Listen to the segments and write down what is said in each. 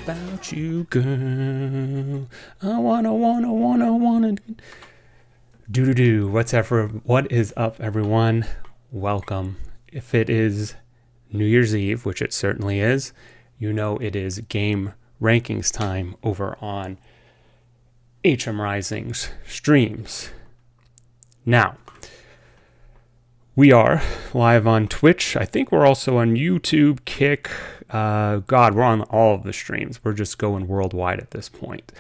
about you, girl. I wanna. Do. What is up, everyone? Welcome. If it is New Year's Eve, which it certainly is, you know it is game rankings time over on HM Rising's streams. Now, we are live on Twitch. I think we're also on YouTube, Kick. We're on all of the streams. We're just going worldwide at this point.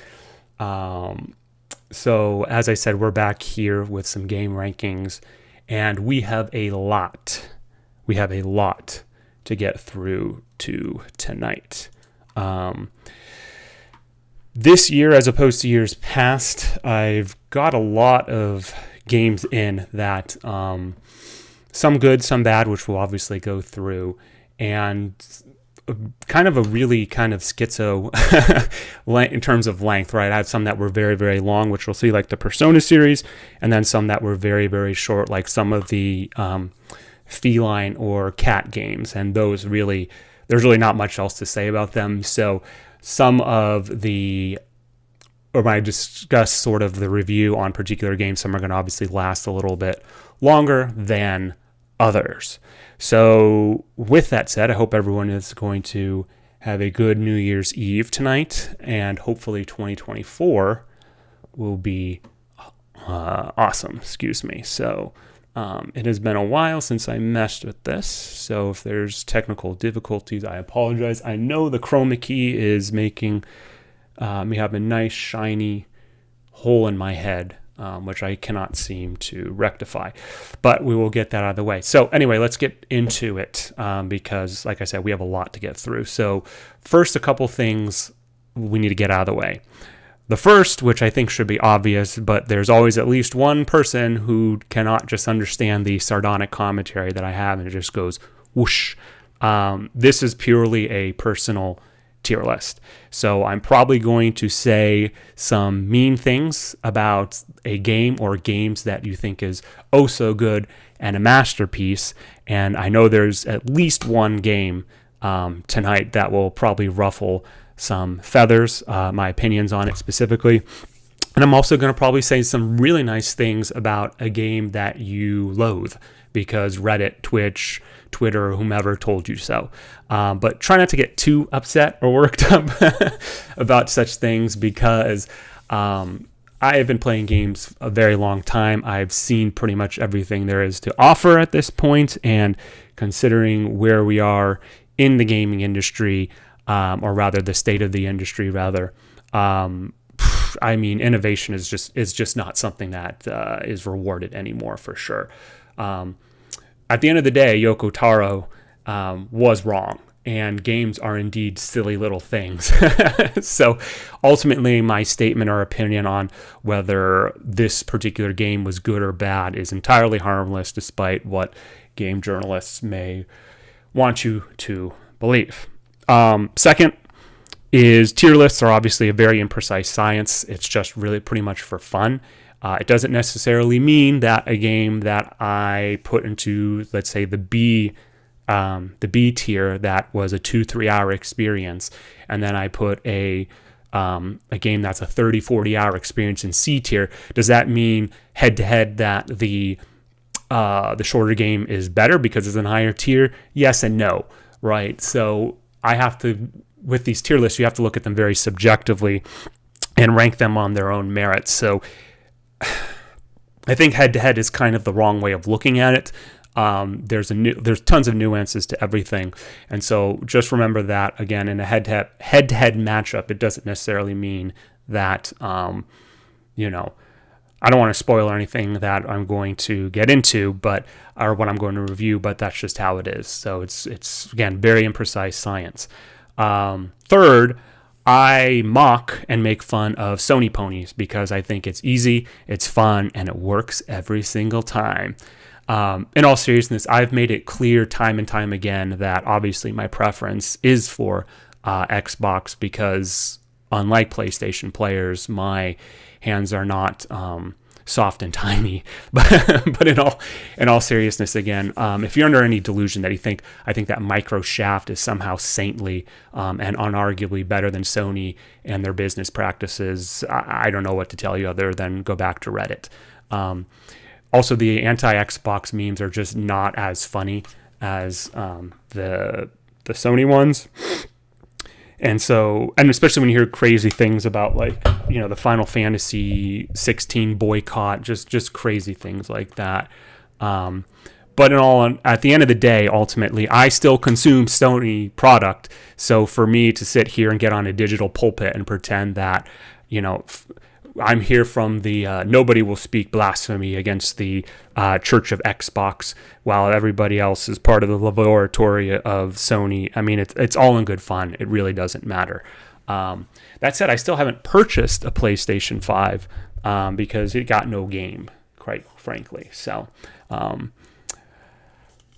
So, as I said, we're back here with some game rankings, and we have a lot. To get through to tonight. This year, as opposed to years past, I've got a lot of games in that, some good, some bad, which we'll obviously go through, and kind of a really kind of schizo in terms of length, right? I have some that were very, very long, which we'll see, like the Persona series, and then some that were very, very short, like some of the feline or cat games, and those really, there's really not much else to say about them. So some of the, or when I discuss sort of the review on particular games, some are going to obviously last a little bit longer than others. So with that said, I hope everyone is going to have a good New Year's Eve tonight, and hopefully 2024 will be awesome. So it has been a while since I messed with this, so if there's technical difficulties, I apologize. I know the chroma key is making me have a nice shiny hole in my head, which I cannot seem to rectify, but we will get that out of the way. So anyway, let's get into it, because like I said, we have a lot to get through. So first, a couple things we need to get out of the way. The first, which I think should be obvious, but there's always at least one person who cannot just understand the sardonic commentary that I have, and it just goes whoosh. This is purely a personal tier list. So I'm probably going to say some mean things about a game or games that you think is oh so good and a masterpiece. And I know there's at least one game tonight that will probably ruffle some feathers, my opinions on it specifically. And I'm also going to probably say some really nice things about a game that you loathe because Reddit, Twitch, Twitter, or whomever told you so. But try not to get too upset or worked up about such things, because I have been playing games a very long time. I've seen pretty much everything there is to offer at this point, and considering where we are in the gaming industry, or rather the state of the industry, rather, I mean, innovation is just not something that is rewarded anymore, for sure. At the end of the day, Yoko Taro was wrong, and games are indeed silly little things. So ultimately, my statement or opinion on whether this particular game was good or bad is entirely harmless, despite what game journalists may want you to believe. Second is tier lists are obviously a very imprecise science. It's just really pretty much for fun. It doesn't necessarily mean that a game that I put into, let's say, the B tier that was a 2-3 hour experience, and then I put a game that's a 30-40 hour experience in C tier. Does that mean head to head that the shorter game is better because it's in higher tier? Yes and no, right? So I have to, with these tier lists, you have to look at them very subjectively and rank them on their own merits. So I think head-to-head is kind of the wrong way of looking at it. There's tons of nuances to everything, and so just remember that, again, in a head-to-head matchup, it doesn't necessarily mean that I don't want to spoil anything that I'm going to get into, or what I'm going to review, but that's just how it is. So it's again, very imprecise science. Third, I mock and make fun of Sony ponies because I think it's easy, it's fun, and it works every single time. In all seriousness, I've made it clear time and time again that obviously my preference is for Xbox, because unlike PlayStation players, my hands are not soft and tiny. But in all seriousness, again, if you're under any delusion that I think that Micro Shaft is somehow saintly and unarguably better than Sony and their business practices, I don't know what to tell you other than go back to Reddit. Also, the anti-Xbox memes are just not as funny as the Sony ones. And so, and especially when you hear crazy things about, like, you know, the Final Fantasy 16 boycott, just crazy things like that. But at the end of the day, ultimately, I still consume Sony product. So for me to sit here and get on a digital pulpit and pretend that, you know, I'm here from the nobody will speak blasphemy against the Church of Xbox while everybody else is part of the laboratory of Sony. I mean, it's all in good fun. It really doesn't matter. That said, I still haven't purchased a PlayStation 5 because it got no game, quite frankly. So let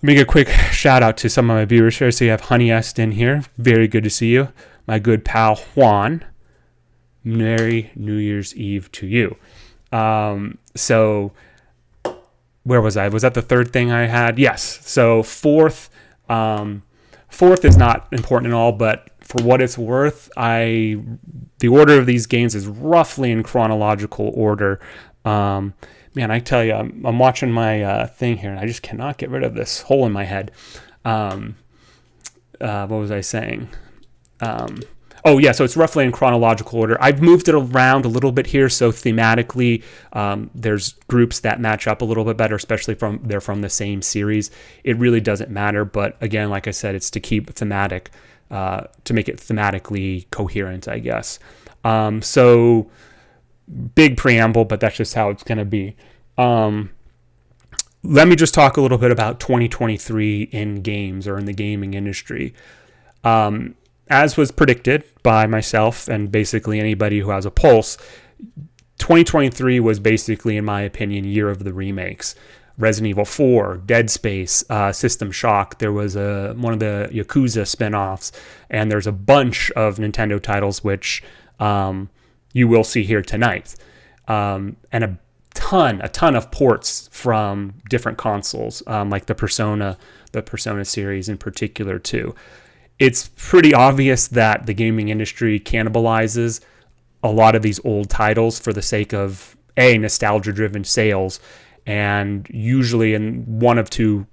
me give a quick shout out to some of my viewers here. So you have Honey Est in here. Very good to see you. My good pal Juan. Merry New Year's Eve to you. So where was I? Was that the third thing I had? Yes. So fourth is not important at all, but for what it's worth, the order of these games is roughly in chronological order. Man, I tell you, I'm watching my thing here, and I just cannot get rid of this hole in my head. What was I saying? Oh, yeah, so it's roughly in chronological order. I've moved it around a little bit here, so thematically, there's groups that match up a little bit better, especially they're from the same series. It really doesn't matter, but again, like I said, it's to keep thematic, to make it thematically coherent, I guess. So, big preamble, but that's just how it's going to be. Let me just talk a little bit about 2023 in games or in the gaming industry. As was predicted by myself and basically anybody who has a pulse, 2023 was basically, in my opinion, year of the remakes. Resident Evil 4, Dead Space, System Shock. There was one of the Yakuza spin-offs, and there's a bunch of Nintendo titles which you will see here tonight, and a ton of ports from different consoles, like the Persona series in particular too. It's pretty obvious that the gaming industry cannibalizes a lot of these old titles for the sake of nostalgia-driven sales, and usually in one of two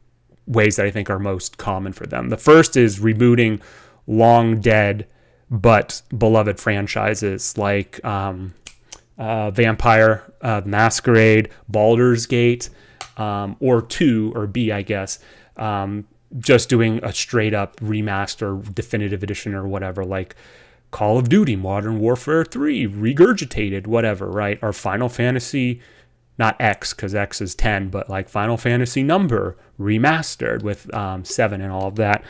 ways that I think are most common for them. The first is rebooting long dead but beloved franchises like Vampire the Masquerade, Baldur's Gate, or B, I guess. Just doing a straight up remaster, definitive edition, or whatever, like Call of Duty, Modern Warfare 3, regurgitated, whatever, right? Or Final Fantasy, not X, because X is 10, but like Final Fantasy number, remastered with 7 and all of that.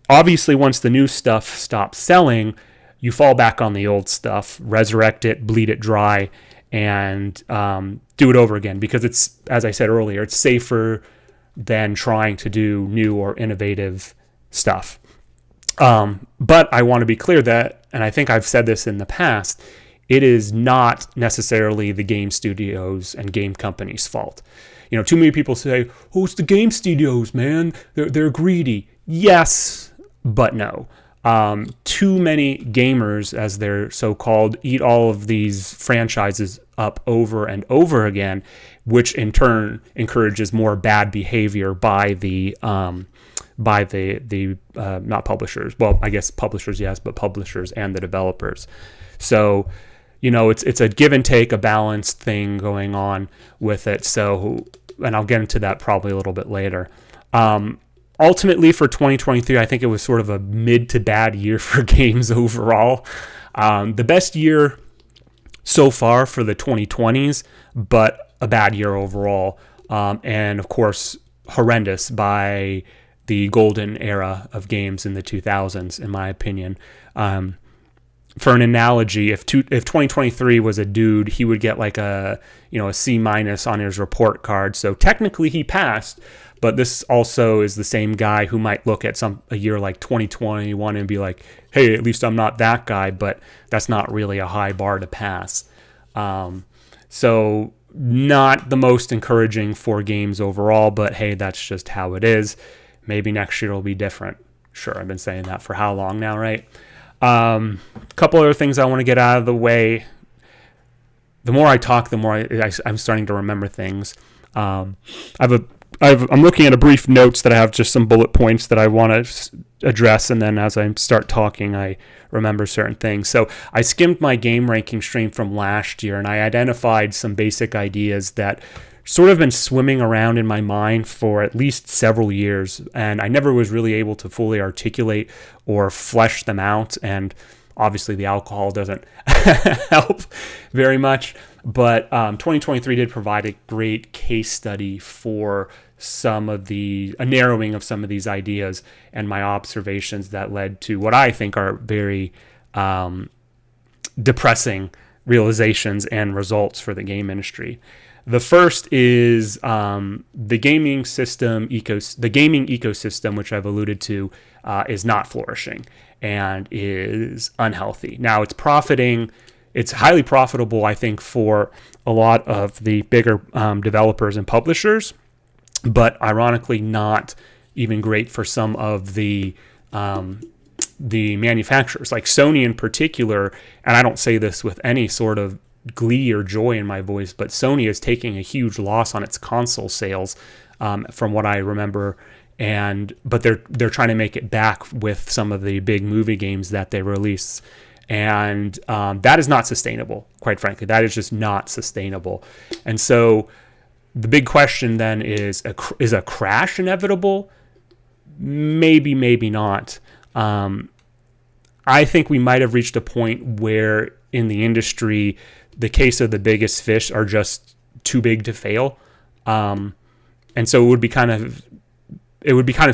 Obviously, once the new stuff stops selling, you fall back on the old stuff, resurrect it, bleed it dry, and do it over again, because it's, as I said earlier, it's safer than trying to do new or innovative stuff. But I want to be clear that, and I think I've said this in the past, it is not necessarily the game studios and game companies' fault. You know, too many people say, "Oh, it's the game studios, man. They're greedy." Yes, but no. Too many gamers, as they're so-called, eat all of these franchises up over and over again, which in turn encourages more bad behavior by the not publishers. Well, I guess publishers, yes, but publishers and the developers. So, you know, it's a give and take, a balanced thing going on with it. So, and I'll get into that probably a little bit later. Ultimately, for 2023, I think it was sort of a mid to bad year for games overall. The best year so far for the 2020s, but a bad year overall. And of course, horrendous by the golden era of games in the 2000s, in my opinion. For an analogy, if 2023 was a dude, he would get like a C- on his report card. So technically he passed, but this also is the same guy who might look at a year like 2021 and be like, hey, at least I'm not that guy, but that's not really a high bar to pass. So not the most encouraging for games overall, but hey, that's just how it is. Maybe next year will be different. Sure, I've been saying that for how long now, right? A couple other things I want to get out of the way. The more I talk, the more I'm starting to remember things. I'm looking at a brief notes that I have just some bullet points that I want to address, and then as I start talking, I remember certain things. So I skimmed my game ranking stream from last year, and I identified some basic ideas that sort of been swimming around in my mind for at least several years, and I never was really able to fully articulate or flesh them out, and obviously the alcohol doesn't help very much, but 2023 did provide a great case study for a narrowing of some of these ideas and my observations that led to what I think are very depressing realizations and results for the game industry. The first is the gaming ecosystem, which I've alluded to, is not flourishing and is unhealthy. Now, it's highly profitable, I think, for a lot of the bigger developers and publishers, but ironically not even great for some of the manufacturers, like Sony in particular. And I don't say this with any sort of glee or joy in my voice, but Sony is taking a huge loss on its console sales, from what I remember. But they're trying to make it back with some of the big movie games that they release. And that is not sustainable, quite frankly. That is just not sustainable. And so the big question then is a crash inevitable? Maybe, maybe not. I think we might have reached a point where in the industry, the case of the biggest fish are just too big to fail. And so it would be kind of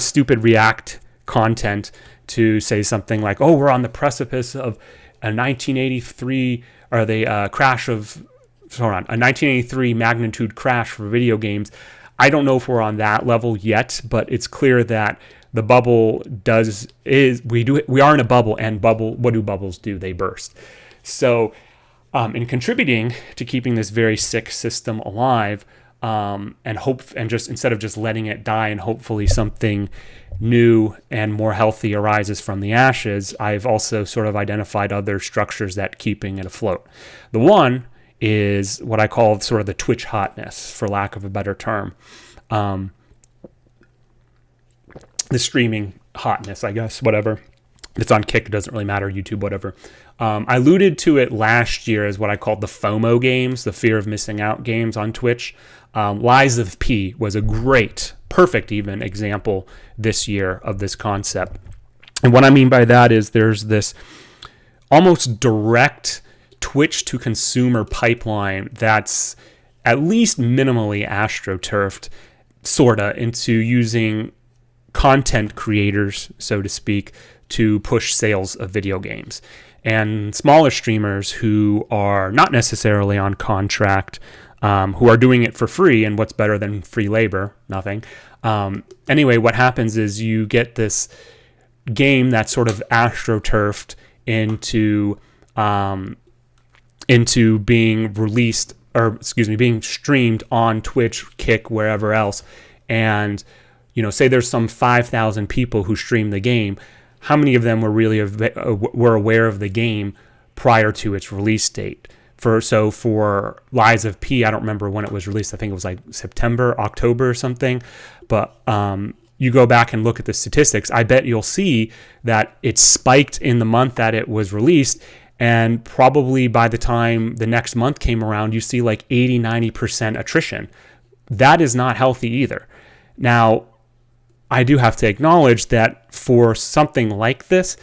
stupid React content to say something like, oh, we're on the precipice of a 1983 a 1983 magnitude crash for video games. I don't know if we're on that level yet, but it's clear that the bubble we are in a bubble, and what do bubbles do? They burst. So in contributing to keeping this very sick system alive, and just instead of just letting it die and hopefully something new and more healthy arises from the ashes, I've also sort of identified other structures that keeping it afloat. The one is what I call sort of the Twitch hotness, for lack of a better term. The streaming hotness, I guess, whatever. It's on Kick, it doesn't really matter, YouTube, whatever. I alluded to it last year as what I called the FOMO games, the fear of missing out games on Twitch. Lies of P was a perfect even example this year of this concept. And what I mean by that is there's this almost direct Twitch to consumer pipeline that's at least minimally astroturfed, sorta, into using content creators, so to speak, to push sales of video games. And smaller streamers who are not necessarily on contract, who are doing it for free, and what's better than free labor? Nothing. Anyway, what happens is you get this game that's sort of astroturfed into being released, being streamed on Twitch, Kick, wherever else. And, say there's some 5,000 people who stream the game. How many of them were aware of the game prior to its release date? For Lies of P, I don't remember when it was released. I think it was like September, October or something. But you go back and look at the statistics, I bet you'll see that it spiked in the month that it was released. And probably by the time the next month came around, you see like 80-90% attrition. That is not healthy either. Now, I do have to acknowledge that for something like this,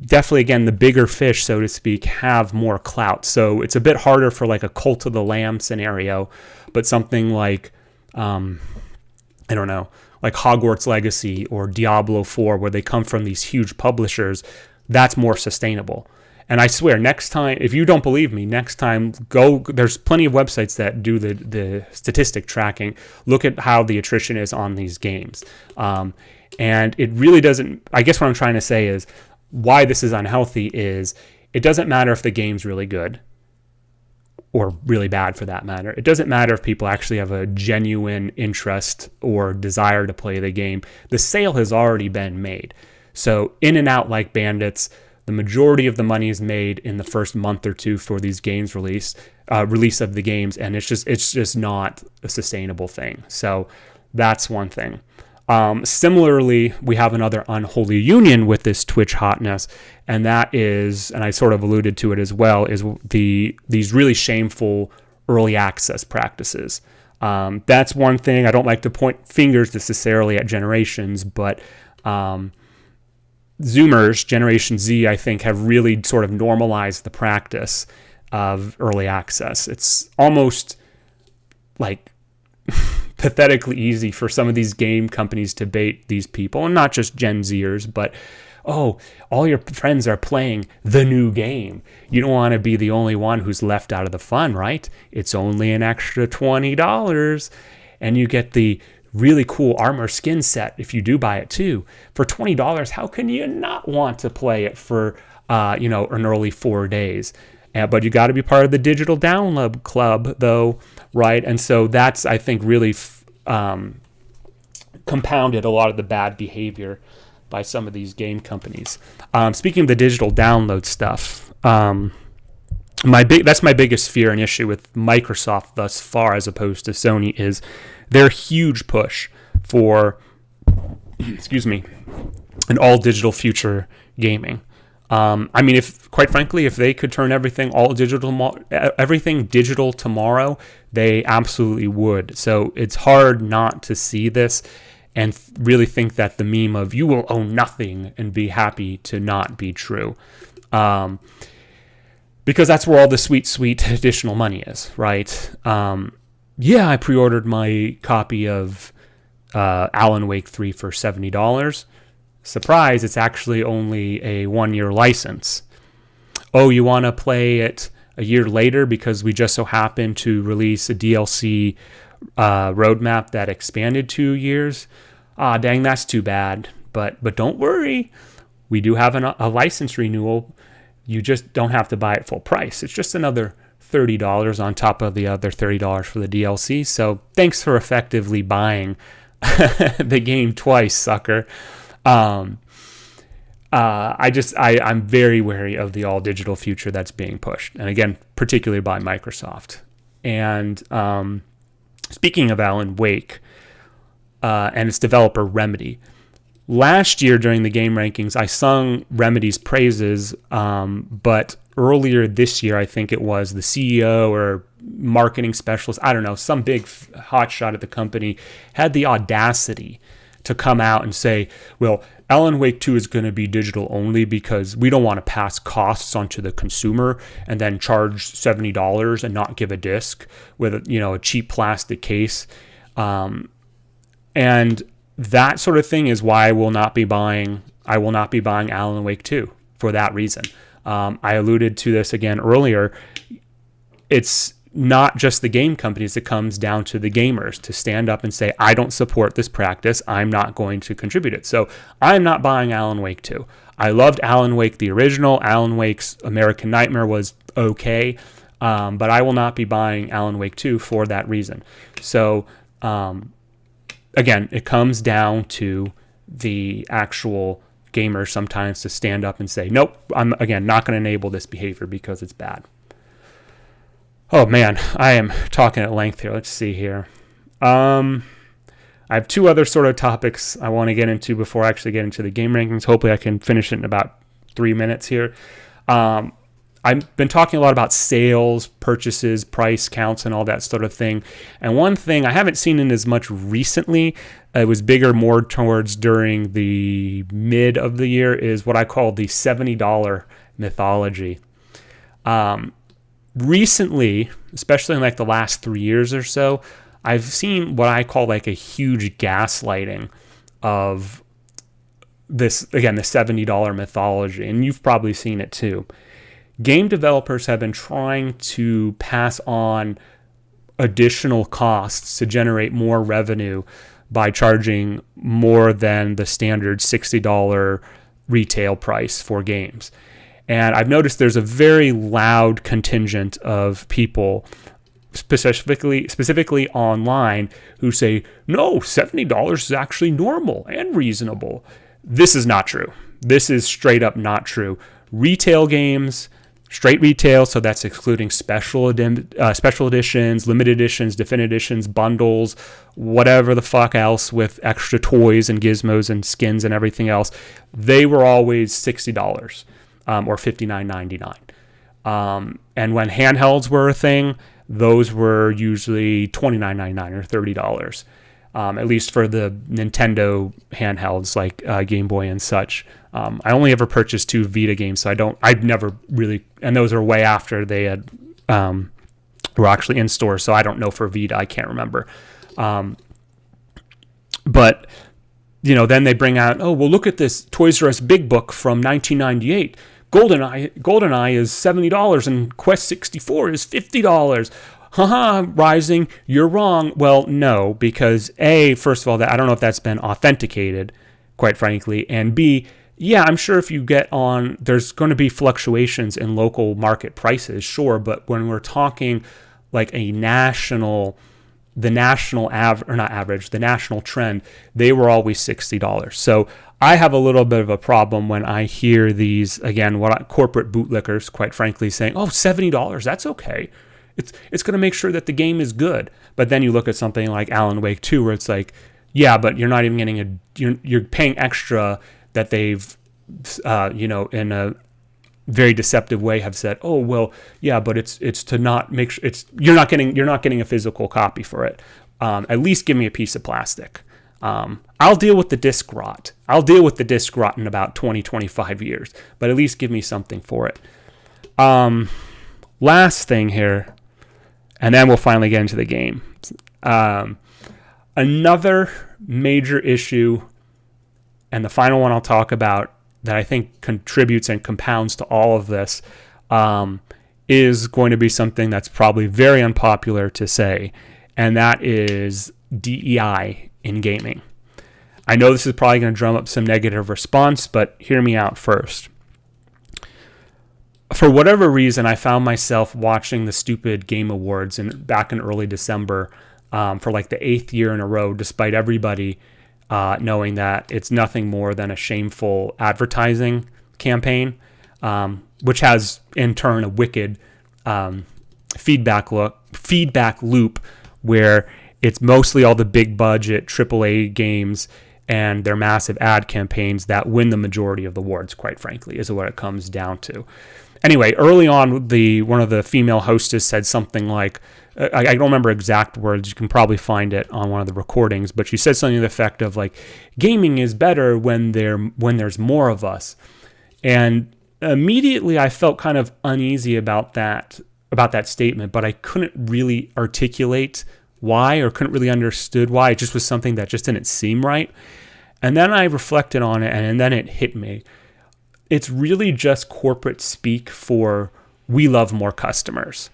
definitely, again, the bigger fish, so to speak, have more clout. So it's a bit harder for like a Cult of the Lamb scenario, but something like, like Hogwarts Legacy or Diablo 4, where they come from these huge publishers, that's more sustainable. And I swear, next time, if you don't believe me, next time, there's plenty of websites that do the statistic tracking. Look at how the attrition is on these games. And it really doesn't, I guess what I'm trying to say is, why this is unhealthy is, it doesn't matter if the game's really good. or really bad for that matter. It doesn't matter if people actually have a genuine interest or desire to play the game. The sale has already been made. So in and out like bandits, the majority of the money is made in the first month or two for these games release of the games, and it's just not a sustainable thing. So that's one thing. Similarly, we have another unholy union with this Twitch hotness, and that is, and I sort of alluded to it as well, is these really shameful early access practices. That's one thing. I don't like to point fingers necessarily at generations, but Zoomers, Generation Z, I think, have really sort of normalized the practice of early access. It's almost like pathetically easy for some of these game companies to bait these people, and not just Gen Zers, but all your friends are playing the new game. You don't want to be the only one who's left out of the fun, right? It's only an extra $20, and you get the really cool armor skin set if you do buy it too. For $20, how can you not want to play it for an early 4 days? But you got to be part of the digital download club, though, right? And so that's, I think, really compounded a lot of the bad behavior by some of these game companies. Speaking of the digital download stuff, that's my biggest fear and issue with Microsoft thus far, as opposed to Sony, is their huge push for, an all digital future gaming. I mean, quite frankly, if they could turn everything digital tomorrow, they absolutely would. So it's hard not to see this and really think that the meme of "you will own nothing and be happy" to not be true, because that's where all the sweet additional money is, right? I pre-ordered my copy of Alan Wake 3 for $70. Surprise, it's actually only a 1-year license. Oh, you want to play it a year later because we just so happened to release a DLC roadmap that expanded 2 years? Dang, that's too bad. But don't worry, we do have a license renewal. You just don't have to buy it full price. It's just another $30 on top of the other $30 for the DLC. So thanks for effectively buying the game twice, sucker. I'm very wary of the all digital future that's being pushed, and again, particularly by Microsoft. And speaking of Alan Wake and its developer Remedy, last year during the game rankings, I sung Remedy's praises, but earlier this year, I think it was, the CEO or marketing specialist, I don't know, some big hotshot at the company had the audacity to come out and say, well, Alan Wake 2 is going to be digital only because we don't want to pass costs onto the consumer and then charge $70 and not give a disc with a cheap plastic case. And that sort of thing is why I will not be buying Alan Wake 2 for that reason. I alluded to this again earlier. It's not just the game companies, it comes down to the gamers to stand up and say, I don't support this practice, I'm not going to contribute it. So I'm not buying Alan Wake 2. I loved Alan Wake the original. Alan Wake's American Nightmare was okay, but I will not be buying Alan Wake 2 for that reason. So again, it comes down to the actual gamers sometimes to stand up and say, nope, I'm again not going to enable this behavior because it's bad. Oh man, I am talking at length here. Let's see here. I have two other sort of topics I want to get into before I actually get into the game rankings. Hopefully I can finish it in about 3 minutes here. I've been talking a lot about sales, purchases, price counts, and all that sort of thing. And one thing I haven't seen in as much recently, it was bigger more towards during the mid of the year, is what I call the $70 mythology. Recently, especially in like the last 3 years or so, I've seen what I call like a huge gaslighting of this, again, the $70 mythology, and you've probably seen it too. Game developers have been trying to pass on additional costs to generate more revenue by charging more than the standard $60 retail price for games. And I've noticed there's a very loud contingent of people, specifically online, who say, no, $70 is actually normal and reasonable. This is not true. This is straight up not true. Retail games, straight retail, so that's excluding special editions, limited editions, definitive editions, bundles, whatever the fuck else with extra toys and gizmos and skins and everything else, they were always $60 or $59.99. And when handhelds were a thing, those were usually $29.99 or $30. At least for the Nintendo handhelds like Game Boy and such. I only ever purchased 2 Vita games, so I've never really, and those are way after they had were actually in stores, so I don't know for Vita, I can't remember. But then they bring out, oh well, look at this Toys R Us Big Book from 1998. GoldenEye is $70 and Quest 64 is $50. Haha, Rising, you're wrong. Well, no, because A, first of all, that I don't know if that's been authenticated, quite frankly, and B, yeah, I'm sure if you get on, there's going to be fluctuations in local market prices, sure, but when we're talking like the national trend, they were always $60. So I have a little bit of a problem when I hear these, again, corporate bootlickers, quite frankly, saying, oh, $70, that's okay. It's going to make sure that the game is good. But then you look at something like Alan Wake 2, where it's like, yeah, but you're not even getting you're paying extra that they've, in a very deceptive way have said, oh, well, yeah, but it's to not make sure you're not getting a physical copy for it. At least give me a piece of plastic. I'll deal with the disc rot. I'll deal with the disc rot in about 20, 25 years, but at least give me something for it. Last thing here, and then we'll finally get into the game. Another major issue, and the final one I'll talk about that I think contributes and compounds to all of this, is going to be something that's probably very unpopular to say, and that is DEI in gaming. I know this is probably going to drum up some negative response, but hear me out first. For whatever reason, I found myself watching the stupid Game Awards back in early December for like the 8th year in a row, despite everybody knowing that it's nothing more than a shameful advertising campaign, which has in turn a wicked feedback loop where it's mostly all the big budget AAA games and their massive ad campaigns that win the majority of the awards, quite frankly, is what it comes down to. Anyway, early on, one of the female hostess said something like, I don't remember exact words, you can probably find it on one of the recordings, but she said something to the effect of like, gaming is better when there's more of us. And immediately I felt kind of uneasy about that statement, but I couldn't really articulate why, or couldn't really understood why. It just was something that just didn't seem right. And then I reflected on it, and then it hit me. It's really just corporate speak for we love more customers.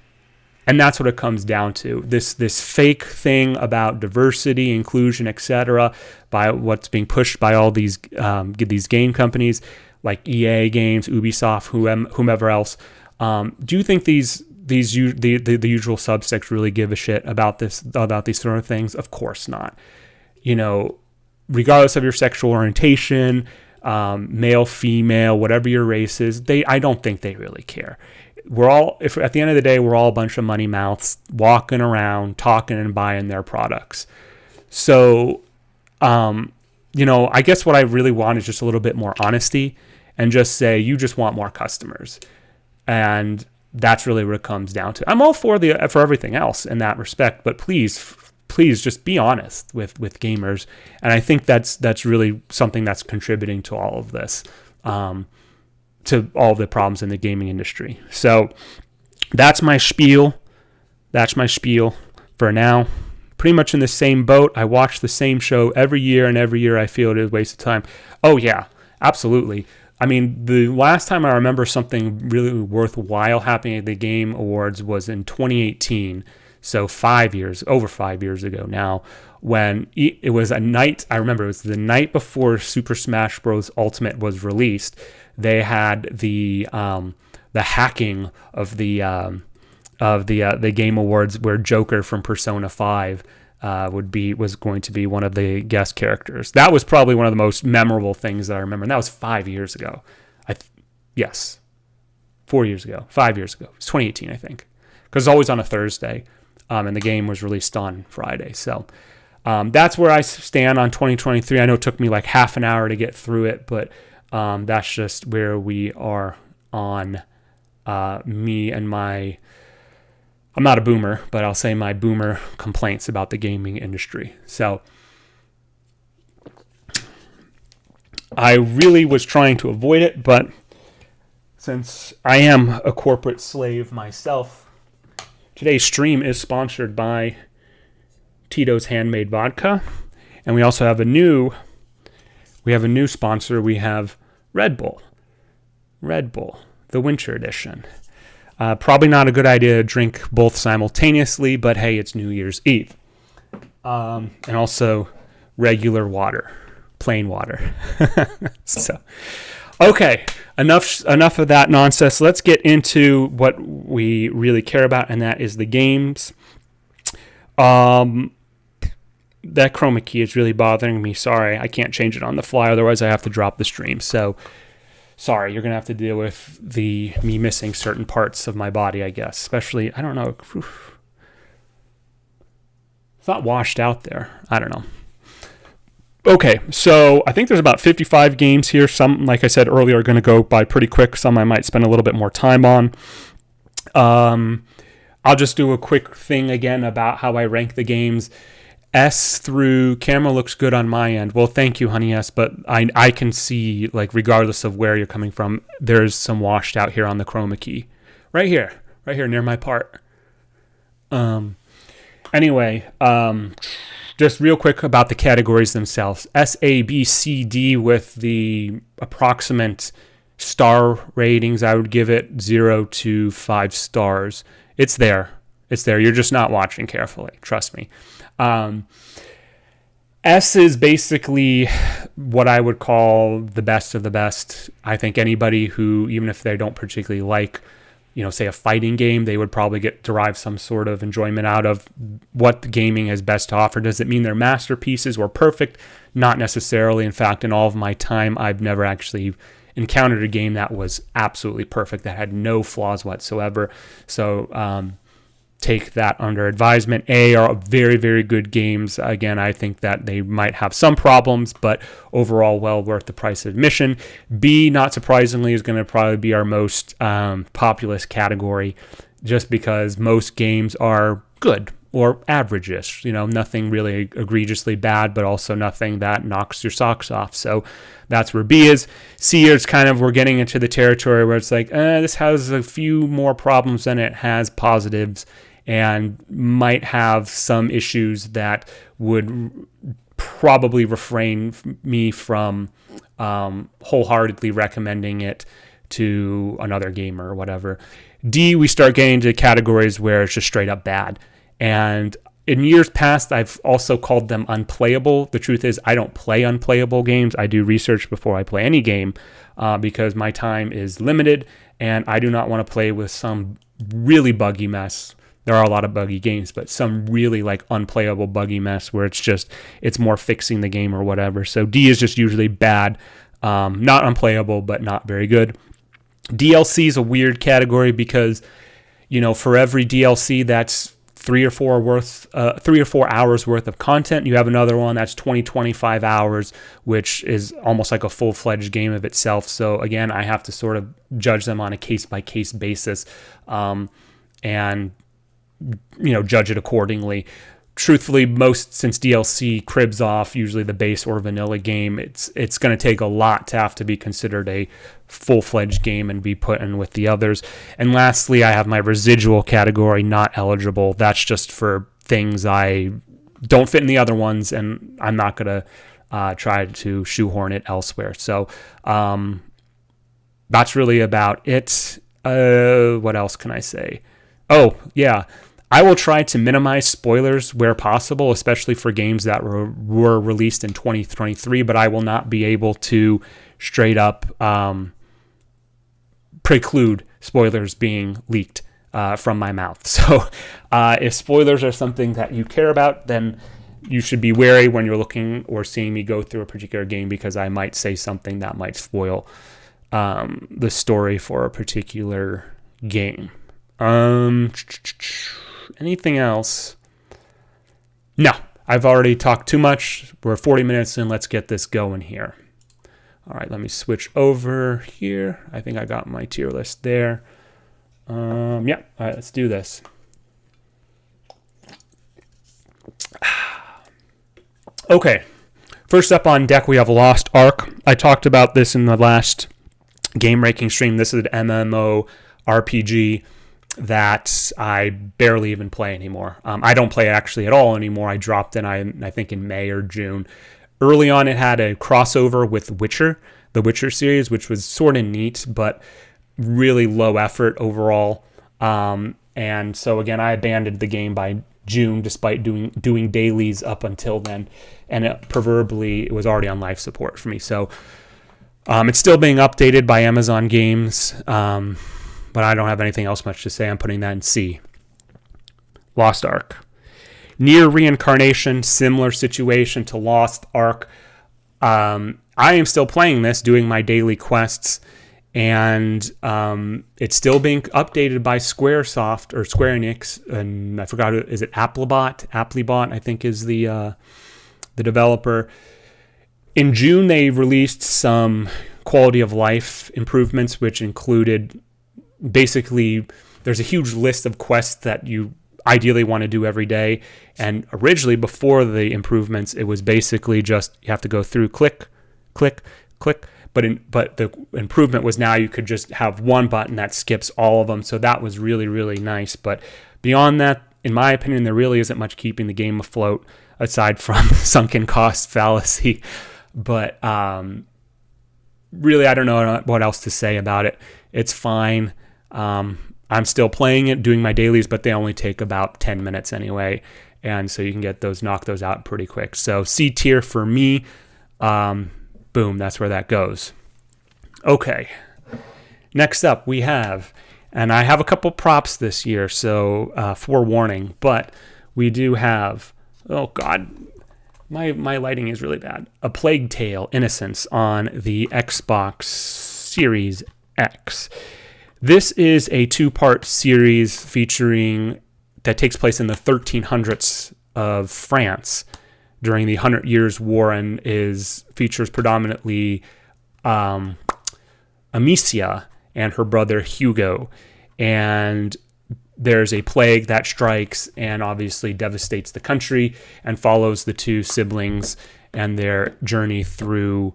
And that's what it comes down to. This fake thing about diversity, inclusion, etc., by what's being pushed by all these game companies like EA Games, Ubisoft, whomever else. Do you think the usual suspects really give a shit about these sort of things? Of course not. Regardless of your sexual orientation, male, female, whatever your race is, I don't think they really care. If at the end of the day, we're all a bunch of money mouths walking around, talking and buying their products. So, I guess what I really want is just a little bit more honesty and just say, you just want more customers. And that's really what it comes down to. I'm all for everything else in that respect, but please just be honest with gamers. And I think that's really something that's contributing to all of this, to all the problems in the gaming industry. So that's my spiel. That's my spiel for now. Pretty much in the same boat. I watch the same show every year, and every year I feel it is a waste of time. Oh yeah, absolutely. I mean, the last time I remember something really worthwhile happening at the Game Awards was in 2018. So over 5 years ago now, when it was a night, I remember it was the night before Super Smash Bros. Ultimate was released. They had the hacking of the Game Awards, where Joker from Persona 5 was going to be one of the guest characters. That was probably one of the most memorable things that I remember. And that was 5 years ago. Yes, 4 years ago, 5 years ago. It was 2018, I think, because it's always on a Thursday, and the game was released on Friday. So that's where I stand on 2023. I know it took me like half an hour to get through it, but that's just where we are on me and my, I'm not a boomer, but I'll say my boomer complaints about the gaming industry. So I really was trying to avoid it, but since I am a corporate slave myself, today's stream is sponsored by Tito's Handmade Vodka, and we also have a new sponsor. We have Red Bull, the Winter Edition. Probably not a good idea to drink both simultaneously, but hey, it's New Year's Eve. And also regular water, plain water. So, okay, enough of that nonsense. Let's get into what we really care about, and that is the games. That chroma key is really bothering me. Sorry, I can't change it on the fly, otherwise I have to drop the stream. So, sorry, you're going to have to deal with me missing certain parts of my body, I guess. Especially, I don't know. It's not washed out there. I don't know. Okay, so I think there's about 55 games here. Some, like I said earlier, are going to go by pretty quick. Some I might spend a little bit more time on. I'll just do a quick thing again about how I rank the games. S through camera looks good on my end. Well, thank you, Honey S, but I can see, like, regardless of where you're coming from, there's some washed out here on the chroma key. Right here near my part. Anyway, just real quick about the categories themselves. S, A, B, C, D with the approximate star ratings. I would give it 0 to 5 stars. It's there. You're just not watching carefully. Trust me. S is basically what I would call the best of the best. I think anybody who, even if they don't particularly like, say a fighting game, they would probably derive some sort of enjoyment out of what the gaming has best to offer. Does it mean they're masterpieces or perfect? Not necessarily. In fact, in all of my time, I've never actually encountered a game that was absolutely perfect, that had no flaws whatsoever. So, take that under advisement. A are very, very good games. Again, I think that they might have some problems, but overall well worth the price of admission. B, not surprisingly, is going to probably be our most populous category, just because most games are good or average-ish. Nothing really egregiously bad, but also nothing that knocks your socks off. So that's where B is. C is we're getting into the territory where it's like, this has a few more problems than it has positives, and might have some issues that would probably refrain me from wholeheartedly recommending it to another gamer or whatever. D, we start getting into categories where it's just straight up bad. And in years past, I've also called them unplayable. The truth is, I don't play unplayable games. I do research before I play any game because my time is limited, and I do not want to play with some really buggy mess. There are a lot of buggy games, but some really unplayable buggy mess where it's more fixing the game or whatever. So D is just usually bad, not unplayable, but not very good. DLC is a weird category because, for every DLC that's 3 or 4 hours worth of content, you have another one that's 25 hours, which is almost like a full-fledged game of itself. So again, I have to sort of judge them on a case-by-case basis, and judge it accordingly. Truthfully, since DLC cribs off usually the base or vanilla game, it's going to take a lot to have to be considered a full-fledged game and be put in with the others. And lastly, I have my residual category, not eligible. That's just for things I don't fit in the other ones, and I'm not going to try to shoehorn it elsewhere. So that's really about it. What else can I say? Oh, yeah. I will try to minimize spoilers where possible, especially for games that were released in 2023, but I will not be able to straight up preclude spoilers being leaked from my mouth. So if spoilers are something that you care about, then you should be wary when you're looking or seeing me go through a particular game, because I might say something that might spoil the story for a particular game. Anything else? No, I've already talked too much. We're 40 minutes in. Let's get this going here. All right, let me switch over here. I think I got my tier list there. All right, let's do this. Okay, first up on deck, we have Lost Ark. I talked about this in the last game ranking stream. This is an MMO RPG that I barely even play anymore. I don't play actually at all anymore. I dropped in, I think, in May or June. Early on, it had a crossover with Witcher, the Witcher series, which was sort of neat, but really low effort overall. And so, again, I abandoned the game by June, despite doing dailies up until then. And it was already on life support for me. So it's still being updated by Amazon Games, but I don't have anything else much to say. I'm putting that in C. Lost Ark. NieR Reincarnation, similar situation to Lost Ark. I am still playing this, doing my daily quests, and it's still being updated by Squaresoft or Square Enix, and I forgot, is it Applebot, I think is the developer. In June, they released some quality of life improvements, which included basically, there's a huge list of quests that you ideally want to do every day. And originally, before the improvements, it was basically just you have to go through click, click, click. But the improvement was now you could just have one button that skips all of them. So that was really, really nice. But beyond that, in my opinion, there really isn't much keeping the game afloat aside from sunken cost fallacy. But really, I don't know what else to say about it. It's fine. I'm still playing it, doing my dailies, but they only take about 10 minutes anyway. And so you can knock those out pretty quick. So C tier for me. Boom, that's where that goes. Okay. Next up, we have, and I have a couple props this year, so forewarning, but we do have, oh God, my lighting is really bad. A Plague Tale: Innocence on the Xbox Series X. This is a 2-part series that takes place in the 1300s of France during the 100 Years' War, and features predominantly Amicia and her brother Hugo. And there's a plague that strikes and obviously devastates the country, and follows the two siblings and their journey through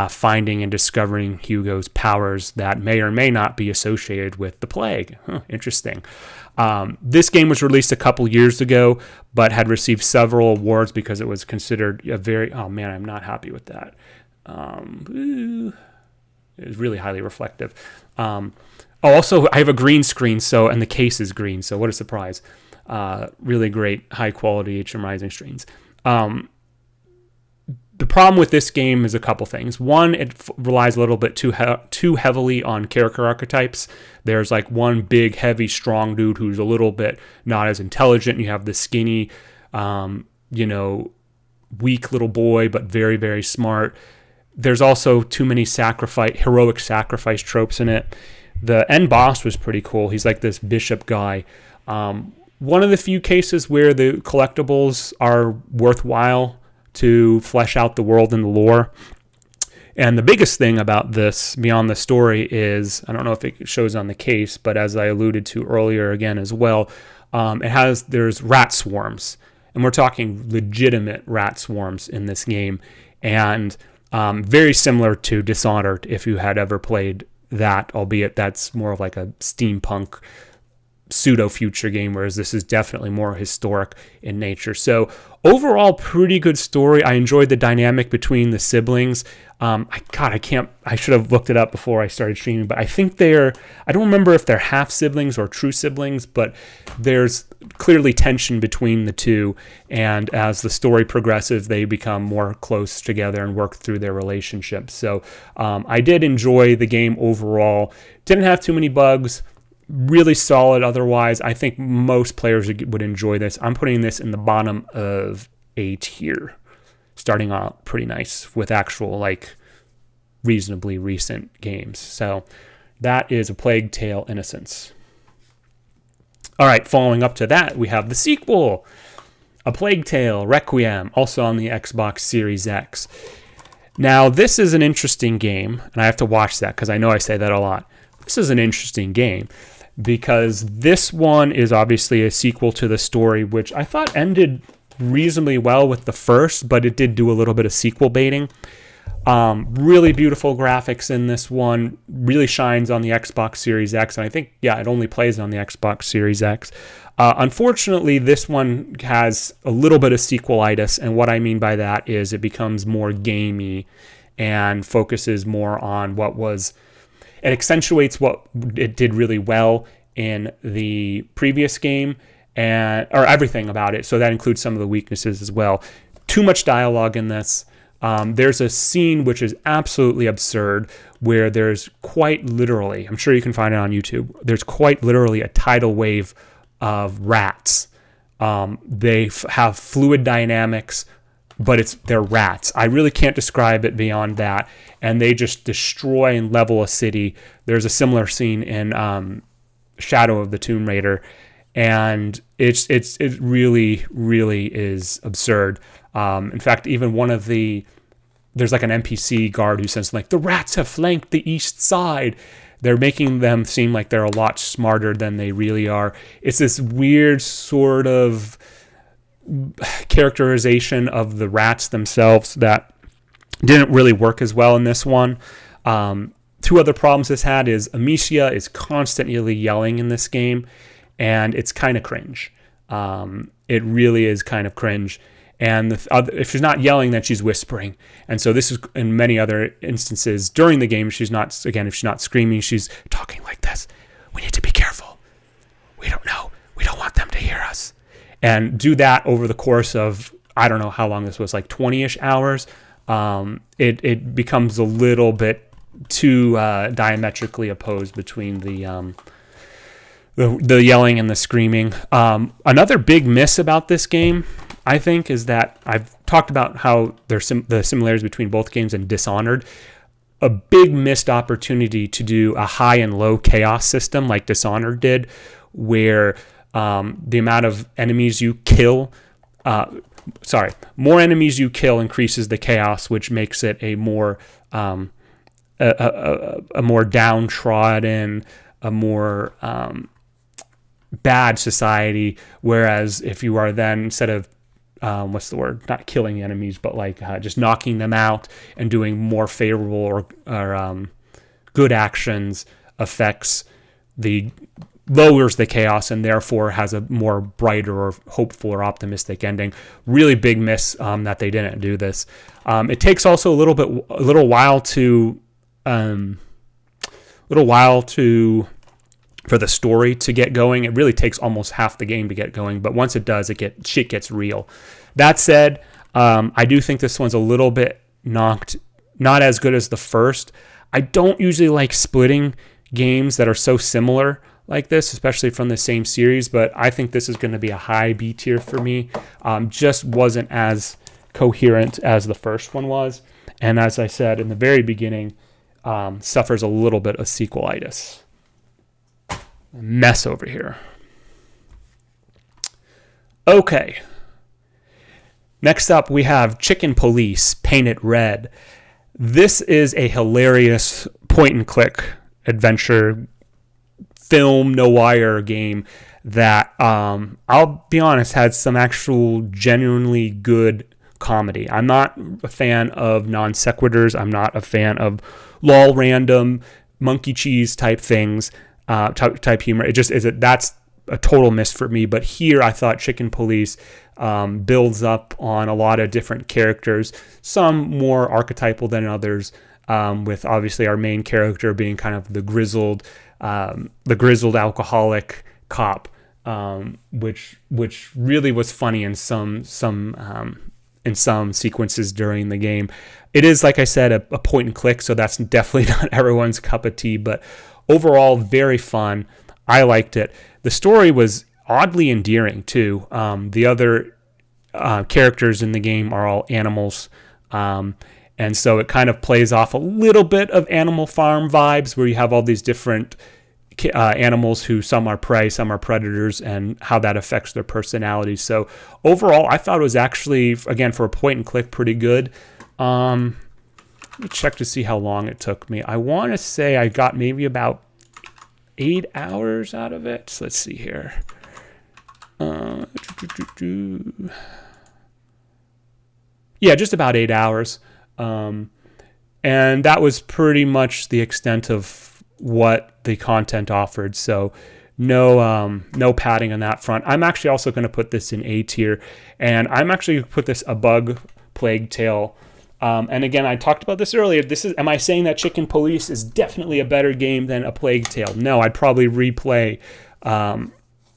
finding and discovering Hugo's powers that may or may not be associated with the plague. Interesting. This game was released a couple years ago, but had received several awards because it was considered oh man, I'm not happy with that. It was really highly reflective. Also, I have a green screen, and the case is green, so what a surprise. Really great, high quality HDMI Rising screens. The problem with this game is a couple things. One, it relies a little bit too heavily on character archetypes. There's like one big, heavy, strong dude who's a little bit not as intelligent. You have the skinny, weak little boy, but very, very smart. There's also too many heroic sacrifice tropes in it. The end boss was pretty cool. He's like this bishop guy. One of the few cases where the collectibles are worthwhile to flesh out the world and the lore. And the biggest thing about this, beyond the story, is, I don't know if it shows on the case, but as I alluded to earlier again as well, there's rat swarms. And we're talking legitimate rat swarms in this game. And very similar to Dishonored, if you had ever played that, albeit that's more of like a steampunk pseudo future game, whereas this is definitely more historic in nature. So overall, pretty good story. I enjoyed the dynamic between the siblings. I should have looked it up before I started streaming, but I think I don't remember if they're half siblings or true siblings, but there's clearly tension between the two. And as the story progresses, they become more close together and work through their relationship. So I did enjoy the game overall. Didn't have too many bugs. Really solid otherwise. I think most players would enjoy this. I'm putting this in the bottom of A tier, starting out pretty nice with actual like reasonably recent games. So that is A Plague Tale: Innocence. All right, following up to that, we have the sequel, A Plague Tale: Requiem, also on the Xbox Series X. Now, this is an interesting game, and I have to watch that because I know I say that a lot. This is an interesting game because this one is obviously a sequel to the story, which I thought ended reasonably well with the first, but it did do a little bit of sequel baiting. Really beautiful graphics in this one, really shines on the Xbox Series X, and I think, it only plays on the Xbox Series X. Unfortunately, this one has a little bit of sequelitis, and what I mean by that is it becomes more gamey and focuses more on it accentuates what it did really well in the previous game, or everything about it. So that includes some of the weaknesses as well. Too much dialogue in this. There's a scene which is absolutely absurd where there's quite literally, I'm sure you can find it on YouTube, there's quite literally a tidal wave of rats. They have fluid dynamics, but they're rats. I really can't describe it beyond that. And they just destroy and level a city. There's a similar scene in Shadow of the Tomb Raider, and it really, really is absurd. In fact, even there's like an NPC guard who says like, the rats have flanked the east side. They're making them seem like they're a lot smarter than they really are. It's this weird sort of characterization of the rats themselves that didn't really work as well in this one. Two other problems this had is Amicia is constantly yelling in this game, and it's kind of cringe. It really is kind of cringe. And if she's not yelling, then she's whispering. And so this is in many other instances during the game. If she's not screaming, she's talking like this. We need to be careful. We don't know. We don't want them to hear us. And do that over the course of, I don't know how long this was, like 20-ish hours. It becomes a little bit too diametrically opposed between the yelling and the screaming. Another big miss about this game, I think, is that I've talked about how there's the similarities between both games and Dishonored. A big missed opportunity to do a high and low chaos system like Dishonored did, where the amount of enemies you kill, more enemies you kill increases the chaos, which makes it a more downtrodden, a more bad society. Whereas if you are then, instead of not killing the enemies, but like just knocking them out and doing more favorable or good actions, lowers the chaos and therefore has a more brighter or hopeful or optimistic ending. Really big miss that they didn't do this. It takes also a little while for the story to get going. It really takes almost half the game to get going, but once it does, shit gets real. That said, I do think this one's a little bit not as good as the first. I don't usually like splitting games that are so similar like this, especially from the same series, but I think this is going to be a high B tier for me. Just wasn't as coherent as the first one was, and as I said in the very beginning, suffers a little bit of sequelitis. Mess over here. Okay. Next up, we have Chicken Police, Paint It Red. This is a hilarious point-and-click adventure film noir game that, I'll be honest, had some actual genuinely good comedy. I'm not a fan of non sequiturs. I'm not a fan of random monkey cheese type things, type humor. It just is. That's a total miss for me. But here I thought Chicken Police builds up on a lot of different characters, some more archetypal than others, with obviously our main character being kind of the grizzled alcoholic cop, which really was funny in some sequences during the game. It is, like I said, a point and click, so that's definitely not everyone's cup of tea, but overall very fun. I liked it. The story was oddly endearing too. The other characters in the game are all animals, and so it kind of plays off a little bit of Animal Farm vibes, where you have all these different animals who some are prey, some are predators, and how that affects their personalities. So overall, I thought it was actually, again, for a point and click, pretty good. Let me check to see how long it took me. I want to say I got maybe about 8 hours out of it. So let's see here. Yeah, just about 8 hours. And that was pretty much the extent of what the content offered. So no padding on that front. I'm actually also going to put this in A tier, and I'm actually going to put this above Plague Tale. And again, I talked about this earlier. Am I saying that Chicken Police is definitely a better game than A Plague Tale? No, I'd probably replay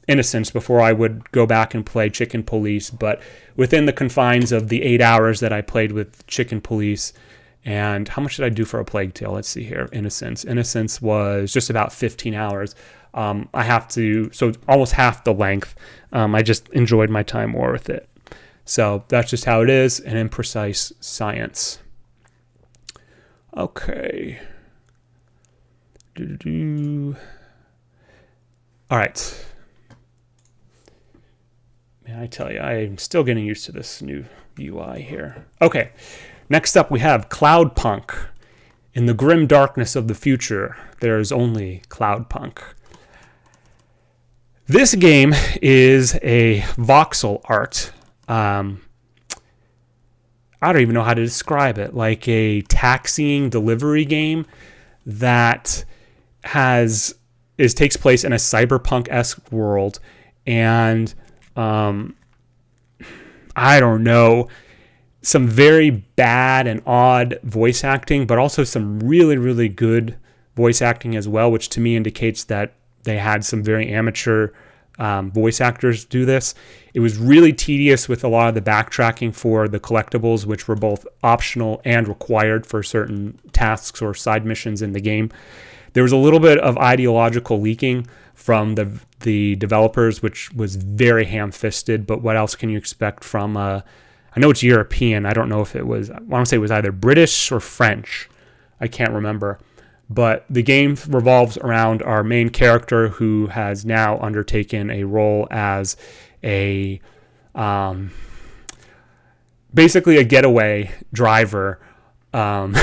Innocence before I would go back and play Chicken Police. But within the confines of the 8 hours that I played with Chicken Police, and how much did I do for A Plague Tale? Let's see here. Innocence was just about 15 hours. So almost half the length. I just enjoyed my time more with it. So that's just how it is, an imprecise science. Okay. All right. Man, I tell you, I'm still getting used to this new UI here. Okay. Next up, we have Cloudpunk. In the grim darkness of the future, there is only Cloudpunk. This game is a voxel art. I don't even know how to describe it. Like a taxiing delivery game that takes place in a cyberpunk-esque world, and I don't know, some very bad and odd voice acting, but also some really, really good voice acting as well, which to me indicates that they had some very amateur voice actors do this. It was really tedious with a lot of the backtracking for the collectibles, which were both optional and required for certain tasks or side missions in the game. There was a little bit of ideological leaking from the developers, which was very ham-fisted, but what else can you expect from I know it's European. I don't know if it was, I want to say it was either British or French. I can't remember. But the game revolves around our main character, who has now undertaken a role as basically a getaway driver. And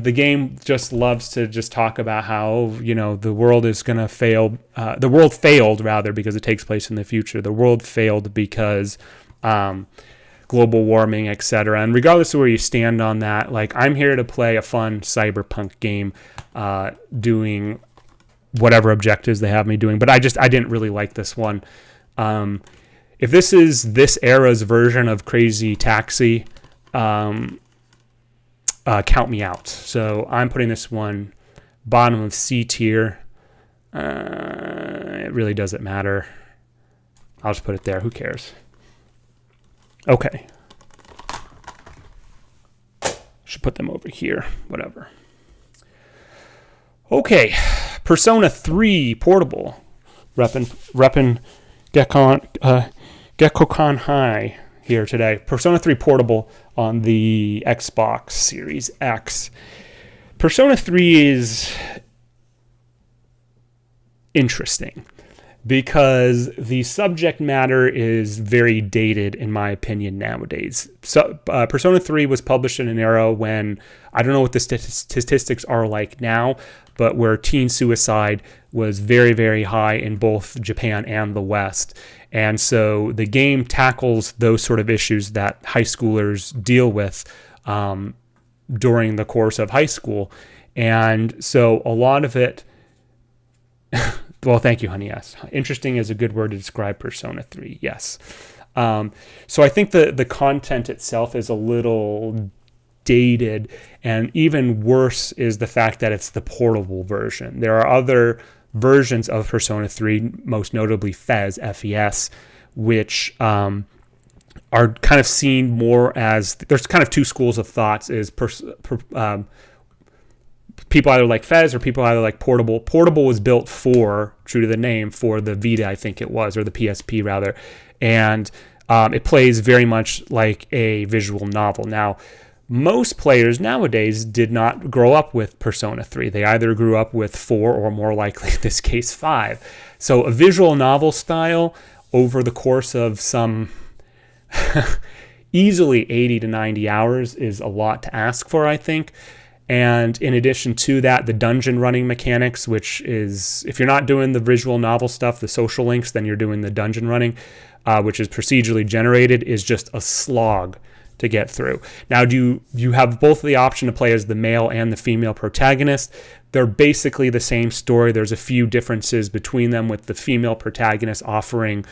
the game just loves to just talk about how, the world is going to fail. The world failed, rather, because it takes place in the future. The world failed because global warming, etc. And regardless of where you stand on that, like, I'm here to play a fun cyberpunk game, doing whatever objectives they have me doing. But I didn't really like this one. If this is this era's version of Crazy Taxi, count me out. So I'm putting this one bottom of C tier. It really doesn't matter. I'll just put it there. Who cares? Okay. Should put them over here. Whatever. Okay. Persona 3 Portable. Reppin' Gekkokan High here today. Persona 3 Portable on the Xbox Series X. Persona 3 is interesting because the subject matter is very dated, in my opinion, nowadays. So, Persona 3 was published in an era when, I don't know what the statistics are like now, but where teen suicide was very, very high in both Japan and the West. And so the game tackles those sort of issues that high schoolers deal with during the course of high school. And so a lot of it, Well, thank you, honey. Yes. Interesting is a good word to describe Persona 3. Yes. So I think the content itself is a little dated, and even worse is the fact that it's the portable version. There are other versions of Persona 3, most notably F.I.S, which are kind of seen more as, there's kind of two schools of thoughts, is people either like F.I.S or people either like Portable. Portable was built for, true to the name, for the Vita, I think it was, or the PSP rather, and it plays very much like a visual novel. Now, most players nowadays did not grow up with Persona 3. They either grew up with 4 or, more likely in this case, 5. So a visual novel style over the course of some easily 80 to 90 hours is a lot to ask for, I think. And in addition to that, the dungeon running mechanics, which is, if you're not doing the visual novel stuff, the social links, then you're doing the dungeon running, which is procedurally generated, is just a slog to get through. Now, you have both the option to play as the male and the female protagonist. They're basically the same story. There's a few differences between them, with the female protagonist offering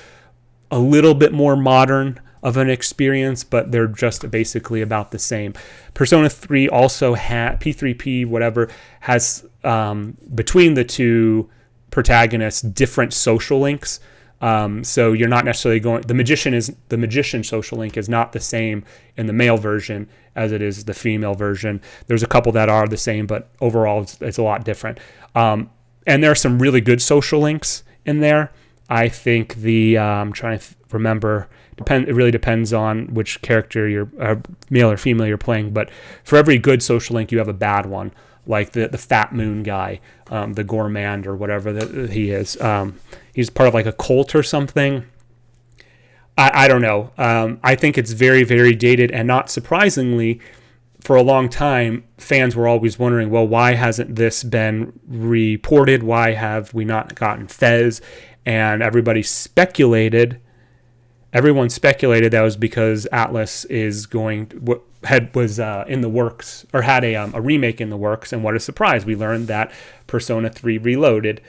a little bit more modern of an experience, but they're just basically about the same. Persona 3 also had, P3P, whatever, has between the two protagonists different social links. So you're not necessarily going, the magician social link is not the same in the male version as it is the female version. There's a couple that are the same, but overall it's a lot different. And there are some really good social links in there. I think I'm trying to remember, it really depends on which character you're, male or female, you're playing, but for every good social link you have a bad one, like the Fat Moon guy, the Gourmand or whatever that he is. He's part of like a cult or something. I don't know. I think it's very, very dated, and not surprisingly, for a long time, fans were always wondering, well, why hasn't this been reported? Why have we not gotten F.I.S? And everyone speculated that was because Atlas was in the works, or had a remake in the works. And what a surprise! We learned that Persona 3 Reload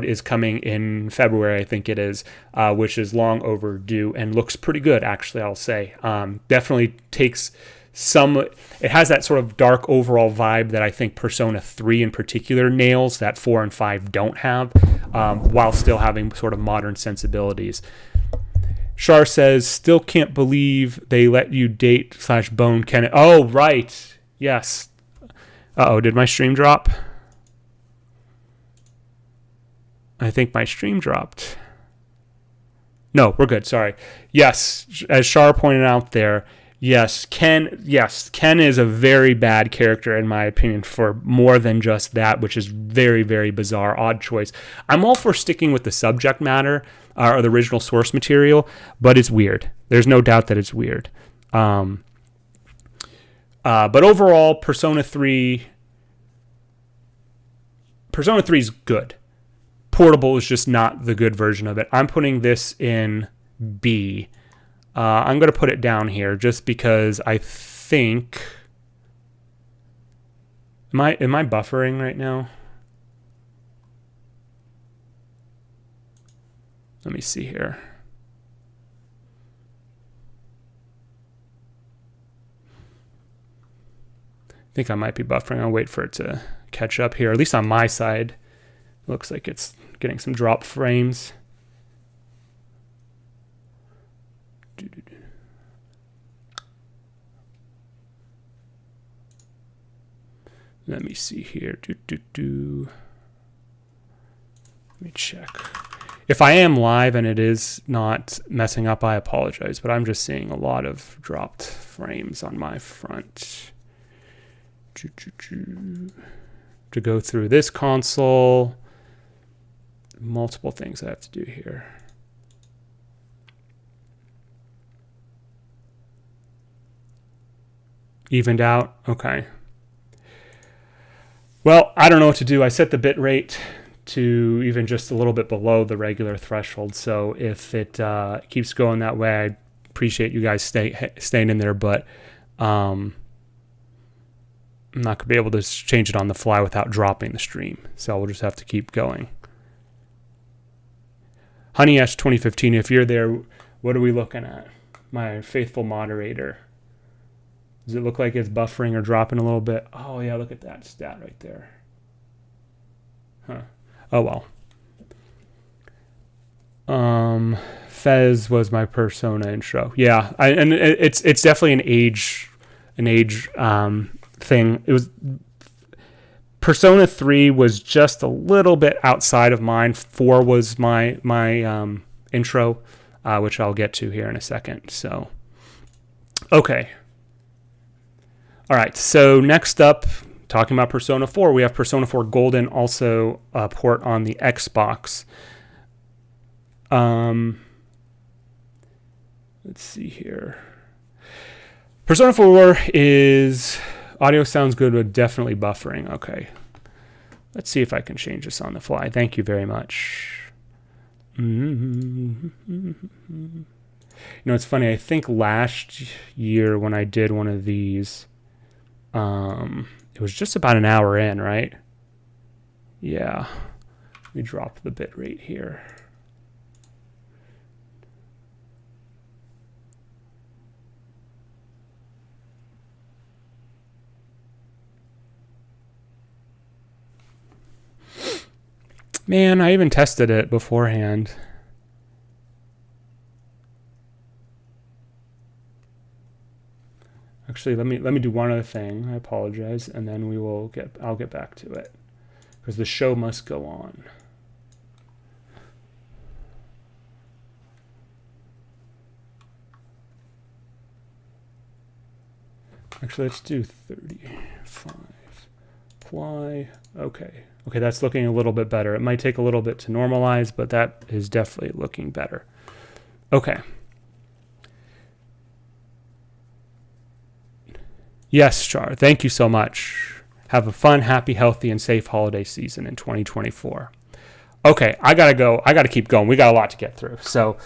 is coming in February, I think it is, which is long overdue and looks pretty good, actually, I'll say. Definitely takes it has that sort of dark overall vibe that I think Persona 3 in particular nails, that 4 and 5 don't have, while still having sort of modern sensibilities. Shar says, still can't believe they let you date /bone Kenneth. Oh, right. Yes. Uh-oh, did my stream drop? I think my stream dropped. No, we're good. Sorry. Yes, as Shar pointed out there, Ken is a very bad character, in my opinion, for more than just that, which is very, very bizarre, odd choice. I'm all for sticking with the subject matter, or the original source material, but it's weird. There's no doubt that it's weird. But overall, Persona 3 is good. Portable is just not the good version of it. I'm putting this in B. I'm going to put it down here just because I think... Am I buffering right now? Let me see here. I think I might be buffering. I'll wait for it to catch up here. At least on my side. Looks like it's getting some drop frames. Let me see here. Let me check. If I am live and it is not messing up, I apologize, but I'm just seeing a lot of dropped frames on my front. To go through this console, multiple things I have to do here. Evened out? Okay. Well, I don't know what to do. I set the bit rate to even just a little bit below the regular threshold. So if it keeps going that way, I appreciate you guys staying in there, but I'm not going to be able to change it on the fly without dropping the stream. So we'll just have to keep going. Honey S 2015, if you're there, what are we looking at? My faithful moderator. Does it look like it's buffering or dropping a little bit? Oh, yeah, look at that stat right there. Huh. Oh, well. Fez was my Persona intro. Yeah, and it's definitely an age thing. It was Persona 3 was just a little bit outside of mine. 4 was my intro, which I'll get to here in a second. So, okay. All right, so next up, talking about Persona 4, we have Persona 4 Golden, also a port on the Xbox. Let's see here. Persona 4 is... Audio sounds good, but definitely buffering. Okay. Let's see if I can change this on the fly. Thank you very much. You know, it's funny. I think last year when I did one of these, it was just about an hour in, right? Yeah. Let me drop the bit rate here. Man, I even tested it beforehand. Actually, let me do one other thing. I apologize, and then I'll get back to it because the show must go on. Actually, let's do 35. Apply. Okay, that's looking a little bit better. It might take a little bit to normalize, but that is definitely looking better. Okay. Yes, Char. Thank you so much. Have a fun, happy, healthy, and safe holiday season in 2024. Okay, I gotta go. I gotta keep going. We got a lot to get through. So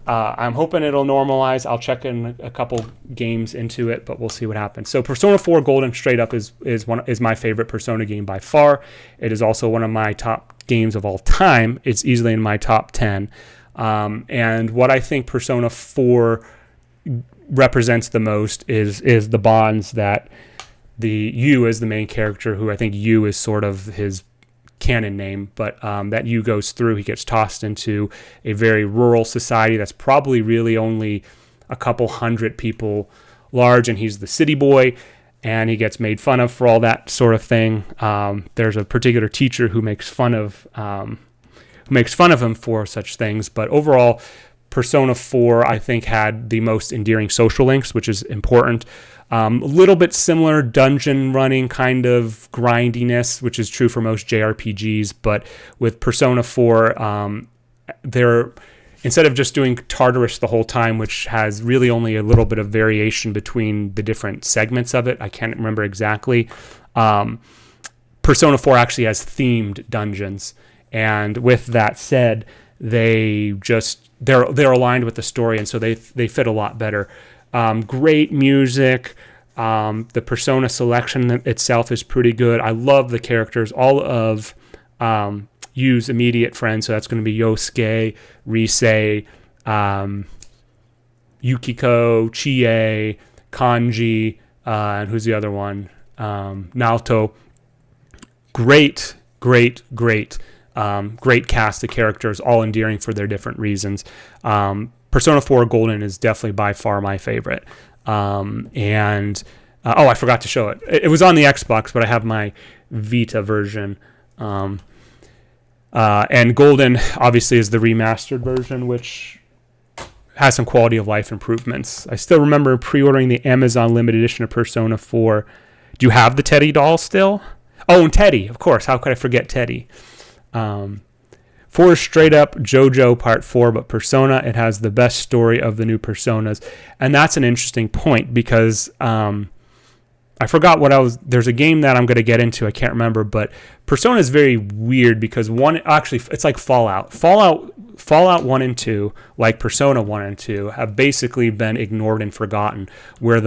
I'm hoping it'll normalize. I'll check in a couple games into it, but we'll see what happens. So Persona 4 Golden straight up is my favorite Persona game by far. It is also one of my top games of all time. It's easily in my top 10. And what I think Persona 4 represents the most is the bonds that you as the main character, who I think you is sort of his canon name, but that you goes through. He gets tossed into a very rural society that's probably really only a couple hundred people large, and he's the city boy, and he gets made fun of for all that sort of thing. There's a particular teacher who makes fun of him for such things, but overall, Persona 4, I think, had the most endearing social links, which is important. A little bit similar dungeon running kind of grindiness, which is true for most JRPGs, but with Persona 4, they're instead of just doing Tartarus the whole time, which has really only a little bit of variation between the different segments of it. I can't remember exactly. Persona 4 actually has themed dungeons, and with that said, they're aligned with the story, and so they fit a lot better. Great music. The Persona selection itself is pretty good. I love the characters. All of Yu's immediate friends, so that's going to be Yosuke, Rise, Yukiko, Chie, Kanji, and who's the other one? Naoto. Great cast of characters, all endearing for their different reasons. Persona 4 Golden is definitely by far my favorite. I forgot to show it. It was on the Xbox, but I have my Vita version. And Golden, obviously, is the remastered version, which has some quality of life improvements. I still remember pre-ordering the Amazon limited edition of Persona 4. Do you have the Teddy doll still? Oh, and Teddy, of course. How could I forget Teddy? 4 is straight up JoJo Part 4, but Persona, it has the best story of the new Personas. And that's an interesting point because I forgot there's a game that I'm going to get into, I can't remember, but Persona is very weird because it's like Fallout. Fallout 1 and 2, like Persona 1 and 2, have basically been ignored and forgotten, where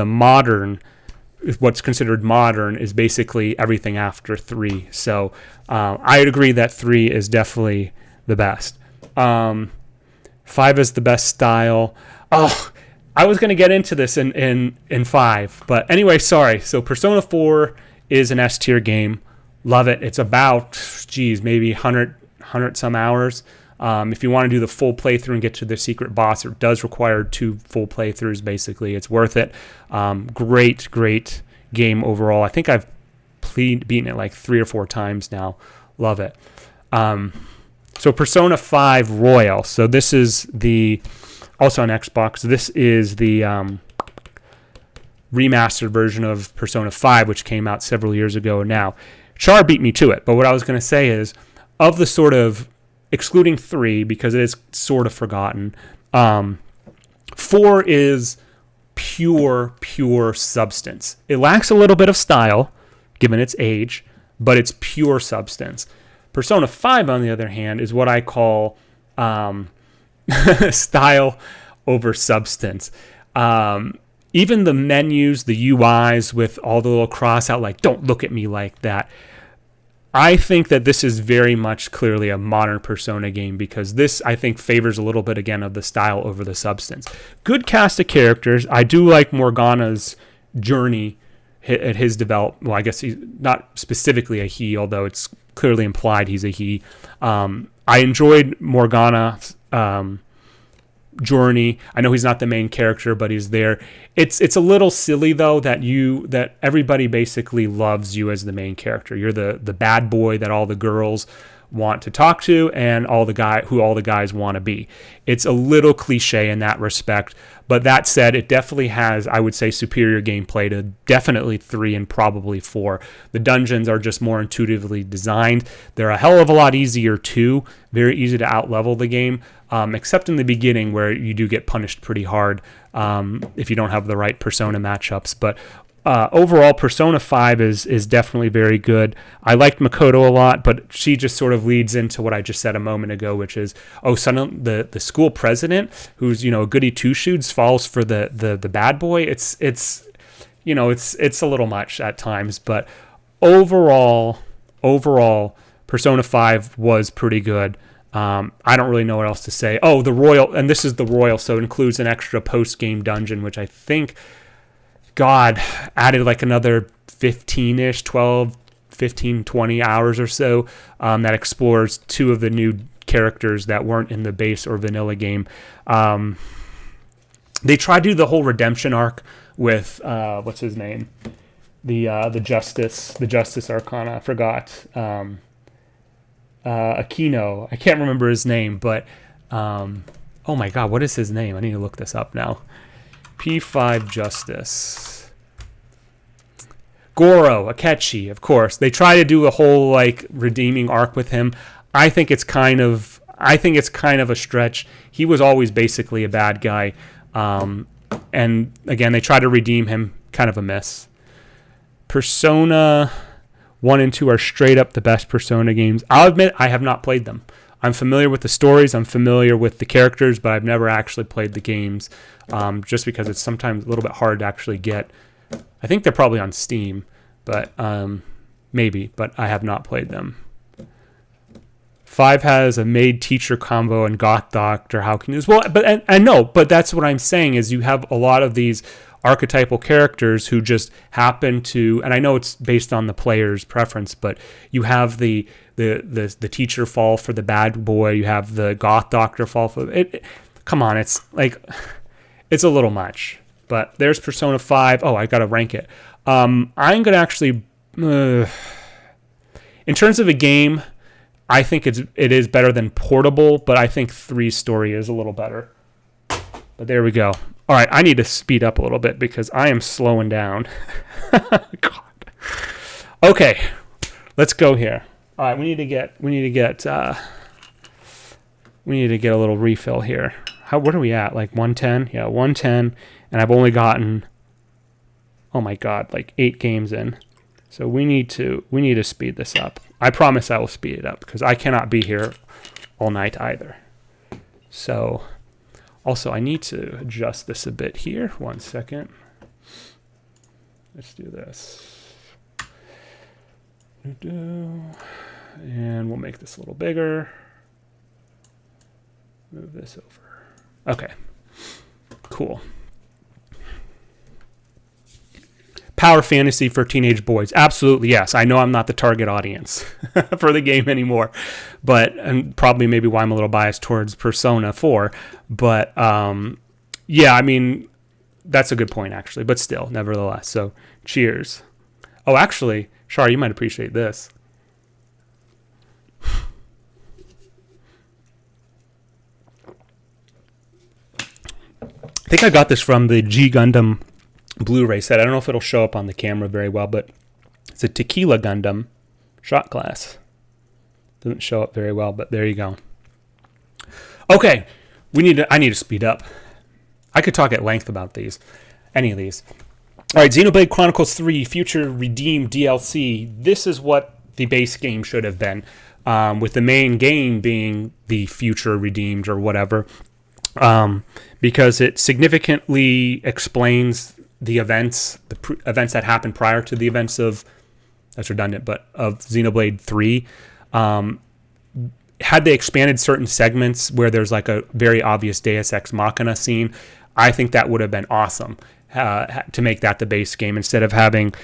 what's considered modern is basically everything after 3. So I'd agree that 3 is definitely the best. 5 is the best style. Oh, I was going to get into this in 5. But anyway, sorry. So Persona 4 is an S tier game. Love it. It's about, maybe 100 some hours. If you want to do the full playthrough and get to the secret boss, it does require 2 full playthroughs, basically. It's worth it. Great game overall. I think I've beaten it like 3 or 4 times now. Love it. So Persona 5 Royal. So this is also on Xbox. This is the remastered version of Persona 5, which came out several years ago now. Char beat me to it, but what I was going to say is, of the sort of, excluding 3, because it is sort of forgotten, 4 is pure substance. It lacks a little bit of style, given its age, but it's pure substance. Persona 5, on the other hand, is what I call style over substance. Even the menus, the UIs with all the little cross out, like, don't look at me like that. I think that this is very much clearly a modern Persona game, because this, I think, favors a little bit, again, of the style over the substance. Good cast of characters. I do like Morgana's journey at his development. Well, I guess he's not specifically a he, although it's clearly implied he's a he. I enjoyed Morgana's journey. I know he's not the main character, but he's there. It's a little silly though that everybody basically loves you as the main character. You're the bad boy that all the girls want to talk to and all the guys want to be. It's a little cliche in that respect, but that said, it definitely has, I would say, superior gameplay to definitely 3 and probably 4. The dungeons are just more intuitively designed. They're a hell of a lot easier too. Very easy to outlevel the game, except in the beginning where you do get punished pretty hard if you don't have the right Persona matchups. But overall, Persona 5 is definitely very good. I liked Makoto a lot, but she just sort of leads into what I just said a moment ago, which is, suddenly the school president, who's, a goody two-shoes, falls for the bad boy. It's a little much at times, but overall, Persona 5 was pretty good. I don't really know what else to say. Oh, the Royal, and this is the Royal, so it includes an extra post-game dungeon, which I think, added like another 15-ish, 12, 15, 20 hours or so, that explores 2 of the new characters that weren't in the base or vanilla game. They tried to do the whole redemption arc with, what's his name? The Justice Arcana, I forgot. Aquino, I can't remember his name, but, oh my God, what is his name? I need to look this up now. P5 Justice. Goro, Akechi, of course. They try to do a whole like redeeming arc with him. I think it's kind of a stretch. He was always basically a bad guy. And again, they try to redeem him, kind of a miss. Persona 1 and 2 are straight up the best Persona games. I'll admit I have not played them. I'm familiar with the stories, I'm familiar with the characters, but I've never actually played the games, just because it's sometimes a little bit hard to actually get. I think they're probably on Steam, but maybe, but I have not played them. 5 has a maid-teacher combo and goth doctor. How can you... Well, but I know, but that's what I'm saying is you have a lot of these archetypal characters who just happen to, and I know it's based on the player's preference, but you have the teacher fall for the bad boy, you have the goth doctor fall for it. Come on, it's like, it's a little much. But there's Persona 5. Oh, I gotta rank it. I'm gonna actually, in terms of a game, I think it is better than Portable, but I think 3's story is a little better. But there we go. All right, I need to speed up a little bit because I am slowing down. God. Okay, let's go here. All right, we need to get a little refill here. What are we at? Like 110? Yeah, 110, and I've only gotten, oh my God, like 8 games in. So we need to speed this up. I promise I will speed it up because I cannot be here all night either. So. Also, I need to adjust this a bit here. 1 second. Let's do this. And we'll make this a little bigger. Move this over. Okay. Cool. Power fantasy for teenage boys. Absolutely, yes. I know I'm not the target audience for the game anymore, and probably maybe why I'm a little biased towards Persona 4. But yeah, I mean, that's a good point, actually. But still, nevertheless. So, cheers. Oh, actually, Shar, you might appreciate this. I think I got this from the G Gundam Blu-ray set. I don't know if it'll show up on the camera very well, but it's a Tequila Gundam shot glass. Doesn't show up very well, but there you go. Okay, I need to speed up. I could talk at length about any of these. All right, Xenoblade Chronicles 3 Future Redeemed DLC. This is what the base game should have been, with the main game being the Future Redeemed or whatever, because it significantly explains the events that happened prior to the events of, that's redundant, but of Xenoblade 3. Had they expanded certain segments where there's like a very obvious Deus Ex Machina scene, I think that would have been awesome to make that the base game instead of having,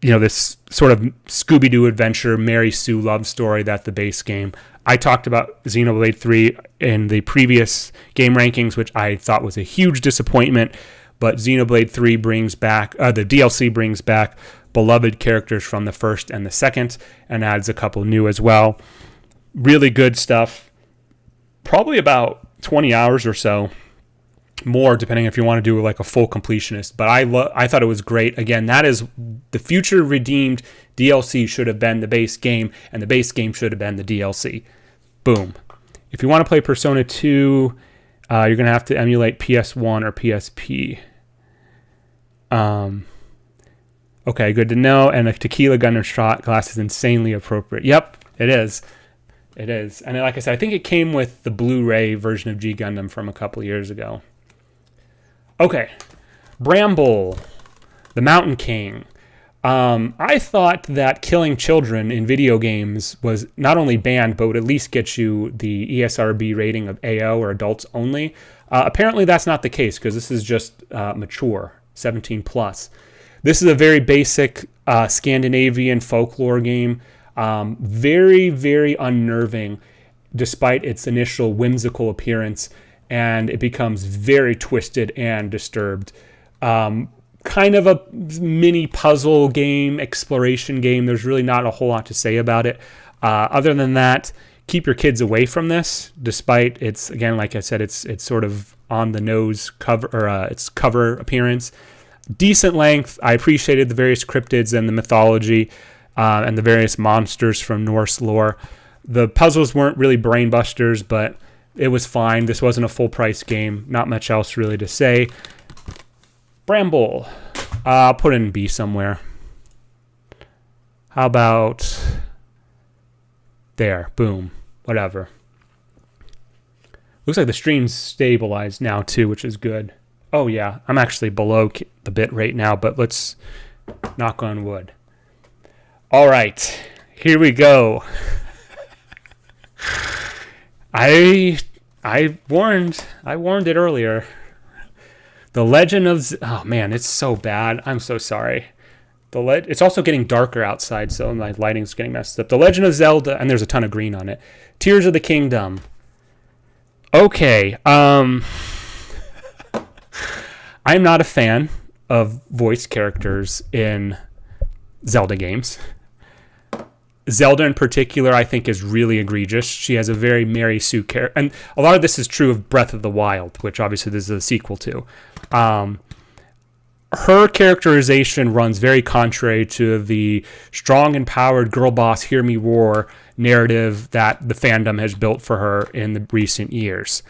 this sort of Scooby-Doo adventure, Mary Sue love story that's the base game. I talked about Xenoblade 3 in the previous game rankings, which I thought was a huge disappointment. But Xenoblade 3 brings back, the DLC brings back beloved characters from the first and the second, and adds a couple new as well. Really good stuff. Probably about 20 hours or so more, depending if you want to do like a full completionist. But I thought it was great. Again, that is the Future Redeemed DLC should have been the base game, and the base game should have been the DLC. Boom. If you want to play Persona 2, you're going to have to emulate PS1 or PSP. Okay, good to know. And the Tequila Gundam shot glass is insanely appropriate. Yep, it is. It is. And like I said, I think it came with the Blu-ray version of G Gundam from a couple years ago. Okay, Bramble, the Mountain King. I thought that killing children in video games was not only banned, but would at least get you the ESRB rating of AO or adults only. Apparently that's not the case, because this is just mature, 17 plus. This is a very basic Scandinavian folklore game. Very, very unnerving, despite its initial whimsical appearance, and it becomes very twisted and disturbed. Kind of a mini puzzle game, exploration game. There's really not a whole lot to say about it. Other than that, keep your kids away from this, despite its, again, like I said, it's sort of on the nose cover, or its cover appearance. Decent length. I appreciated the various cryptids and the mythology, and the various monsters from Norse lore. The puzzles weren't really brain busters, but it was fine. This wasn't a full price game. Not much else really to say. Bramble. I'll put it in B somewhere. How about there? Boom. Whatever. Looks like the stream's stabilized now too, which is good. Oh yeah, I'm actually below the bit rate now, but let's knock on wood. All right, here we go. I warned it earlier. The Legend of... Oh, man, it's so bad. I'm so sorry. It's also getting darker outside, so my lighting's getting messed up. The Legend of Zelda... And there's a ton of green on it. Tears of the Kingdom. Okay. I'm not a fan of voice characters in Zelda games. Zelda in particular, I think, is really egregious. She has a very Mary Sue character. And a lot of this is true of Breath of the Wild, which obviously this is a sequel to. Her characterization runs very contrary to the strong, empowered girl boss, hear me roar narrative that the fandom has built for her in the recent years.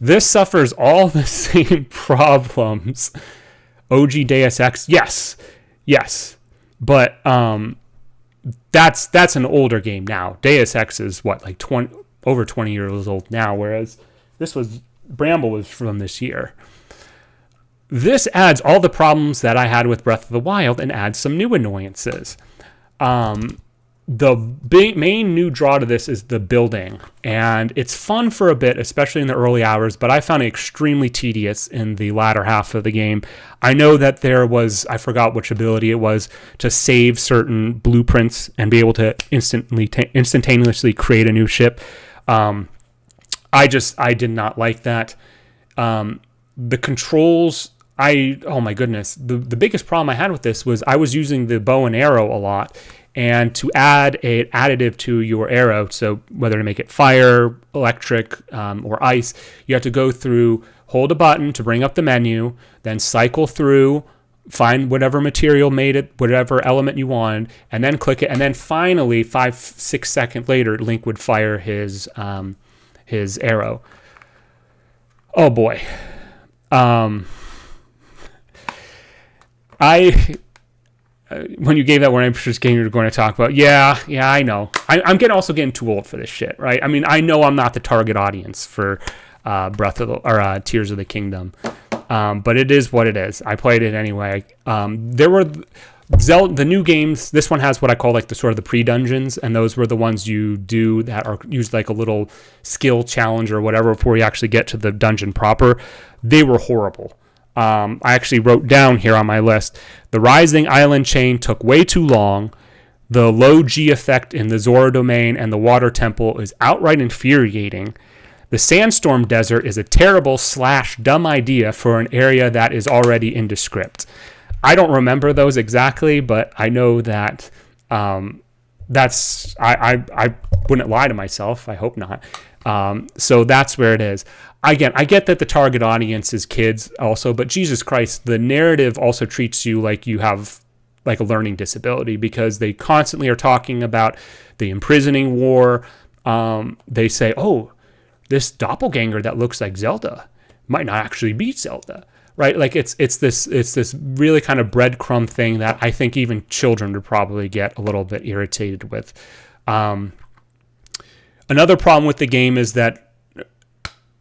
This suffers all the same problems. OG Deus Ex, yes. But that's an older game now. Deus Ex is like over 20 years old now, whereas Bramble was from this year. This adds all the problems that I had with Breath of the Wild and adds some new annoyances. the main new draw to this is the building, and it's fun for a bit, especially in the early hours, but I found it extremely tedious in the latter half of the game. I know that there was, I forgot which ability it was, to save certain blueprints and be able to instantaneously create a new ship. I did not like that. The controls, oh my goodness, the biggest problem I had with this was I was using the bow and arrow a lot. And to add an additive to your arrow, so whether to make it fire, electric, or ice, you have to go through, hold a button to bring up the menu, then cycle through, find whatever material made it, whatever element you wanted, and then click it. And then finally, 5-6 seconds later, Link would fire his arrow. Oh boy. When you gave that warning, I'm just game you're going to talk about. Yeah, I know. I'm also getting too old for this shit, right? I mean, I know I'm not the target audience for Tears of the Kingdom, but it is what it is. I played it anyway. There were Zelda, the new games. This one has what I call like the sort of the pre-dungeons, and those were the ones you do that are used like a little skill challenge or whatever before you actually get to the dungeon proper. They were horrible. I actually wrote down here on my list, the Rising Island chain took way too long. The low G effect in the Zora domain and the Water Temple is outright infuriating. The Sandstorm Desert is a terrible / dumb idea for an area that is already indescript. I don't remember those exactly, but I know that that's, I wouldn't lie to myself. I hope not. So that's where it is. Again, I get that the target audience is kids also, but Jesus Christ, the narrative also treats you like you have like a learning disability because they constantly are talking about the imprisoning war. They say, oh, this doppelganger that looks like Zelda might not actually be Zelda, right? Like it's this really kind of breadcrumb thing that I think even children would probably get a little bit irritated with. Another problem with the game is that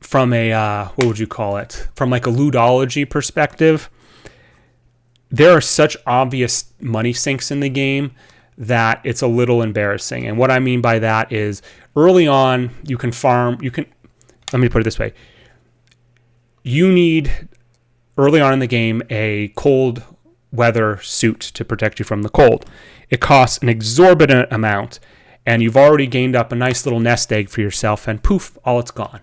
from a, what would you call it? From like a ludology perspective, there are such obvious money sinks in the game that it's a little embarrassing. And what I mean by that is early on, let me put it this way. You need, early on in the game, a cold weather suit to protect you from the cold. It costs an exorbitant amount, and you've already gained up a nice little nest egg for yourself, and poof, all it's gone.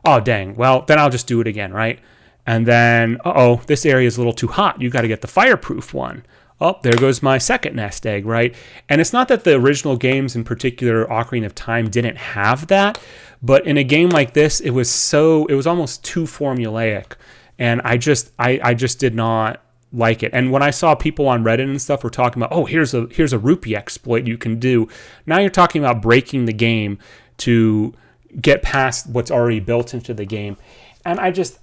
Oh, dang. Well, then I'll just do it again, right? And then, this area is a little too hot. You got to get the fireproof one. Oh, there goes my second nest egg, right? And it's not that the original games, in particular Ocarina of Time, didn't have that, but in a game like this, it was almost too formulaic, and I just did not like it. And when I saw people on Reddit and stuff were talking about, oh, here's a rupee exploit you can do. Now you're talking about breaking the game to get past what's already built into the game, and I just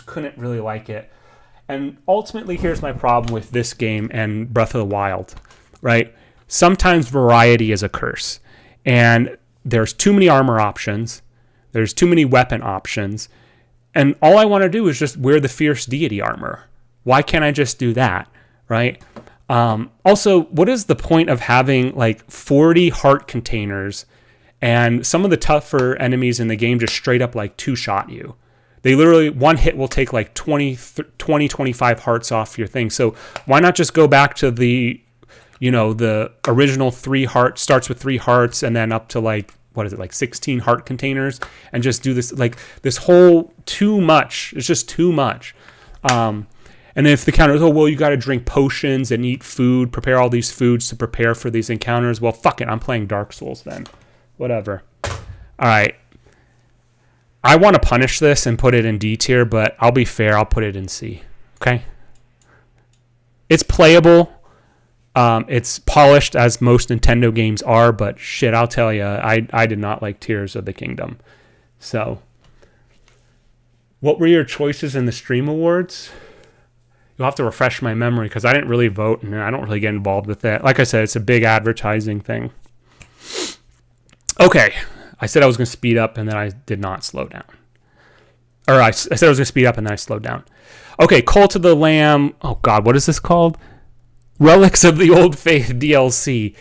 couldn't really like it. And ultimately, here's my problem with this game and Breath of the Wild, right? Sometimes variety is a curse, and there's too many armor options, there's too many weapon options, and all I want to do is just wear the fierce deity armor. Why can't I just do that, right? Also, what is the point of having like 40 heart containers and some of the tougher enemies in the game just straight up like two-shot you? They literally, one hit will take like 25 hearts off your thing. So why not just go back to the original 3 hearts, starts with 3 hearts and then up to like, 16 heart containers, and just do this, like this whole too much. It's just too much. And if the counter is, you got to drink potions and eat food, prepare all these foods to prepare for these encounters. Well, fuck it. I'm playing Dark Souls then. Whatever. All right. I want to punish this and put it in D tier, but I'll be fair. I'll put it in C. Okay? It's playable. It's polished as most Nintendo games are, but shit, I'll tell you, I did not like Tears of the Kingdom. So, what were your choices in the Stream Awards? You'll have to refresh my memory because I didn't really vote and I don't really get involved with that. Like I said, it's a big advertising thing. Okay, I said I was going to speed up and then I did not slow down. Or I said I was going to speed up and then I slowed down. Okay, Cult of the Lamb. Oh God, what is this called? Relics of the Old Faith DLC.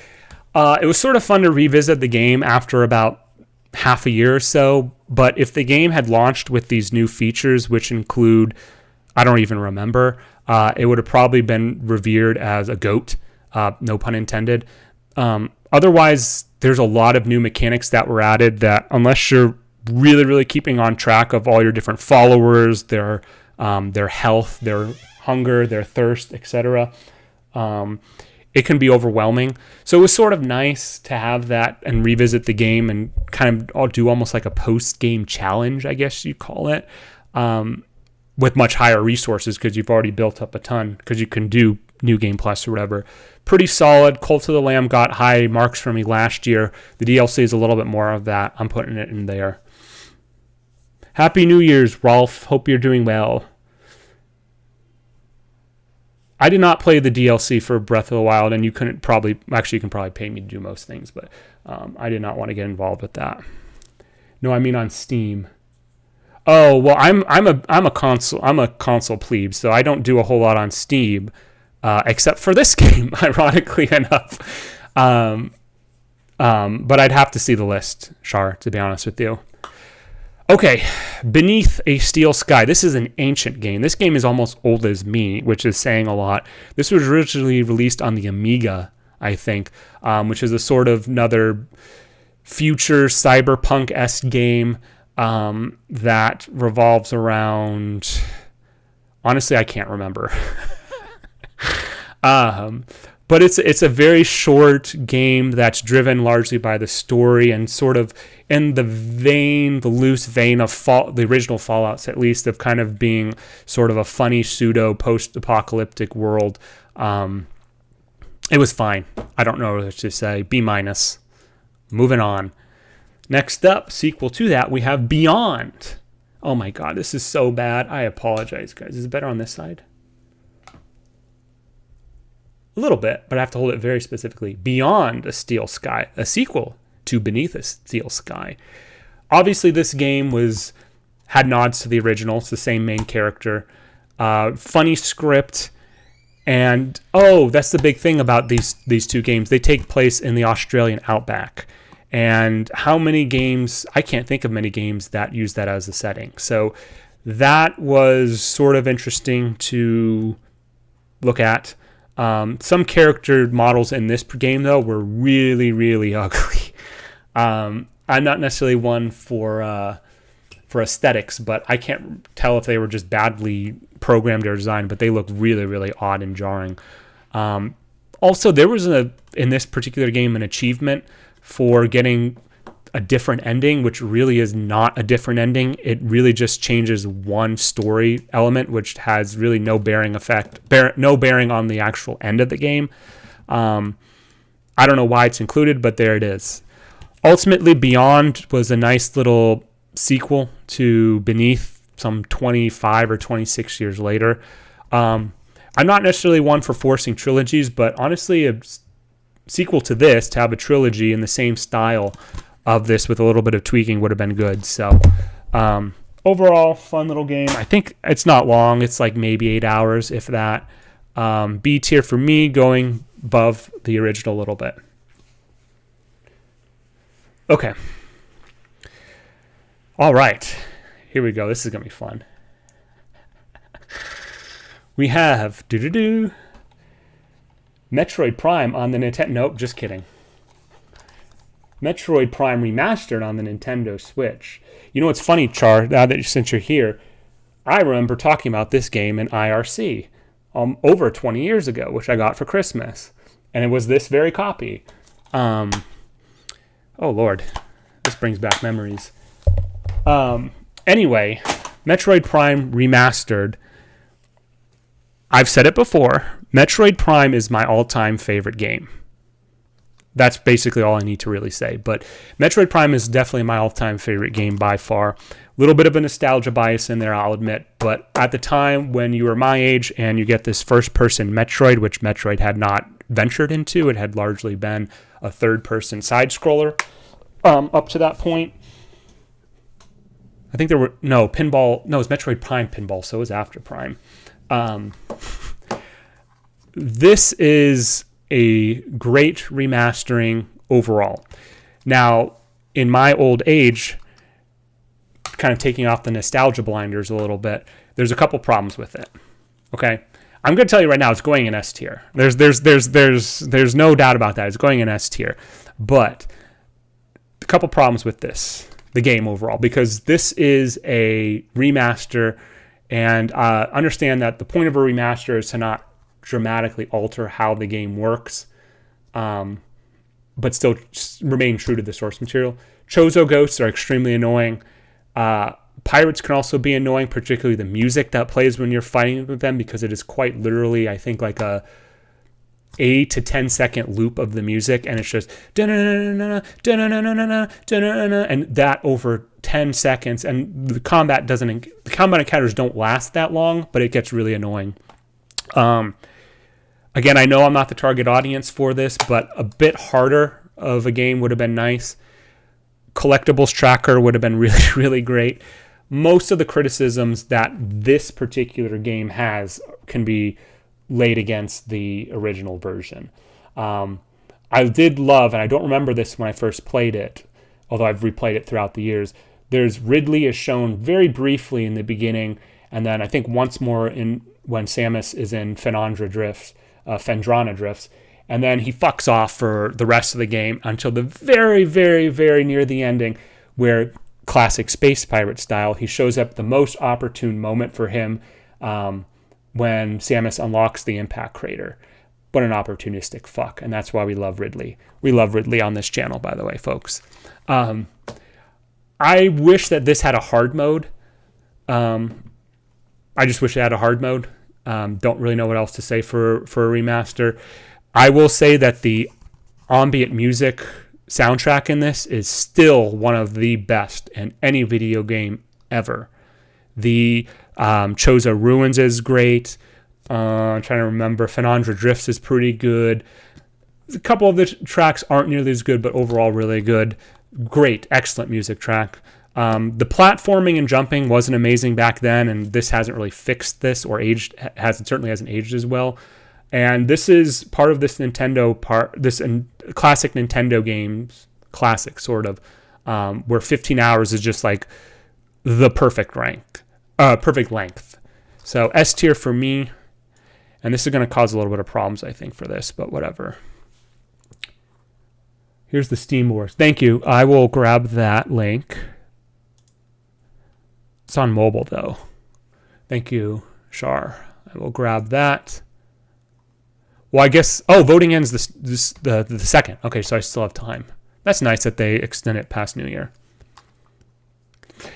It was sort of fun to revisit the game after about half a year or so, but if the game had launched with these new features, which include, I don't even remember, it would have probably been revered as a GOAT, no pun intended. Otherwise, there's a lot of new mechanics that were added that, unless you're really, really keeping on track of all your different followers, their health, their hunger, their thirst, etc., it can be overwhelming. So it was sort of nice to have that and revisit the game and kind of do almost like a post-game challenge, I guess you call it, with much higher resources because you've already built up a ton, because you can do New Game Plus or whatever. Pretty solid. Cult of the Lamb got high marks for me last year. The DLC is a little bit more of that. I'm putting it in there. Happy New Year's, Rolf. Hope you're doing well. I did not play the DLC for Breath of the Wild, and you can probably pay me to do most things, but I did not want to get involved with that. No, I mean on Steam. Oh, well, I'm a console plebe, so I don't do a whole lot on Steam, except for this game, ironically enough. But I'd have to see the list, Char, to be honest with you. Okay, Beneath a Steel Sky. This is an ancient game. This game is almost old as me, which is saying a lot. This was originally released on the Amiga, I think, which is a sort of another future cyberpunk-esque game that revolves around... Honestly, I can't remember. But it's a very short game that's driven largely by the story and sort of in the loose vein of the original Fallouts, at least, of kind of being sort of a funny pseudo post-apocalyptic world. It was fine. I don't know what to say. B-. Moving on. Next up, sequel to that, we have Beyond. Oh my god, this is so bad. I apologize, guys. Is it better on this side? A little bit, but I have to hold it very specifically. Beyond a Steel Sky, a sequel to Beneath a Steel Sky. Obviously, this game had nods to the original. It's the same main character. Funny script. And, that's the big thing about these two games. They take place in the Australian outback. And how many games... I can't think of many games that use that as a setting. So that was sort of interesting to look at. Some character models in this game, though, were really, really ugly. I'm not necessarily one for aesthetics, but I can't tell if they were just badly programmed or designed, but they look really, really odd and jarring. Also, there was in this particular game an achievement for getting a different ending, which really is not a different ending. It really just changes one story element, which has really no bearing on the actual end of the game. I don't know why it's included, but there it is. Ultimately, Beyond was a nice little sequel to Beneath some 25 or 26 years later. I'm not necessarily one for forcing trilogies, but honestly, a sequel to this, to have a trilogy in the same style of this with a little bit of tweaking would have been good. So overall, fun little game. I think it's not long. It's like maybe 8 hours, if that. B tier for me, going above the original a little bit. Okay. All right. Here we go. This is going to be fun. We have Metroid Prime on the Nintendo... Nope, just kidding. Metroid Prime Remastered on the Nintendo Switch. You know what's funny, Char, since you're here, I remember talking about this game in IRC over 20 years ago, which I got for Christmas. And it was this very copy. Oh, Lord. This brings back memories. Anyway, Metroid Prime Remastered. I've said it before. Metroid Prime is my all-time favorite game. That's basically all I need to really say. But Metroid Prime is definitely my all-time favorite game by far. A little bit of a nostalgia bias in there, I'll admit. But at the time when you were my age and you get this first-person Metroid, which Metroid had not ventured into, it had largely been a third-person side-scroller up to that point. I think there were... No, Pinball... No, it was Metroid Prime Pinball, so it was after Prime. This is a great remastering overall. Now, in my old age, kind of taking off the nostalgia blinders a little bit, there's a couple problems with it. Okay, I'm going to tell you right now, it's going in S tier. There's no doubt about that. It's going in S tier, but a couple problems with the game overall, because this is a remaster, and understand that the point of a remaster is to not dramatically alter how the game works, but still remain true to the source material. Chozo ghosts are extremely annoying. Pirates can also be annoying, particularly the music that plays when you're fighting with them, because it is quite literally, I think, like a 8 to 10 second loop of the music, and it's just and that over 10 seconds, and the combat encounters don't last that long, but it gets really annoying. Again, I know I'm not the target audience for this, but a bit harder of a game would have been nice. Collectibles tracker would have been really, really great. Most of the criticisms that this particular game has can be laid against the original version. I did love, and I don't remember this when I first played it, although I've replayed it throughout the years, there's Ridley is shown very briefly in the beginning, and then I think once more when Samus is in Phendrana Drifts, and then he fucks off for the rest of the game until the very, very, very near the ending, where classic space pirate style, he shows up the most opportune moment for him when Samus unlocks the impact crater. What an opportunistic fuck, and that's why we love Ridley. We love Ridley on this channel, by the way, folks. I wish that this had a hard mode. I just wish it had a hard mode. Don't really know what else to say for a remaster. I will say that the ambient music soundtrack in this is still one of the best in any video game ever. The Chozo Ruins is great. I'm trying to remember. Phendrana Drifts is pretty good. A couple of the tracks aren't nearly as good, but overall really good. Great, excellent music track. The platforming and jumping wasn't amazing back then, and this hasn't really fixed this or aged. Certainly hasn't aged as well. And this is part of this classic Nintendo games, classic sort of, where 15 hours is just like the perfect length. So S tier for me, and this is going to cause a little bit of problems, I think, for this, but whatever. Here's the Steam Wars. Thank you. I will grab that link. It's on mobile, though. Thank you, Shar. I will grab that. Well, I guess... Oh, voting ends the 2nd. Okay, so I still have time. That's nice that they extend it past New Year.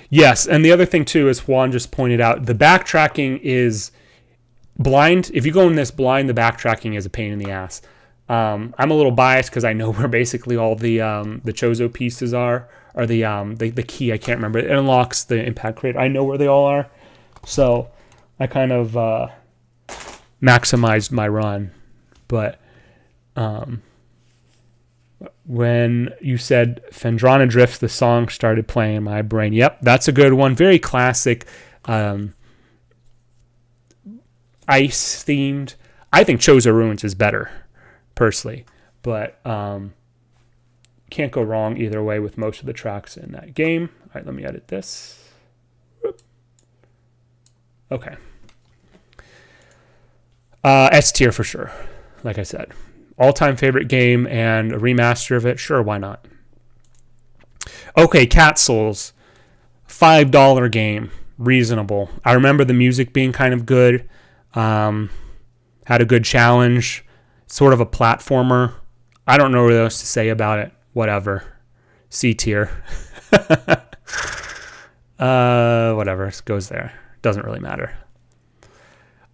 Yes, and the other thing, too, as Juan just pointed out, the backtracking is blind. If you go in this blind, the backtracking is a pain in the ass. I'm a little biased because I know where basically all the Chozo pieces are, or the key, I can't remember. It unlocks the impact crater. I know where they all are. So I kind of maximized my run. But when you said Phendrana Drifts, the song started playing in my brain. Yep, that's a good one. Very classic, ice-themed. I think Chozo Ruins is better, personally. But can't go wrong either way with most of the tracks in that game. All right, let me edit this. Okay. S tier for sure. Like I said, all-time favorite game and a remaster of it. Sure, why not? Okay, Cat Souls, $5 game, reasonable. I remember the music being kind of good. Had a good challenge, sort of a platformer. I don't know what else to say about it. Whatever. C tier. Whatever, it goes there. Doesn't really matter.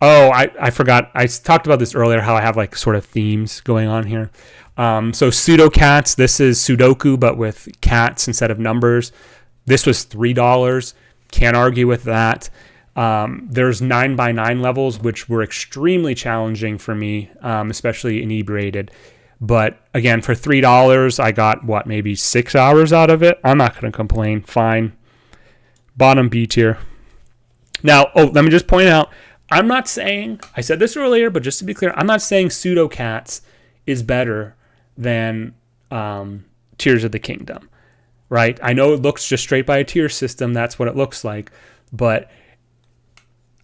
Oh, I forgot. I talked about this earlier, how I have like sort of themes going on here. So Sudocats, this is Sudoku, but with cats instead of numbers. This was $3. Can't argue with that. There's 9x9 levels, which were extremely challenging for me, especially inebriated. But again, for $3, I got, maybe 6 hours out of it? I'm not going to complain. Fine. Bottom B tier. Now, let me just point out, I'm not saying, I said this earlier, but just to be clear, I'm not saying Sudocats is better than Tears of the Kingdom, right? I know it looks just straight by a tier system. That's what it looks like. But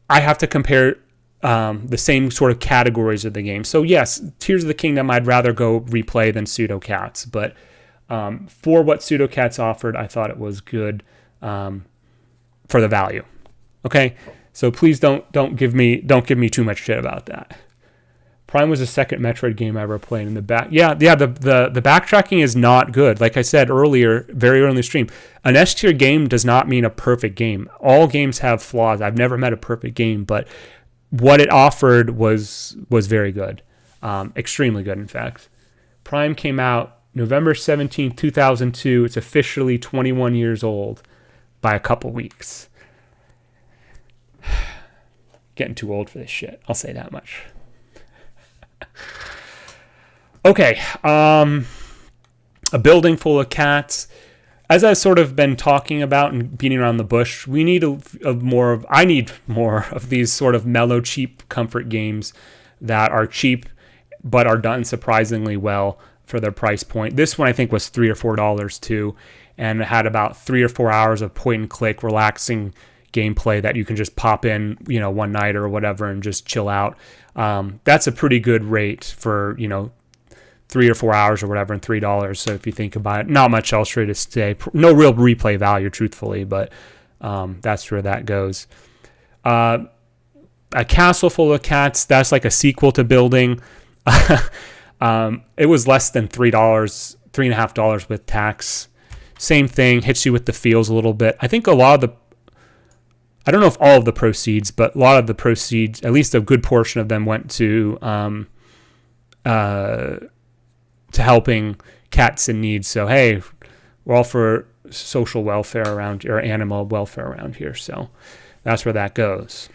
I have to compare the same sort of categories of the game. So yes, Tears of the Kingdom, I'd rather go replay than Sudocats. But for what Sudocats offered, I thought it was good for the value. Okay, so please don't give me too much shit about that. Prime was the second Metroid game I ever played in the back. Yeah. The backtracking is not good. Like I said earlier, very early in the stream, an S tier game does not mean a perfect game. All games have flaws. I've never met a perfect game, but what it offered was very good, extremely good, in fact. Prime came out November 17th, 2002. It's officially 21 years old by a couple weeks. Getting too old for this shit. I'll say that much. Okay, a building full of cats. As I've sort of been talking about and beating around the bush, we need I need more of these sort of mellow, cheap comfort games that are cheap but are done surprisingly well for their price point. This one I think was $3 or $4 too, and it had about 3 or 4 hours of point and click, relaxing gameplay that you can just pop in, one night or whatever and just chill out. That's a pretty good rate for, 3 or 4 hours or whatever, and $3. So if you think about it, not much else for you to stay. No real replay value, truthfully, but that's where that goes. A castle full of cats. That's like a sequel to Building. It was less than $3, $3.50 with tax. Same thing, hits you with the feels a little bit. I think a lot of I don't know if all of the proceeds, but a lot of the proceeds, at least a good portion of them, went to helping cats in need. So hey, we're all for social welfare around, or animal welfare around here. So that's where that goes.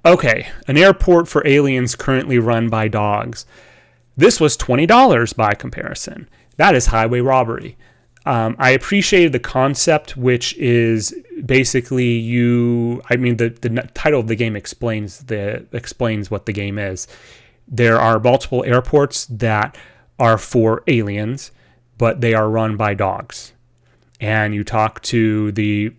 Okay, an airport for aliens currently run by dogs. This was $20 by comparison. That is highway robbery. I appreciated the concept, which is basically the title of the game explains what the game is. There are multiple airports that are for aliens, but they are run by dogs. And you talk to the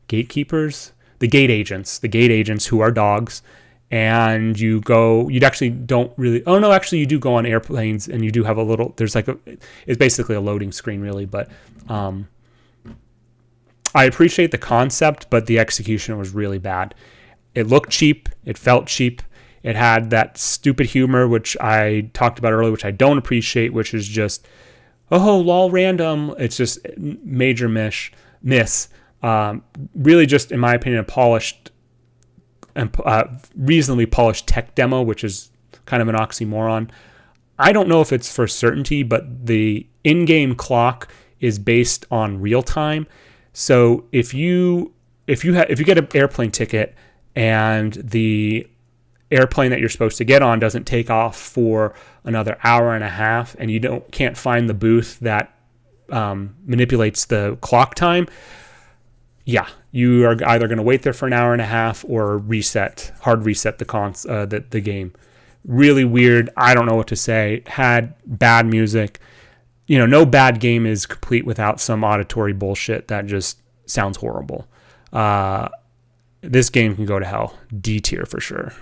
gatekeepers, the gate agents who are dogs, and you do go on airplanes, and you do have it's basically a loading screen really, but I appreciate the concept, but the execution was really bad. It looked cheap, it felt cheap, it had that stupid humor which I talked about earlier, which I don't appreciate, which is just lol random. It's just major miss. Really just, in my opinion, a polished and reasonably polished tech demo, which is kind of an oxymoron. I don't know if it's for certainty, but the in-game clock is based on real time. So if you get an airplane ticket and the airplane that you're supposed to get on doesn't take off for another hour and a half, and you can't find the booth that manipulates the clock time, you are either going to wait there for an hour and a half or hard reset the game. Really weird. I don't know what to say. Had bad music. No bad game is complete without some auditory bullshit that just sounds horrible. This game can go to hell. D tier for sure.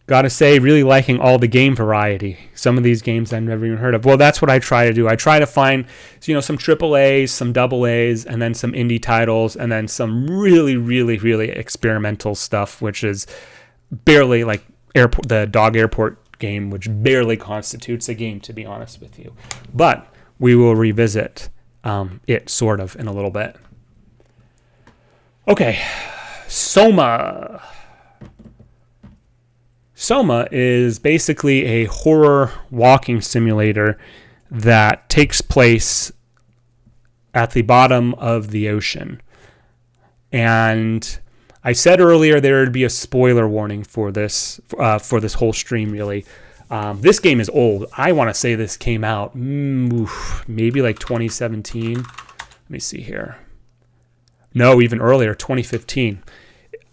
Gotta say, really liking all the game variety. Some of these games I've never even heard of. Well, that's what I try to do. I try to find, some triple A's, some double A's, and then some indie titles, and then some really, really, really experimental stuff, which is barely like the dog airport game, which barely constitutes a game, to be honest with you. But we will revisit it sort of in a little bit. Okay, SOMA. SOMA is basically a horror walking simulator that takes place at the bottom of the ocean. And I said earlier there would be a spoiler warning for this whole stream, really. This game is old. I want to say this came out maybe like 2017. Let me see here. No, even earlier, 2015.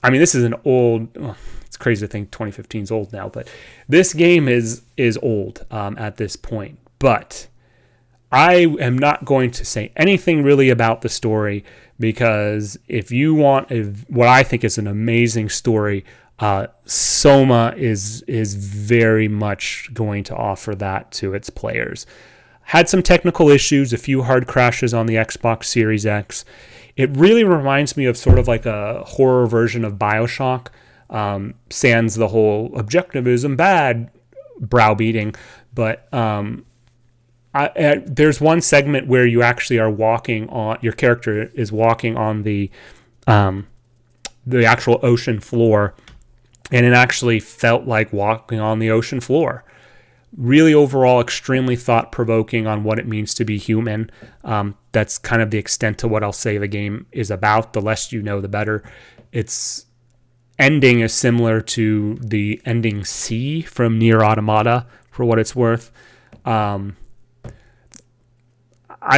I mean, this is an old... crazy to think 2015 is old now, but this game is old at this point. But I am not going to say anything really about the story, because if you want what I think is an amazing story, SOMA is very much going to offer that to its players. Had some technical issues, a few hard crashes on the Xbox Series X. It really reminds me of sort of like a horror version of BioShock, sans the whole objectivism bad browbeating. But there's one segment where you actually are walking on, your character is walking on the actual ocean floor, and it actually felt like walking on the ocean floor. Really overall extremely thought-provoking on what it means to be human. That's kind of the extent to what I'll say the game is about. The less you know, the better. Its ending is similar to the ending C from NieR Automata, for what it's worth. I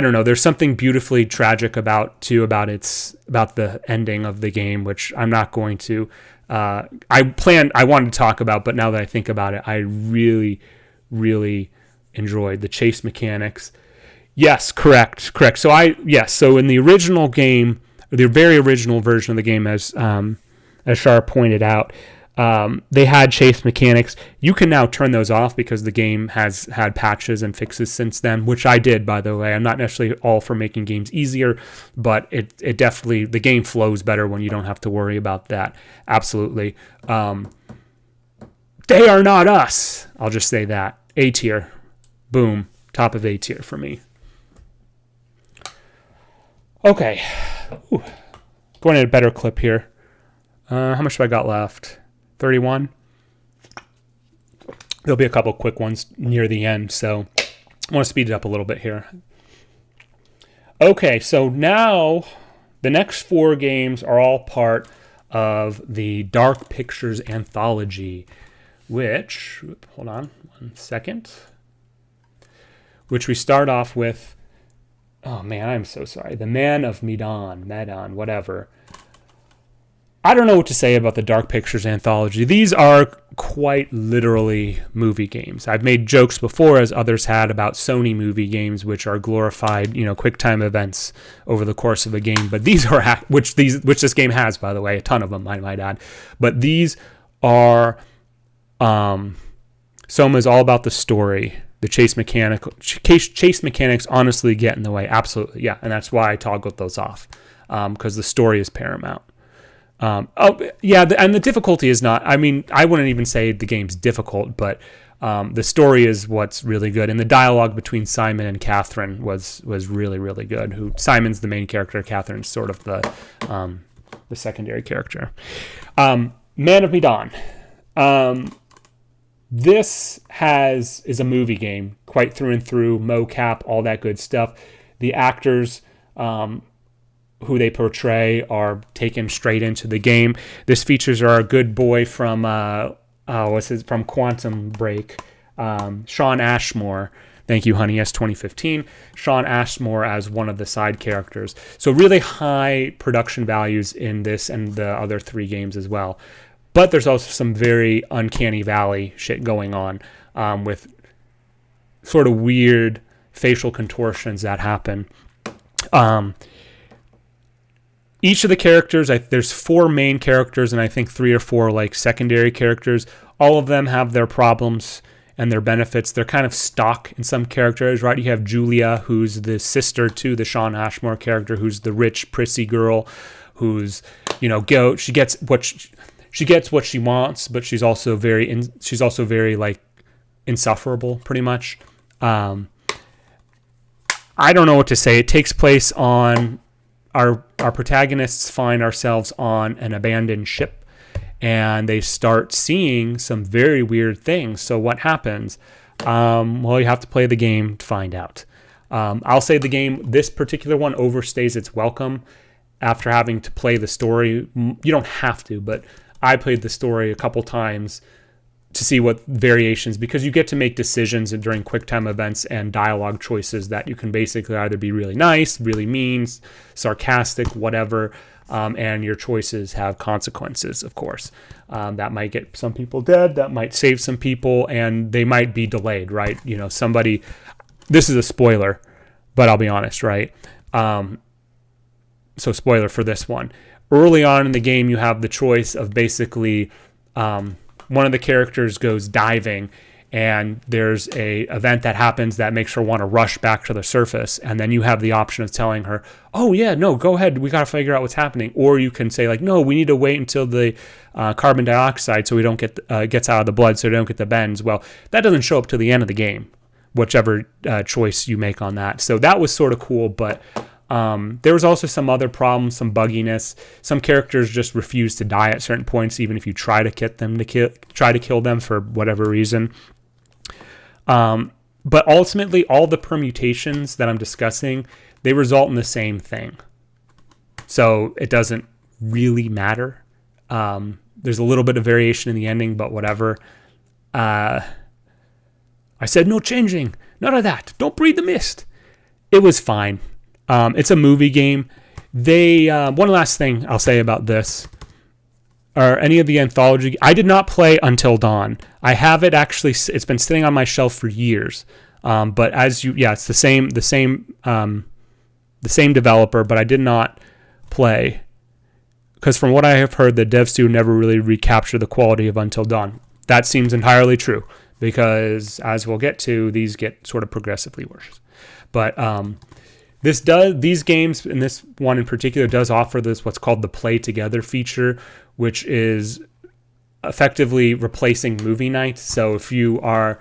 don't know. There's something beautifully tragic about the ending of the game, which I'm not going to. I wanted to talk about, but now that I think about it, I really enjoyed the chase mechanics. Yes, correct. So in the original game, the very original version of the game, as Shar pointed out, they had chase mechanics. You can now turn those off because the game has had patches and fixes since then, which I did, by the way. I'm not necessarily all for making games easier, but it definitely, the game flows better when you don't have to worry about that. Absolutely. They are not us. I'll just say that. A tier. Boom. Top of A tier for me. Okay. Ooh. Going at a better clip here. How much have I got left? 31. There'll be a couple quick ones near the end, so I want to speed it up a little bit here. Okay, so now the next 4 games are all part of the Dark Pictures Anthology, which, hold on one second, which we start off with, oh man, I'm so sorry, The Man of Medan, whatever. I don't know what to say about the Dark Pictures Anthology. These are quite literally movie games. I've made jokes before, as others had, about Sony movie games, which are glorified, QuickTime events over the course of a game. But these are, which this game has, by the way, a ton of them, I might add. But these are, SOMA is all about the story. The chase mechanics honestly get in the way. Absolutely, yeah. And that's why I toggled those off, because the story is paramount. And the difficulty is not, I wouldn't even say the game's difficult, but the story is what's really good. And the dialogue between Simon and Catherine was really, really good. Simon's the main character, Catherine's sort of the secondary character. Man of Medan. This is a movie game, quite through and through, mocap, all that good stuff. The actors who they portray are taken straight into the game. This features our good boy from from Quantum Break, Sean Ashmore. Thank you, honey. Yes, 2015. Sean Ashmore as one of the side characters. So really high production values in this and the other 3 games as well. But there's also some very uncanny valley shit going on, with sort of weird facial contortions that happen. Each of the characters, there's 4 main characters and I think 3 or 4 secondary characters. All of them have their problems and their benefits. They're kind of stock in some characters, right? You have Julia, who's the sister to the Sean Ashmore character, who's the rich, prissy girl, who's, she gets what she wants, but she's also very insufferable, pretty much. I don't know what to say. It takes place on our protagonists find ourselves on an abandoned ship, and they start seeing some very weird things. So what happens? You have to play the game to find out. I'll say this particular one overstays its welcome after having to play the story. You don't have to, but I played the story a couple times to see what variations, because you get to make decisions during QuickTime events and dialogue choices that you can basically either be really nice, really mean, sarcastic, whatever. and your choices have consequences, of course. That might get some people dead, that might save some people, and they might be delayed, right? You know, somebody, this is a spoiler, but I'll be honest, right? So spoiler for this one. Early on in the game, you have the choice of basically one of the characters goes diving, and there's a event that happens that makes her want to rush back to the surface, and then you have the option of telling her, oh yeah, no, go ahead, we got to figure out what's happening. Or you can say like, no, we need to wait until the carbon dioxide so we don't get gets out of the blood, so we don't get the bends. Well, that doesn't show up to the end of the game, whichever choice you make on that. So that was sort of cool, but there was also some other problems, some bugginess. Some characters just refuse to die at certain points, even if you try to get them to kill them for whatever reason. But ultimately, all the permutations that I'm discussing, they result in the same thing. So it doesn't really matter. There's a little bit of variation in the ending, but whatever. I said no changing, none of that. Don't breathe the mist. It was fine. It's a movie game. One last thing I'll say about this, or any of the Anthology. I did not play Until Dawn. I have it actually. It's been sitting on my shelf for years. But it's the same developer, but I did not play because from what I have heard, the dev studio never really recaptured the quality of Until Dawn. That seems entirely true because, as we'll get to, these get sort of progressively worse. But these games, and this one in particular, does offer this what's called the play together feature, which is effectively replacing movie night. So if you are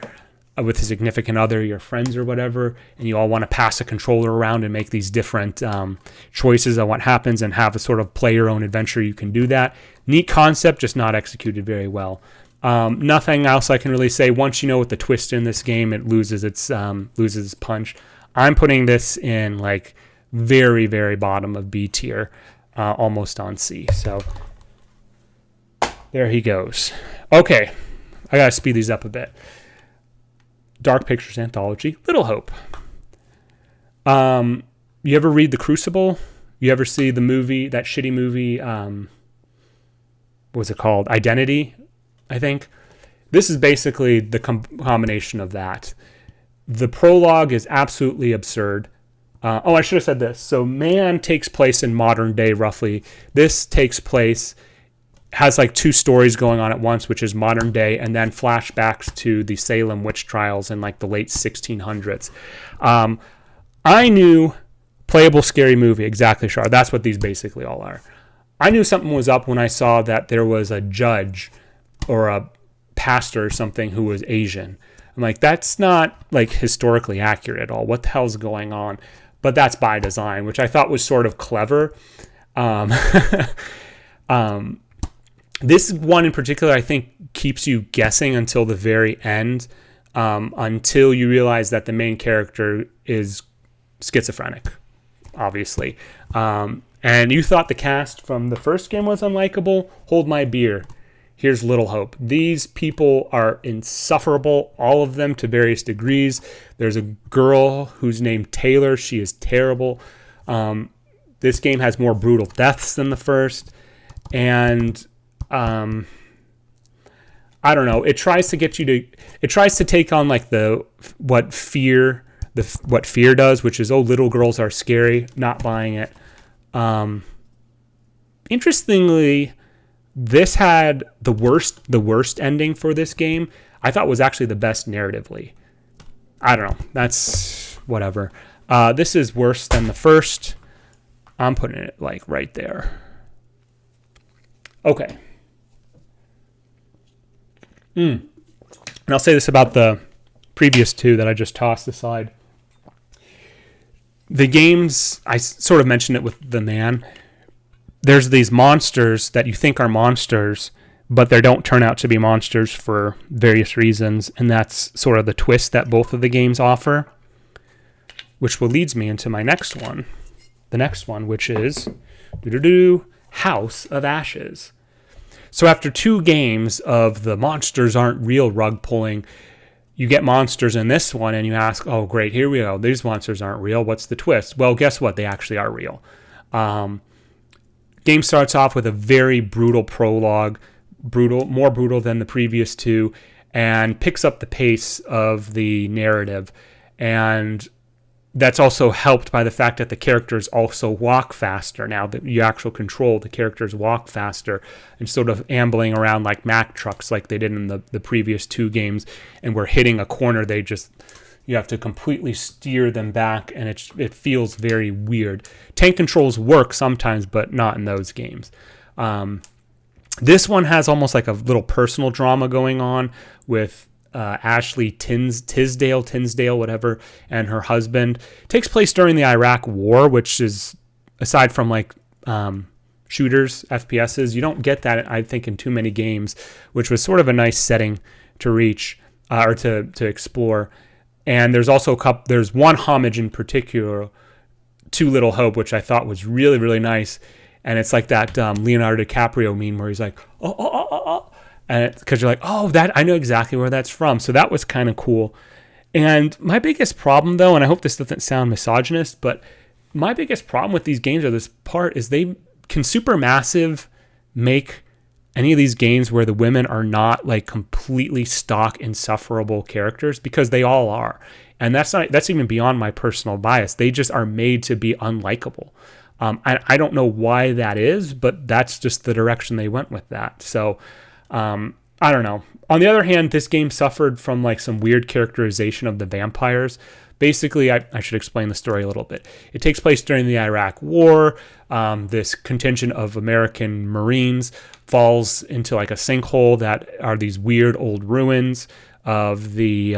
with a significant other, your friends or whatever, and you all want to pass a controller around and make these different choices on what happens and have a sort of play your own adventure, you can do that. Neat concept, just not executed very well. Nothing else I can really say. Once you know what the twist in this game, it loses its punch. I'm putting this in like very, very bottom of B tier, almost on C. So there he goes. Okay, I gotta speed these up a bit. Dark Pictures Anthology, Little Hope. You ever read The Crucible? You ever see the movie, that shitty movie, what was it called? Identity, I think. This is basically the combination of that. The prologue is absolutely absurd. I should have said this. So Man takes place in modern day, roughly. This takes place, has like two stories going on at once, which is modern day, and then flashbacks to the Salem witch trials in like the late 1600s. I knew playable scary movie, exactly, Char. That's what these basically all are. I knew something was up when I saw that there was a judge or a pastor or something who was Asian. I'm like, that's not like historically accurate at all. What the hell's going on? But that's by design, which I thought was sort of clever. This one in particular, I think, keeps you guessing until the very end, until you realize that the main character is schizophrenic, obviously. And you thought the cast from the first game was unlikable? Hold my beer. Here's Little Hope. These people are insufferable, all of them to various degrees. There's a girl who's named Taylor. She is terrible. This game has more brutal deaths than the first. And I don't know. It tries to get you to. It tries to take on like what fear does, which is, oh, little girls are scary. Not buying it. Interestingly, this had the worst ending for this game. I thought was actually the best narratively. I don't know. That's whatever. This is worse than the first. I'm putting it like right there. Okay. And I'll say this about the previous two that I just tossed aside. The games, I sort of mentioned it with the Man. There's these monsters that you think are monsters, but they don't turn out to be monsters for various reasons. And that's sort of the twist that both of the games offer, which will leads me into my next one. The next one, which is House of Ashes. So after two games of the monsters aren't real rug pulling, you get monsters in this one and you ask, oh, great, here we go. These monsters aren't real. What's the twist? Well, guess what? They actually are real. Game starts off with a very brutal prologue, more brutal than the previous two, and picks up the pace of the narrative. And that's also helped by the fact that the characters also walk faster. Now that you actually control, the characters walk faster and sort of ambling around like Mack trucks like they did in the previous two games. And we're hitting a corner, you have to completely steer them back, and it feels very weird. Tank controls work sometimes, but not in those games. This one has almost like a little personal drama going on with Ashley Tisdale, whatever, and her husband. It takes place during the Iraq War, which is, aside from like shooters, FPSs, you don't get that, I think, in too many games, which was sort of a nice setting to reach or to explore. And there's also there's one homage in particular to Little Hope, which I thought was really, really nice. And it's like that Leonardo DiCaprio meme where he's like, oh. And because you're like, oh, that I know exactly where that's from. So that was kind of cool. And my biggest problem, though, and I hope this doesn't sound misogynist, but my biggest problem with these games or this part is they can Supermassive make any of these games where the women are not like completely stock insufferable characters, because they all are. And that's even beyond my personal bias. They just are made to be unlikable. I don't know why that is, but that's just the direction they went with that. So I don't know. On the other hand, this game suffered from like some weird characterization of the vampires. Basically, I should explain the story a little bit. It takes place during the Iraq War. This contingent of American Marines falls into like a sinkhole that are these weird old ruins of the,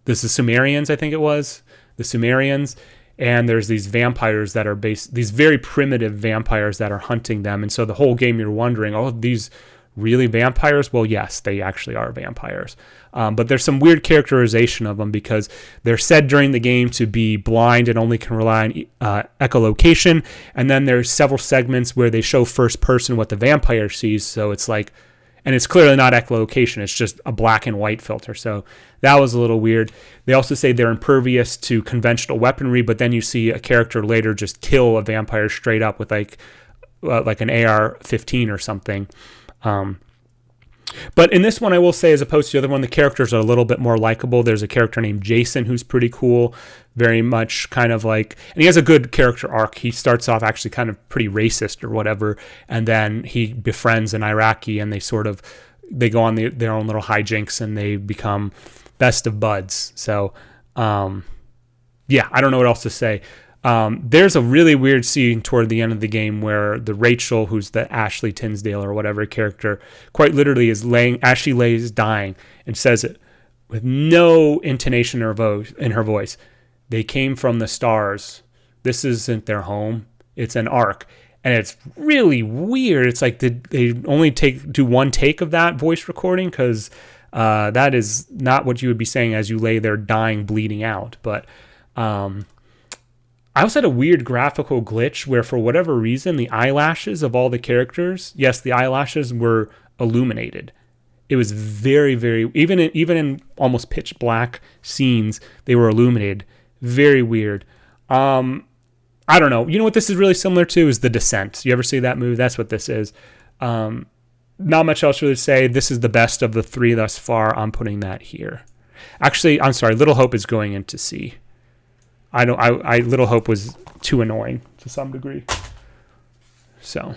this is Sumerians, I think it was. The Sumerians. And there's these vampires that are these very primitive vampires that are hunting them. And so the whole game you're wondering, oh, these really vampires? Well, yes, they actually are vampires. But there's some weird characterization of them because they're said during the game to be blind and only can rely on echolocation. And then there's several segments where they show first person what the vampire sees. So it's like, and it's clearly not echolocation. It's just a black and white filter. So that was a little weird. They also say they're impervious to conventional weaponry, but then you see a character later just kill a vampire straight up with like an AR-15 or something. But in this one, I will say, as opposed to the other one, the characters are a little bit more likable. There's a character named Jason who's pretty cool, very much kind of like, and he has a good character arc. He starts off actually kind of pretty racist or whatever, and then he befriends an Iraqi, and they go on their own little hijinks, and they become best of buds. So, yeah, I don't know what else to say. There's a really weird scene toward the end of the game where the Rachel, who's the Ashley Tisdale or whatever character, quite literally as she lays dying, and says it with no intonation in her voice. They came from the stars. This isn't their home. It's an ark. And it's really weird. It's like they only do one take of that voice recording, because that is not what you would be saying as you lay there dying, bleeding out. But I also had a weird graphical glitch where, for whatever reason, the eyelashes of all the characters, yes, the eyelashes were illuminated. It was very, very, even in almost pitch black scenes, they were illuminated. Very weird. I don't know. You know what this is really similar to is The Descent. You ever see that movie? That's what this is. Not much else really to say. This is the best of the three thus far. I'm putting that here. Actually, I'm sorry. Little Hope is going into C. Little Hope was too annoying to some degree. So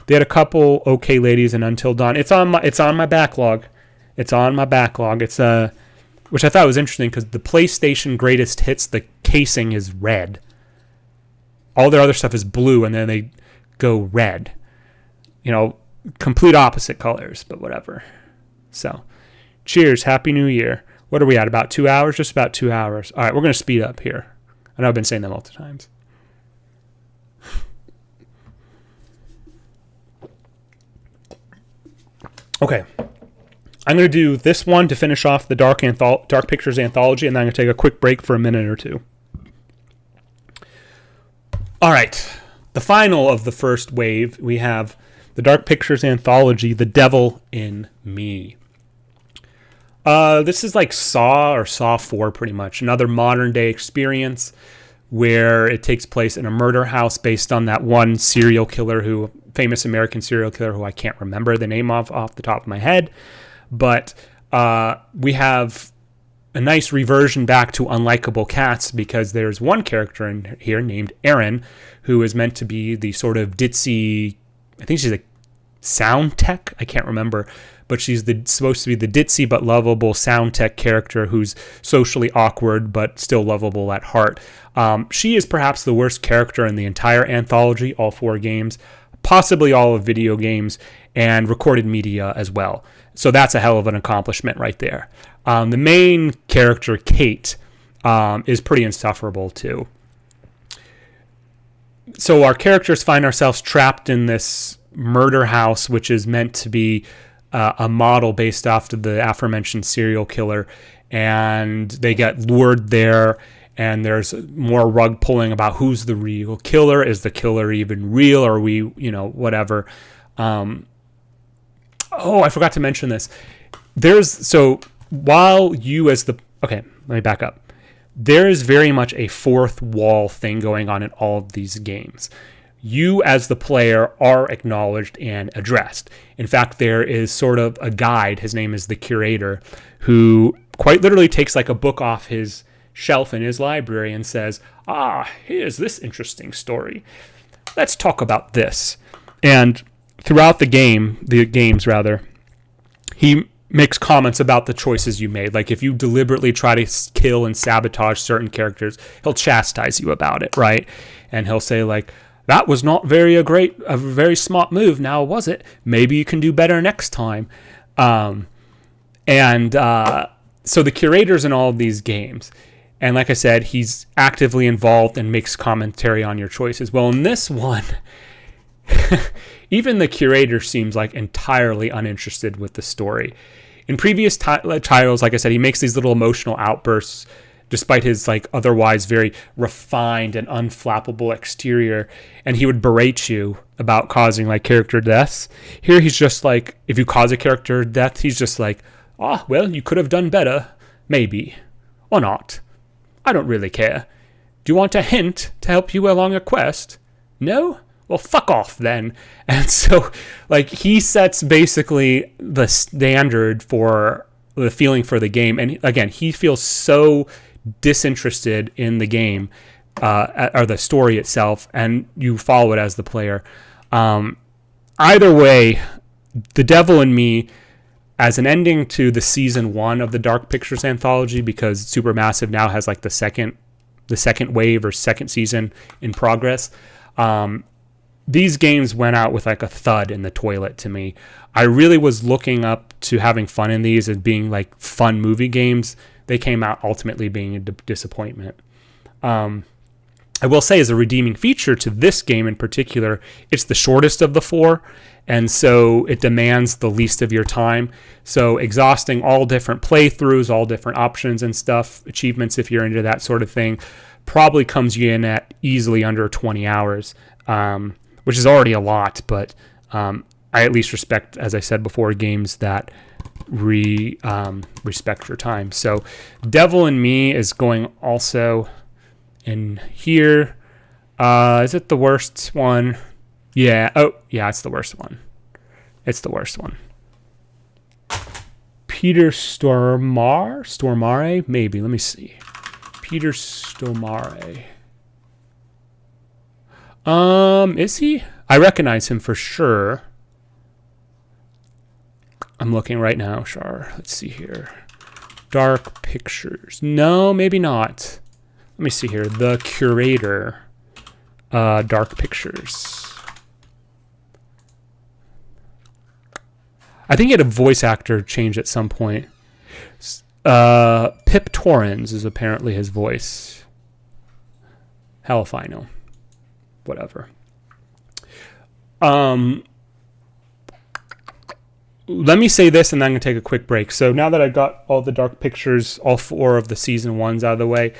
they had a couple okay ladies in Until Dawn. It's on my backlog. It's on my backlog. It's which I thought was interesting because the PlayStation Greatest Hits, the casing is red. All their other stuff is blue, and then they go red. You know, complete opposite colors, but whatever. So, cheers. Happy New Year. What are we at? About 2 hours? Just about 2 hours. All right, we're going to speed up here. I know I've been saying that multiple times. Okay. I'm going to do this one to finish off the Dark Pictures Anthology, and then I'm going to take a quick break for a minute or two. All right. The final of the first wave, we have the Dark Pictures Anthology, The Devil in Me. This is like Saw or Saw 4 pretty much. Another modern day experience where it takes place in a murder house based on that one famous American serial killer who I can't remember the name of off the top of my head. But we have a nice reversion back to unlikable cats, because there's one character in here named Erin, who is meant to be the sort of ditzy, I think she's a sound tech, I can't remember, but she's supposed to be the ditzy but lovable sound tech character who's socially awkward but still lovable at heart. She is perhaps the worst character in the entire anthology, all 4 games, possibly all of video games, and recorded media as well. So that's a hell of an accomplishment right there. The main character, Kate, is pretty insufferable too. So our characters find ourselves trapped in this murder house, which is meant to be a model based off of the aforementioned serial killer, and they get lured there, and there's more rug pulling about who's the real killer. Is the killer even real? Or are we, whatever. I forgot to mention this. Okay, let me back up. There is very much a fourth wall thing going on in all of these games. You as the player are acknowledged and addressed. In fact, there is sort of a guide, his name is the curator, who quite literally takes like a book off his shelf in his library and says, here's this interesting story. Let's talk about this. And throughout the games, he makes comments about the choices you made. Like if you deliberately try to kill and sabotage certain characters, he'll chastise you about it, right? And he'll say like, that was not a very smart move, now was it? Maybe you can do better next time. So the curator's in all of these games. And like I said, he's actively involved and makes commentary on your choices. Well, in this one, even the curator seems like entirely uninterested with the story. In previous titles, like I said, he makes these little emotional outbursts despite his like otherwise very refined and unflappable exterior, and he would berate you about causing like character deaths. Here he's just like, if you cause a character death, he's just like, well, you could have done better, maybe, or not. I don't really care. Do you want a hint to help you along a quest? No? Well, fuck off then. And so, like, he sets basically the standard for the feeling for the game. And again, he feels so disinterested in the game, or the story itself, and you follow it as the player. Either way, The Devil in Me, as an ending to the season 1 of the Dark Pictures anthology, because Supermassive now has like the second wave or second season in progress. These games went out with like a thud in the toilet to me. I really was looking up to having fun in these and being like fun movie games. They came out ultimately being a disappointment. I will say, as a redeeming feature to this game in particular, it's the shortest of the 4, and so it demands the least of your time. So exhausting all different playthroughs, all different options and stuff, achievements if you're into that sort of thing, probably comes you in at easily under 20 hours, which is already a lot, but I at least respect, as I said before, games that respect your time. So Devil in Me is going also in here. Is it the worst one? Yeah. Oh, yeah, it's the worst one. It's the worst one. Peter Stormare? Maybe. Let me see. Peter Stormare. Is he? I recognize him for sure. I'm looking right now, Char. Let's see here. Dark Pictures. No, maybe not. Let me see here. The Curator. Dark Pictures. I think he had a voice actor change at some point. Pip Torrens is apparently his voice. Hell if I know. Whatever. Let me say this, and then I'm going to take a quick break. So now that I got all the Dark Pictures, all 4 of the season 1s out of the way,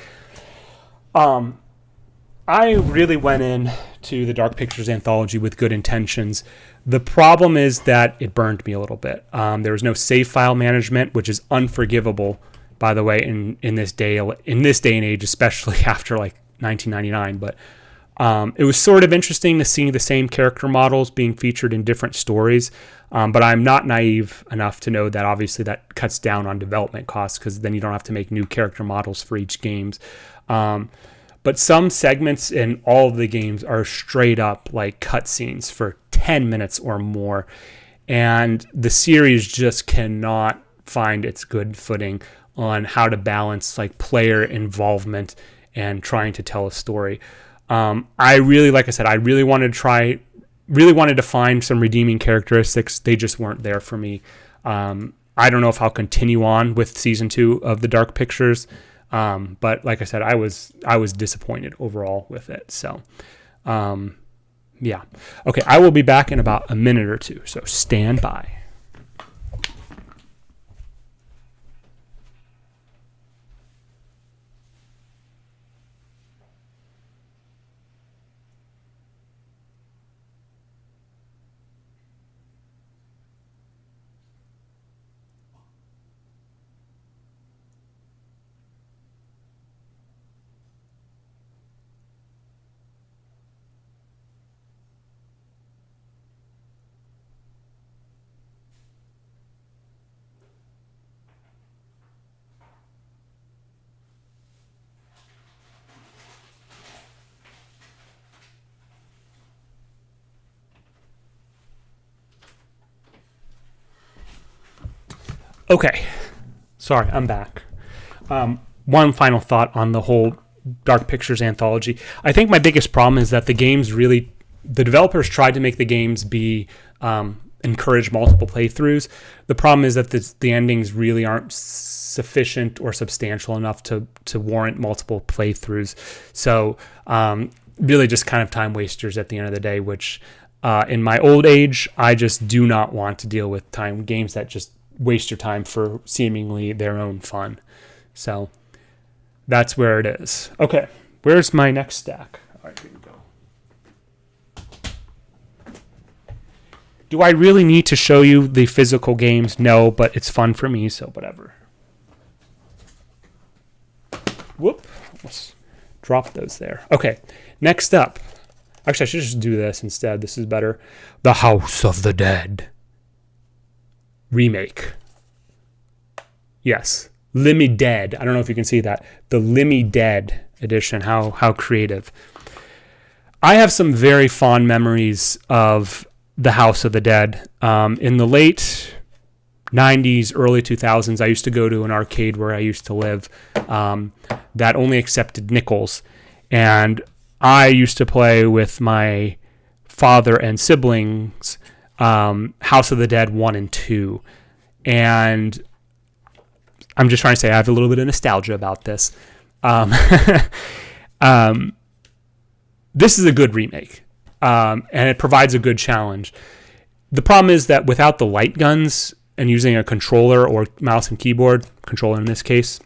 I really went in to the Dark Pictures anthology with good intentions. The problem is that it burned me a little bit. There was no save file management, which is unforgivable, by the way, in this day and age, especially after like $19.99, but it was sort of interesting to see the same character models being featured in different stories. But I'm not naive enough to know that obviously that cuts down on development costs, because then you don't have to make new character models for each games. But some segments in all of the games are straight up like cutscenes for 10 minutes or more. And the series just cannot find its good footing on how to balance like player involvement and trying to tell a story. I really wanted to find some redeeming characteristics. They just weren't there for me. I don't know if I'll continue on with season 2 of the Dark Pictures. But like I said, I was disappointed overall with it. So, yeah. Okay. I will be back in about a minute or two. So stand by. Okay, sorry, I'm back. One final thought on the whole Dark Pictures anthology. I think my biggest problem is that the developers tried to make the games be encourage multiple playthroughs. The problem is that the endings really aren't sufficient or substantial enough to warrant multiple playthroughs. So really just kind of time wasters at the end of the day, which in my old age, I just do not want to deal with games that just waste your time for seemingly their own fun. So that's where it is. Okay, where's my next stack? All right, here we go. Do I really need to show you the physical games? No, but it's fun for me, so whatever. Whoop, let's drop those there. Okay, next up. Actually, I should just do this instead. This is better. The House of the Dead Remake. Yes, Limmy Dead. I don't know if you can see that. The Limmy Dead edition. How creative. I have some very fond memories of the House of the Dead. In the late 90s, early 2000s, I used to go to an arcade where I used to live that only accepted nickels. And I used to play with my father and siblings House of the Dead 1 and 2. And I'm just trying to say I have a little bit of nostalgia about this. This is a good remake, and it provides a good challenge. The problem is that without the light guns and using a controller or mouse and keyboard, controller in this case,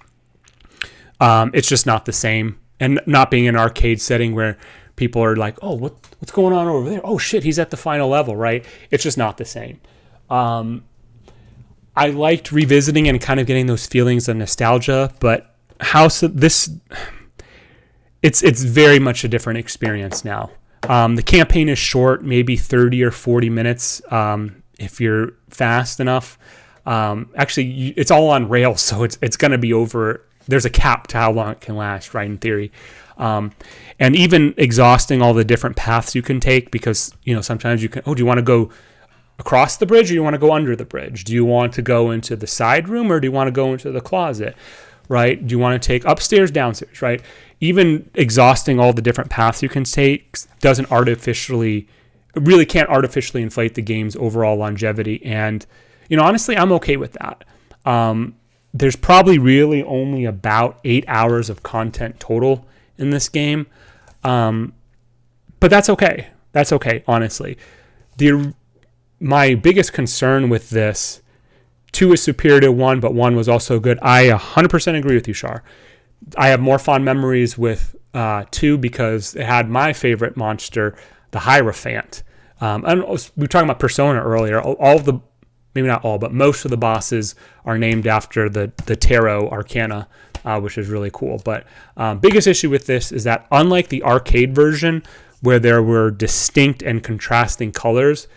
it's just not the same. And not being an arcade setting where people are like, oh, what's going on over there? Oh, shit, he's at the final level, right? It's just not the same. I liked revisiting and kind of getting those feelings of nostalgia, but it's very much a different experience now. The campaign is short, maybe 30 or 40 minutes if you're fast enough. Actually, it's all on rails, so it's going to be over. There's a cap to how long it can last, right, in theory. And even exhausting all the different paths you can take, because, sometimes you can, do you want to go across the bridge or do you want to go under the bridge? Do you want to go into the side room or do you want to go into the closet, right? Do you want to take upstairs, downstairs, right? Even exhausting all the different paths you can take really can't artificially inflate the game's overall longevity. And, honestly, I'm okay with that. There's probably really only about 8 hours of content total in this game. But that's okay. That's okay, honestly. My biggest concern with this, 2 is superior to 1, but 1 was also good. I 100% agree with you, Shar. I have more fond memories with 2 because it had my favorite monster, the Hierophant. We were talking about Persona earlier. Maybe not all, but most of the bosses are named after the tarot arcana. which is really cool. But biggest issue with this is that unlike the arcade version, where there were distinct and contrasting colors,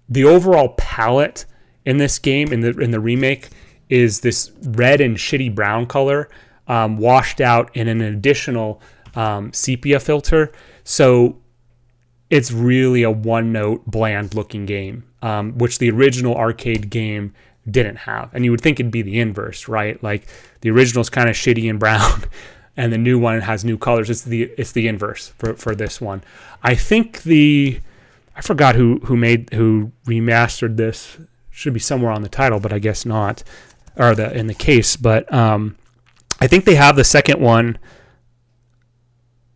the overall palette in this game, in the remake, is this red and shitty brown color, washed out in an additional sepia filter. So it's really a one-note, bland-looking game, which the original arcade game didn't have. And you would think it'd be the inverse, right? Like the original's kind of shitty and brown, and the new one has new colors. It's the inverse for this one. I think I forgot who remastered this. Should be somewhere on the title, but I guess not, or in the case. But I think they have the second one.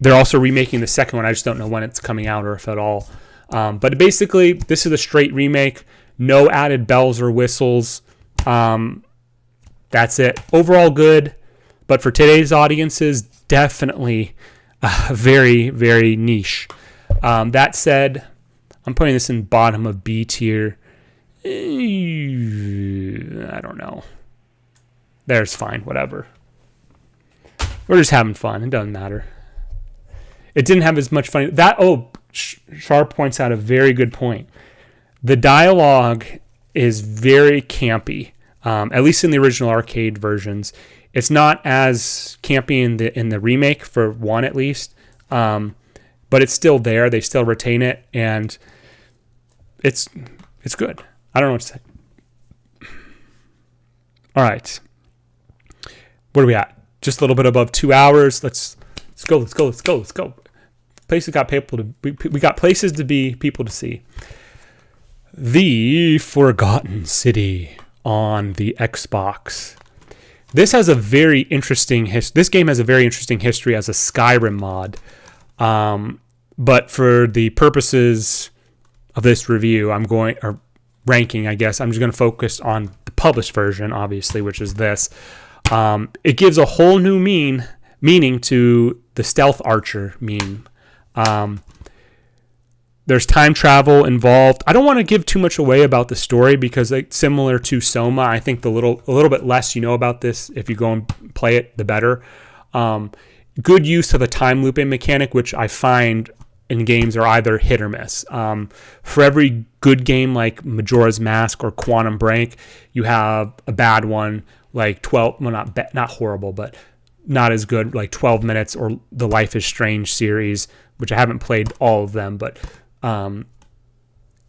They're also remaking the second one. I just don't know when it's coming out or if at all. But basically, this is a straight remake. No added bells or whistles. That's it. Overall good. But for today's audiences, definitely very, very niche. That said, I'm putting this in bottom of B tier. I don't know. There's fine. Whatever. We're just having fun. It doesn't matter. It didn't have as much fun. Sharp points out a very good point. The dialogue is very campy, at least in the original arcade versions. It's not as campy in the remake, for one at least, but it's still there. They still retain it, and it's good. I don't know what to say. All right, what are we at? Just a little bit above 2 hours. Let's go. Places got people to we got places to be, people to see. The Forgotten City on the Xbox. This has a very interesting this game has a very interesting history as a Skyrim mod. But for the purposes of this review, ranking, I guess, I'm just going to focus on the published version, obviously, which is this. It gives a whole new meaning to the stealth archer meme. There's time travel involved. I don't want to give too much away about the story because, like, similar to SOMA, I think a little bit less you know about this, if you go and play it, the better. Good use of a time looping mechanic, which I find in games are either hit or miss. For every good game like Majora's Mask or Quantum Break, you have a bad one like 12. Well, not horrible, but not as good, like 12 minutes, or the Life is Strange series, which I haven't played all of them, but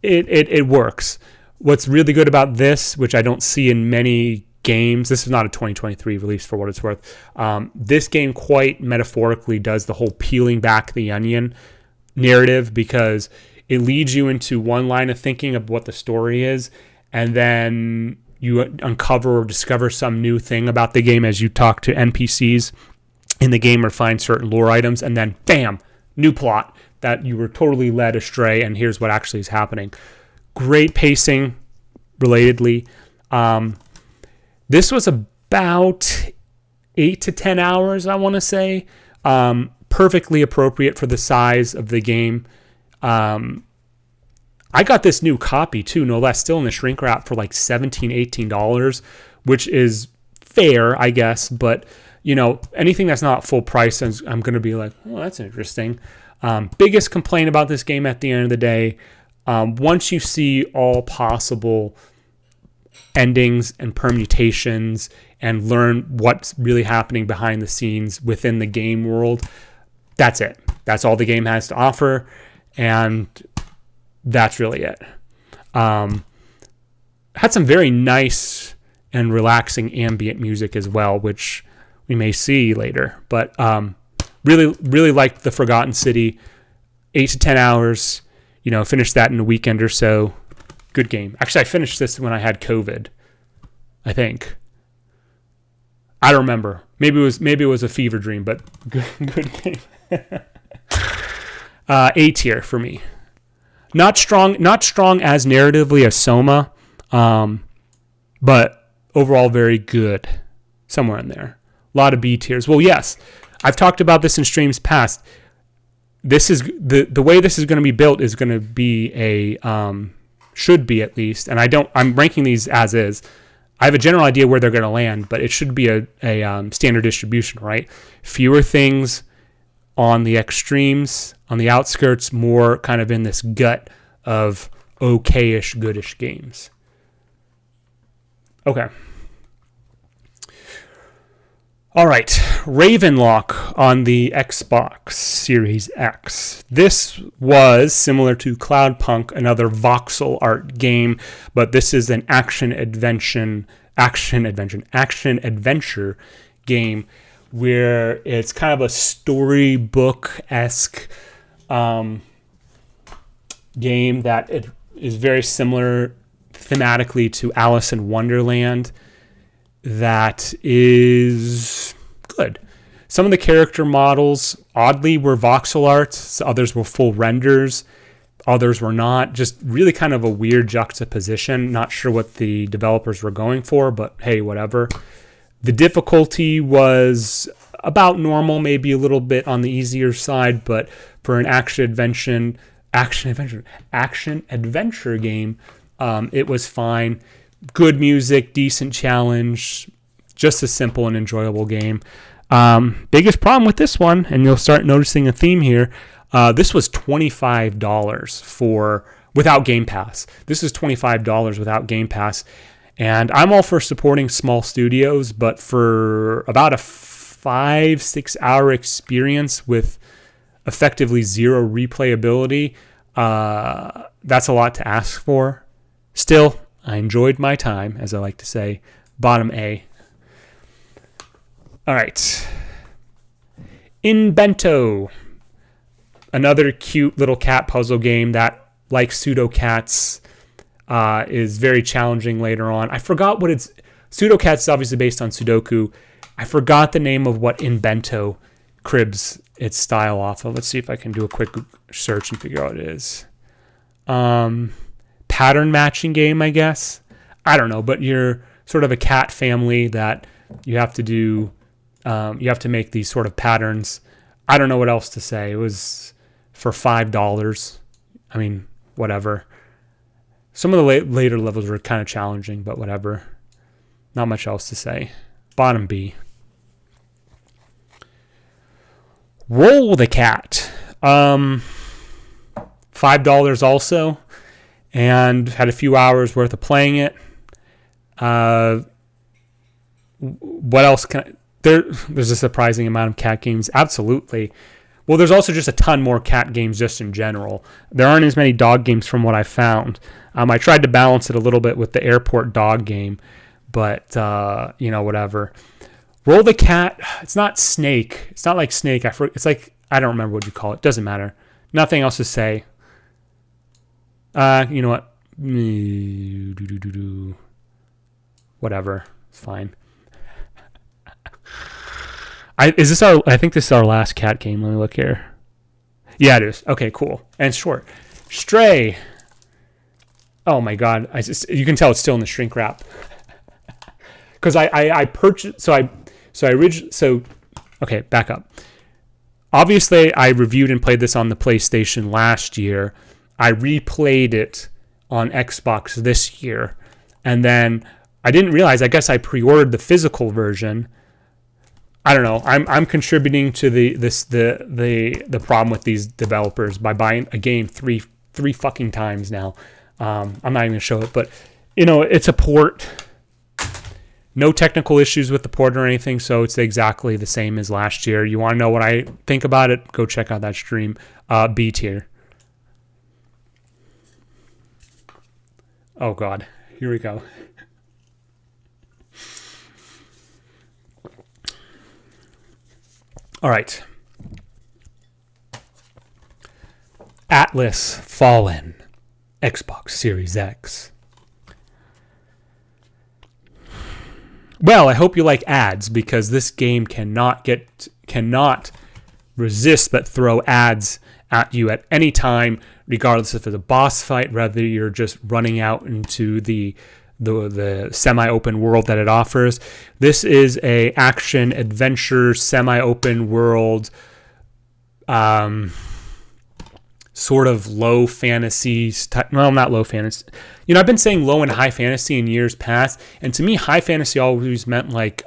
it works. What's really good about this, which I don't see in many games, this is not a 2023 release for what it's worth, this game quite metaphorically does the whole peeling back the onion narrative, because it leads you into one line of thinking of what the story is, and then you uncover or discover some new thing about the game as you talk to NPCs in the game or find certain lore items, and then bam, new plot that you were totally led astray, and here's what actually is happening. Great pacing, relatedly. This was about 8 to 10 hours, I want to say. Perfectly appropriate for the size of the game. I got this new copy too, no less, still in the shrink wrap for like $17, $18, which is fair, I guess. But, anything that's not full price, I'm going to be like, oh, that's interesting. Biggest complaint about this game at the end of the day, once you see all possible endings and permutations and learn what's really happening behind the scenes within the game world, that's it. That's all the game has to offer, and that's really it. Had some very nice and relaxing ambient music as well, which we may see later, but really, really liked The Forgotten City. 8 to 10 hours, finished that in a weekend or so. Good game. Actually, I finished this when I had COVID, I think. I don't remember. Maybe it was a fever dream, but good game. A tier for me. Not strong as narratively as SOMA, but overall very good. Somewhere in there. A lot of B tiers. Well, yes. I've talked about this in streams past. This is the way this is going to be built is going to be should be at least, and I'm ranking these as is, I have a general idea where they're going to land, but it should be a standard distribution, right? Fewer things on the extremes, on the outskirts, more kind of in this gut of okay-ish, goodish games. Okay. All right, Ravenlok on the Xbox Series X. This was similar to Cloudpunk, another voxel art game, but this is an action adventure game where it's kind of a storybook-esque game that it is very similar thematically to Alice in Wonderland. That is good. Some of the character models, oddly, were voxel art. Others were full renders. Others were not. Just really kind of a weird juxtaposition. Not sure what the developers were going for, but hey, whatever. The difficulty was about normal, maybe a little bit on the easier side, but for an action adventure game, it was fine. Good music, decent challenge, just a simple and enjoyable game. Biggest problem with this one, and you'll start noticing a theme here, this was $25 without Game Pass. This is $25 without Game Pass, and I'm all for supporting small studios, but for about a 5-6 hour experience with effectively zero replayability, that's a lot to ask for. Still, I enjoyed my time, as I like to say. Bottom A. All right. Inbento. Another cute little cat puzzle game that, like Sudocats, is very challenging later on. I forgot what it's... Sudocats is obviously based on Sudoku. I forgot the name of what Inbento cribs its style off of. Let's see if I can do a quick search and figure out what it is. Pattern matching game, I guess. I don't know, but you're sort of a cat family that you have to do, you have to make these sort of patterns. I don't know what else to say. It was for $5. I mean, whatever. Some of the later levels were kind of challenging, but whatever. Not much else to say. Bottom B. Roll the Cat. $5 also. And had a few hours worth of playing it. What else can I... There's a surprising amount of cat games. Absolutely. Well, there's also just a ton more cat games just in general. There aren't as many dog games from what I found. I tried to balance it a little bit with the airport dog game, but, whatever. Roll the Cat, it's not Snake. It's not like Snake. It's like, I don't remember what you call it. Doesn't matter. Nothing else to say. You know what? Whatever. It's fine. I think this is our last cat game. Let me look here. Yeah, it is. Okay, cool. And it's short. Stray. Oh my god. You can tell it's still in the shrink wrap. Because I purchased... Okay, back up. Obviously, I reviewed and played this on the PlayStation last year. I replayed it on Xbox this year. And then I didn't realize, I guess I pre-ordered the physical version. I don't know. I'm contributing to the problem with these developers by buying a game three fucking times now. I'm not even gonna show it, but it's a port. No technical issues with the port or anything, so it's exactly the same as last year. You want to know what I think about it? Go check out that stream. B tier. Oh god, here we go. All right. Atlas Fallen, Xbox Series X. Well, I hope you like ads, because this game cannot resist but throw ads at you at any time, regardless if it's a boss fight, whether you're just running out into the semi-open world that it offers. This is a action adventure semi-open world sort of low fantasy, well, not low fantasy. I've been saying low and high fantasy in years past, and to me, high fantasy always meant like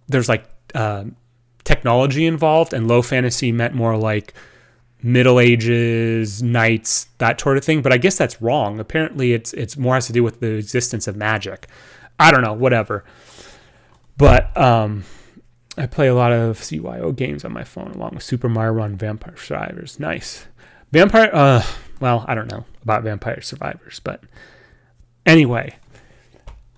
there's like technology involved, and low fantasy meant more like Middle Ages, knights, that sort of thing. But I guess that's wrong. Apparently, it's more has to do with the existence of magic. I don't know, whatever. But I play a lot of CYO games on my phone, along with Super Mario Run, Vampire Survivors. Nice. Well, I don't know about Vampire Survivors, but anyway,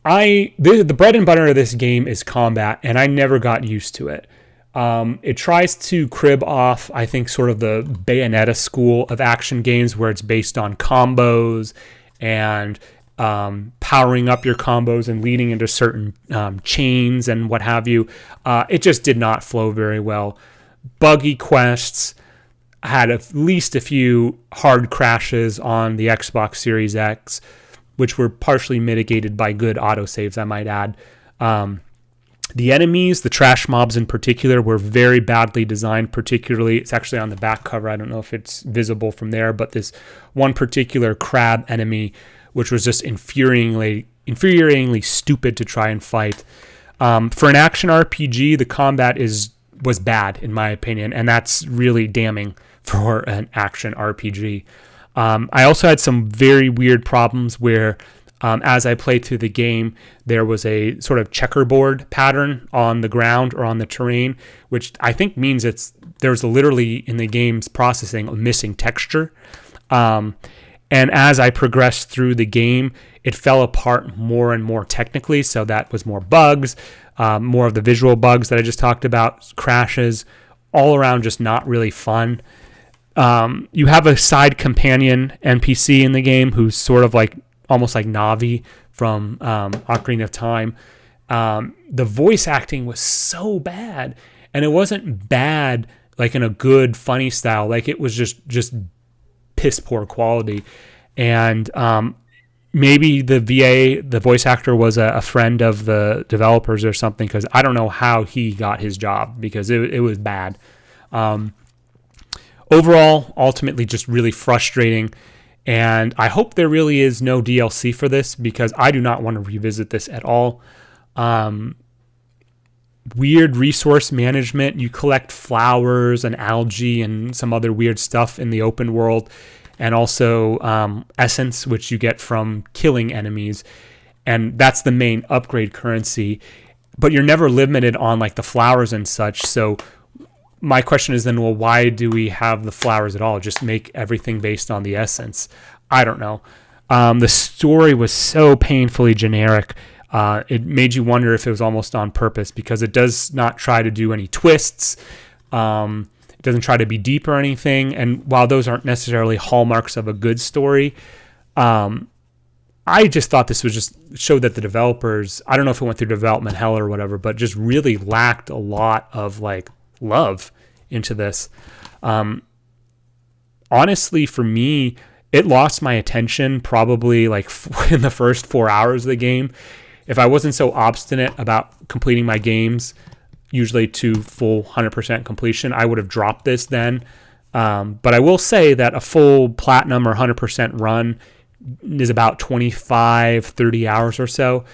the bread and butter of this game is combat, and I never got used to it. It tries to crib off, I think, sort of the Bayonetta school of action games where it's based on combos and powering up your combos and leading into certain chains and what have you. It just did not flow very well. Buggy quests, had at least a few hard crashes on the Xbox Series X, which were partially mitigated by good autosaves, I might add. The enemies, the trash mobs in particular, were very badly designed. Particularly, it's actually on the back cover. I don't know if it's visible from there, but this one particular crab enemy, which was just infuriatingly stupid to try and fight. For an action RPG, the combat was bad, in my opinion, and that's really damning for an action RPG. I also had some very weird problems where as I played through the game, there was a sort of checkerboard pattern on the ground or on the terrain, which I think means there's literally in the game's processing a missing texture. And as I progressed through the game, it fell apart more and more technically. So that was more bugs, more of the visual bugs that I just talked about, crashes, all around just not really fun. You have a side companion NPC in the game who's sort of like almost like Navi from Ocarina of Time. The voice acting was so bad, and it wasn't bad like in a good, funny style. Like it was just piss poor quality. And maybe the VA, the voice actor, was a friend of the developers or something, because I don't know how he got his job, because it was bad. Overall, ultimately, just really frustrating. And I hope there really is no DLC for this, because I do not want to revisit this at all. Weird resource management. You collect flowers and algae and some other weird stuff in the open world. And also essence, which you get from killing enemies. And that's the main upgrade currency. But you're never limited on like the flowers and such. So my question is then, well, why do we have the flowers at all? Just make everything based on the essence. I don't know. The story was so painfully generic. It made you wonder if it was almost on purpose, because it does not try to do any twists. It doesn't try to be deep or anything. And while those aren't necessarily hallmarks of a good story, I just thought this was just showed that the developers, I don't know if it went through development hell or whatever, but just really lacked a lot of like love into this. Honestly, for me, it lost my attention probably like in the first 4 hours of the game. If I wasn't so obstinate about completing my games, usually to full 100% completion, I would have dropped this then. But I will say that a full platinum or 100% run is about 25, 30 hours or so.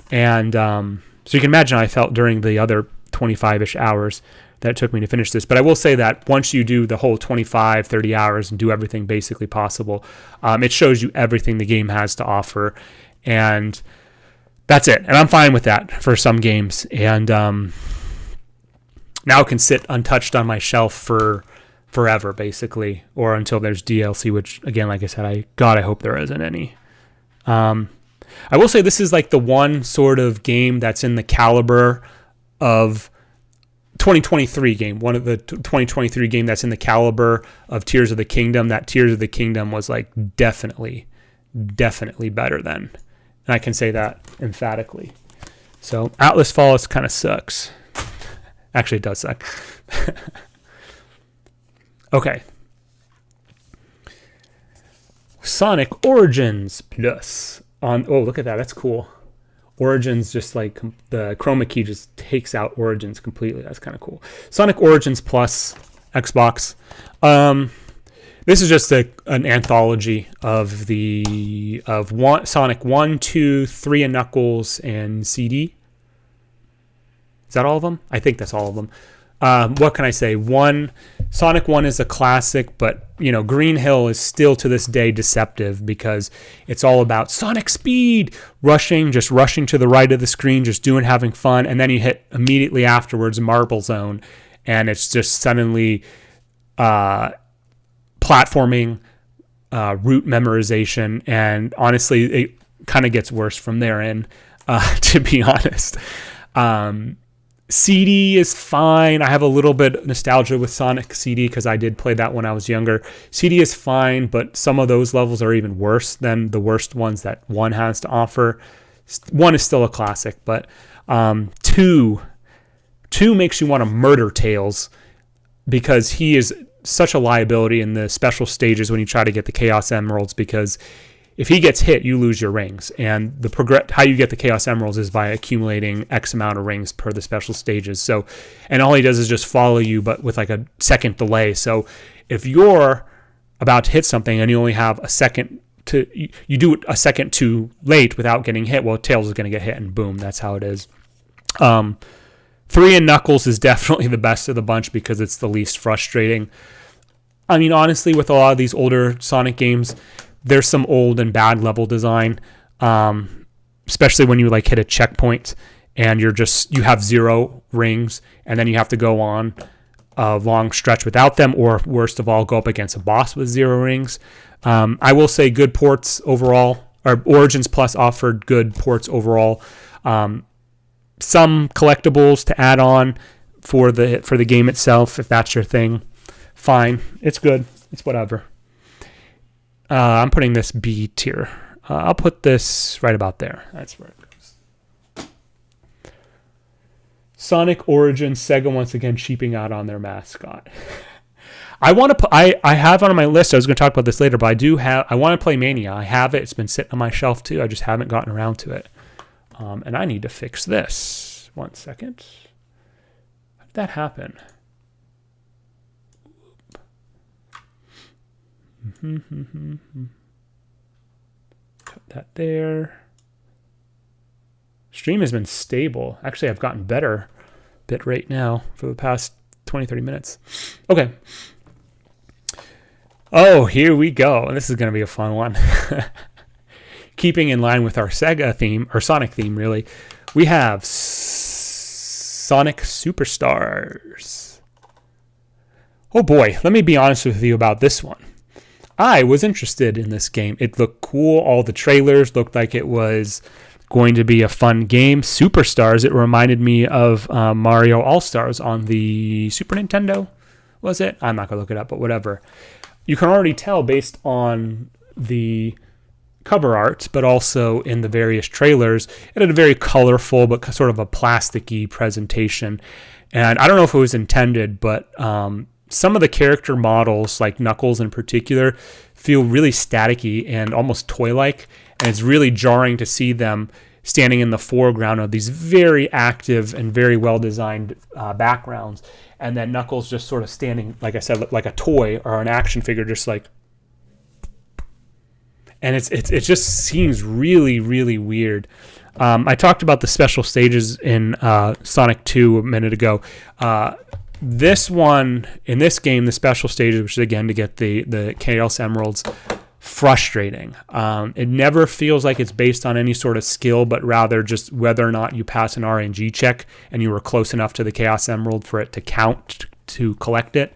And so you can imagine how I felt during the other 25-ish hours that it took me to finish this. But I will say that once you do the whole 25, 30 hours and do everything basically possible, it shows you everything the game has to offer. And that's it. And I'm fine with that for some games. And now it can sit untouched on my shelf for forever, basically, or until there's DLC, which, again, like I said, I hope there isn't any. I will say this is like the one sort of game that's in the caliber of 2023 game, one of the 2023 game that's in the caliber of Tears of the Kingdom. That Tears of the Kingdom was like definitely better than, and I can say that emphatically. So Atlas Falls kind of sucks. Actually, it does suck. Okay. Sonic Origins Plus on. Oh, look at that. That's cool. Origins, just like the chroma key just takes out Origins completely. That's kind of cool. Sonic Origins Plus, Xbox. This is just an anthology of Sonic 1, 2, 3, and Knuckles and CD. Is that all of them? I think that's all of them. What can I say? Sonic 1 is a classic, but Green Hill is still to this day deceptive because it's all about Sonic speed, rushing to the right of the screen, just having fun, and then you hit immediately afterwards Marble Zone, and it's just suddenly platforming, route memorization, and honestly, it kind of gets worse from there in, to be honest. CD is fine. I have a little bit of nostalgia with Sonic CD because I did play that when I was younger. CD is fine, but some of those levels are even worse than the worst ones that 1 has to offer. 1 is still a classic, but 2 makes you want to murder Tails because he is such a liability in the special stages when you try to get the Chaos Emeralds, because if he gets hit, you lose your rings. And how you get the Chaos Emeralds is by accumulating X amount of rings per the special stages. So, and all he does is just follow you, but with like a second delay. So if you're about to hit something and you only have a second you do it a second too late without getting hit, well, Tails is going to get hit, and boom, that's how it is. 3 and Knuckles is definitely the best of the bunch because it's the least frustrating. I mean, honestly, with a lot of these older Sonic games, there's some old and bad level design, especially when you hit a checkpoint and you have 0 rings, and then you have to go on a long stretch without them, or worst of all, go up against a boss with 0 rings. I will say good ports overall, or Origins Plus offered good ports overall. Some collectibles to add on for the game itself, if that's your thing. Fine, it's good, it's whatever. I'm putting this B tier. I'll put this right about there. That's where it goes. Sonic Origins, Sega once again cheaping out on their mascot. I have on my list. I was going to talk about this later, but I want to play Mania. I have it. It's been sitting on my shelf too. I just haven't gotten around to it. And I need to fix this. 1 second. How did that happen? Cut that there. Stream has been stable. Actually, I've gotten better bit rate now for the past 20-30 minutes. Okay. Oh, here we go. And this is going to be a fun one. Keeping in line with our Sega theme, or Sonic theme, really, we have Sonic Superstars. Oh boy, let me be honest with you about this one. I was interested in this game. It looked cool. All the trailers looked like it was going to be a fun game. Superstars, it reminded me of Mario All-Stars on the Super Nintendo, was it? I'm not going to look it up, but whatever. You can already tell based on the cover art, but also in the various trailers, it had a very colorful but sort of a plasticky presentation. And I don't know if it was intended, but some of the character models, like Knuckles in particular, feel really staticky and almost toy-like, and it's really jarring to see them standing in the foreground of these very active and very well-designed backgrounds, and then Knuckles just sort of standing, like I said, like a toy or an action figure, just like... And it just seems really, really weird. I talked about the special stages in Sonic 2 a minute ago. This one, in this game, the special stages, which is again to get the Chaos Emeralds, frustrating. It never feels like it's based on any sort of skill, but rather just whether or not you pass an RNG check and you were close enough to the Chaos Emerald for it to count to collect it.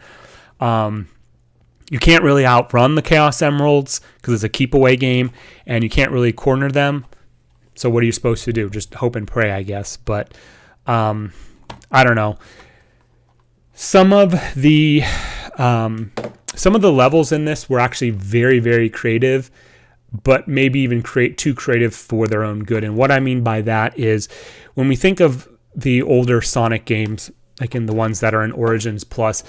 You can't really outrun the Chaos Emeralds because it's a keep away game, and you can't really corner them. So what are you supposed to do? Just hope and pray, I guess. But I don't know. Some of the levels in this were actually very, very creative, but maybe even too creative for their own good. And what I mean by that is when we think of the older Sonic games, like in the ones that are in Origins Plus,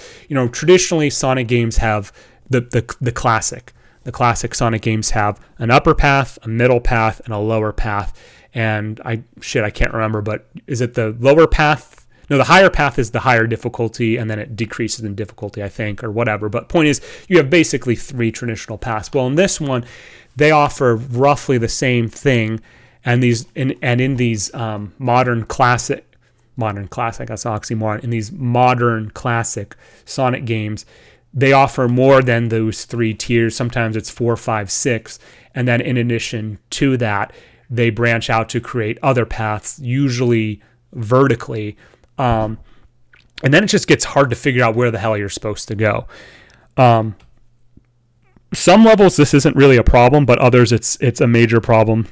traditionally Sonic games have the classic. The classic Sonic games have an upper path, a middle path, and a lower path. And I can't remember, but is it the lower path No, the higher path is the higher difficulty, and then it decreases in difficulty, I think, or whatever. But point is, you have basically 3 traditional paths. Well, in this one, they offer roughly the same thing, and in these modern classic, that's oxymoron. In these modern classic Sonic games, they offer more than those 3 tiers. Sometimes it's 4, 5, 6, and then in addition to that, they branch out to create other paths, usually vertically. And then it just gets hard to figure out where the hell you're supposed to go. Some levels, this isn't really a problem, but others, it's a major problem.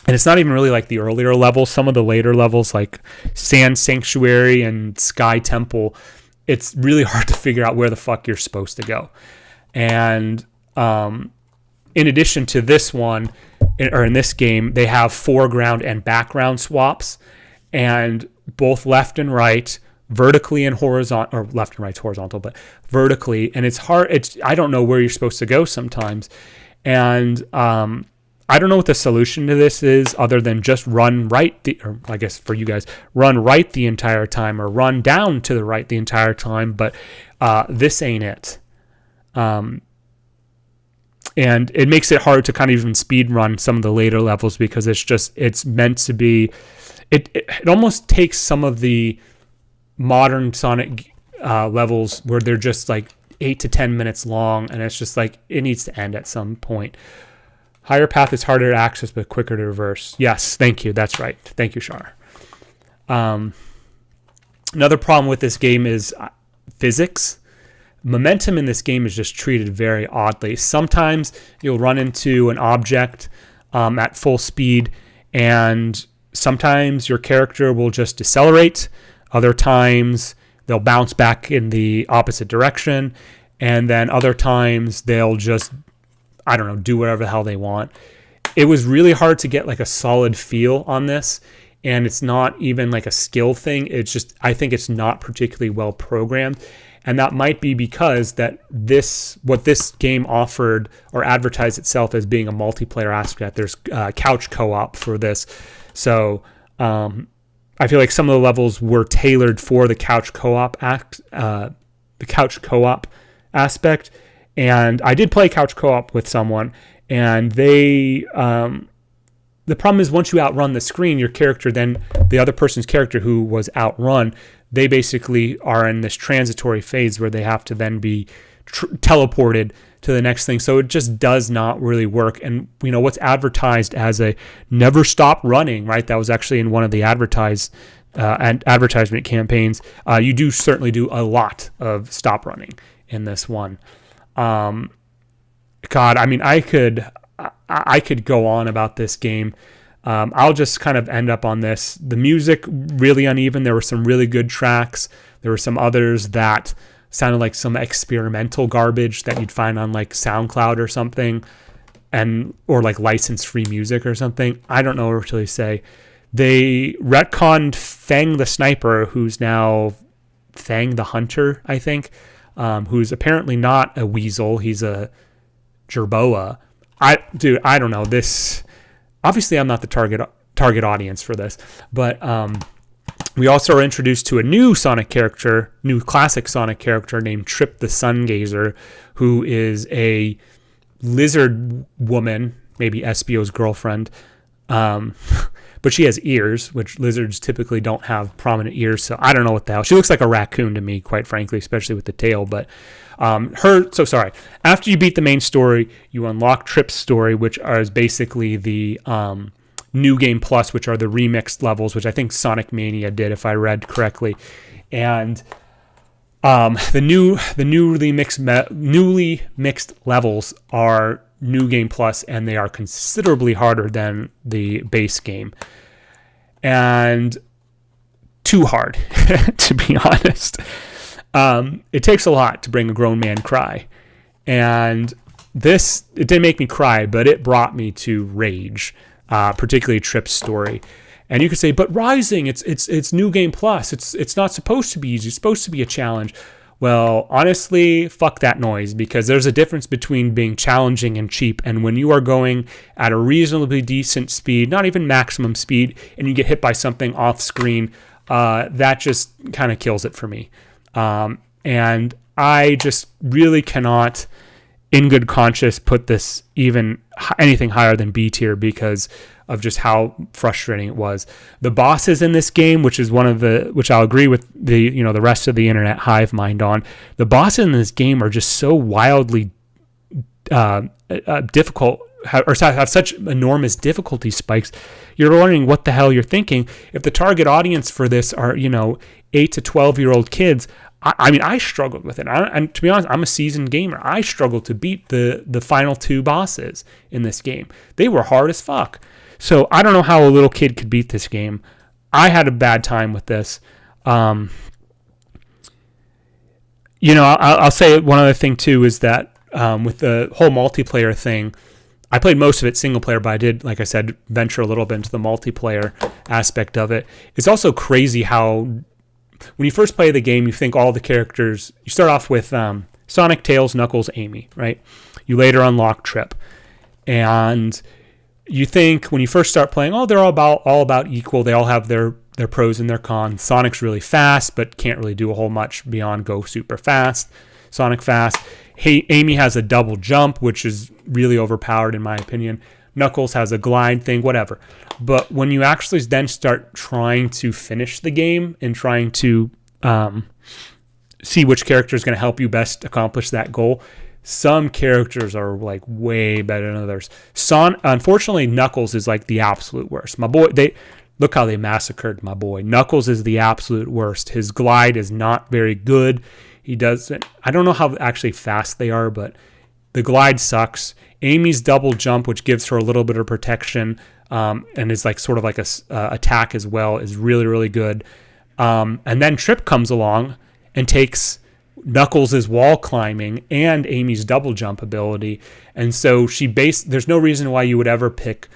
And it's not even really like the earlier levels. Some of the later levels, like Sand Sanctuary and Sky Temple, it's really hard to figure out where the fuck you're supposed to go. And in addition to this one, or in this game, they have foreground and background swaps, and both left and right, vertically and horizontal, or left and right's horizontal, but vertically. And it's hard. I don't know where you're supposed to go sometimes. And I don't know what the solution to this is, other than just run right, or I guess for you guys, run right the entire time, or run down to the right the entire time. But this ain't it. And it makes it hard to kind of even speed run some of the later levels, because it's meant to be. It almost takes some of the modern Sonic levels where they're just like 8 to 10 minutes long, and it's just like it needs to end at some point. Higher path is harder to access but quicker to reverse. Yes, thank you. That's right. Thank you, Shar. Another problem with this game is physics. Momentum in this game is just treated very oddly. Sometimes you'll run into an object at full speed, and sometimes your character will just decelerate. Other times they'll bounce back in the opposite direction. And then other times they'll just, I don't know, do whatever the hell they want. It was really hard to get like a solid feel on this. And it's not even like a skill thing. It's just, I think it's not particularly well programmed. And that might be because what this game offered or advertised itself as being a multiplayer aspect. There's couch co-op for this. So I feel like some of the levels were tailored for the couch co-op aspect. And I did play couch co-op with someone, and the problem is once you outrun the screen, your character, then the other person's character who was outrun, they basically are in this transitory phase where they have to then be teleported to the next thing. So it just does not really work. And you know what's advertised as a never stop running, right? That was actually in one of the advertisement campaigns. You do certainly do a lot of stop running in this one. God, I mean, I could go on about this game. I'll just kind of end up on this. The music, really uneven. There were some really good tracks. There were some others that sounded like some experimental garbage that you'd find on like SoundCloud or something, or like license-free music or something. I don't know what to really say. They retconned Fang the Sniper, who's now Fang the Hunter, I think, who's apparently not a weasel. He's a jerboa. I don't know. This, obviously I'm not the target audience for this, but we also are introduced to a new classic Sonic character named Trip the Sungazer, who is a lizard woman, maybe Espio's girlfriend, but she has ears, which lizards typically don't have prominent ears, so I don't know what the hell. She looks like a raccoon to me, quite frankly, especially with the tail, but after you beat the main story, you unlock Trip's story, which is basically the New Game Plus, which are the remixed levels, which I think Sonic Mania did, if I read correctly. And the newly mixed levels are New Game Plus, and they are considerably harder than the base game. And too hard, to be honest. It takes a lot to bring a grown man cry. And it didn't make me cry, but it brought me to rage. Particularly Trip's story. And you could say, but Rising, it's New Game Plus. It's not supposed to be easy. It's supposed to be a challenge. Well, honestly, fuck that noise, because there's a difference between being challenging and cheap. And when you are going at a reasonably decent speed, not even maximum speed, and you get hit by something off screen, that just kind of kills it for me. And I just really cannot, in good conscience, put this even anything higher than B tier because of just how frustrating it was. The bosses in this game, which I'll agree with the rest of the internet hive mind on, the bosses in this game are just so wildly difficult, or have such enormous difficulty spikes. You're wondering what the hell you're thinking. If the target audience for this are 8 to 12-year-old kids, I mean, I struggled with it. And to be honest, I'm a seasoned gamer. I struggled to beat the final 2 bosses in this game. They were hard as fuck. So I don't know how a little kid could beat this game. I had a bad time with this. I'll say one other thing too is that with the whole multiplayer thing, I played most of it single player, but I did, like I said, venture a little bit into the multiplayer aspect of it. It's also crazy how when you first play the game, you think all the characters, you start off with Sonic, Tails, Knuckles, Amy, right? You later unlock Trip. And you think when you first start playing, they're all about equal. They all have their pros and their cons. Sonic's really fast, but can't really do a whole much beyond go super fast. Sonic fast. Hey, Amy has a double jump, which is really overpowered in my opinion. Knuckles has a glide thing, whatever. But when you actually then start trying to finish the game and trying to see which character is going to help you best accomplish that goal, some characters are like way better than others. Unfortunately, Knuckles is like the absolute worst. My boy, look how they massacred my boy. Knuckles is the absolute worst. His glide is not very good. I don't know how actually fast they are, but the glide sucks. Amy's double jump, which gives her a little bit of protection, and is like sort of like a attack as well, is really, really good. And then Trip comes along and takes Knuckles' wall climbing and Amy's double jump ability. And so there's no reason why you would ever pick,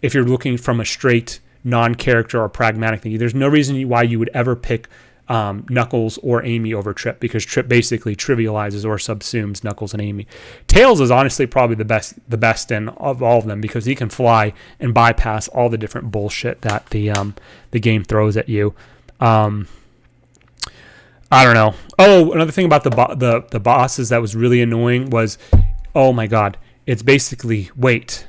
if you're looking from a straight non-character or pragmatic thing, there's no reason why you would ever pick Knuckles or Amy over Trip, because Trip basically trivializes or subsumes Knuckles and Amy. Tails is honestly probably the best of all of them, because he can fly and bypass all the different bullshit that the game throws at you. I don't know. Oh, another thing about the bosses that was really annoying was, oh my god, it's basically wait,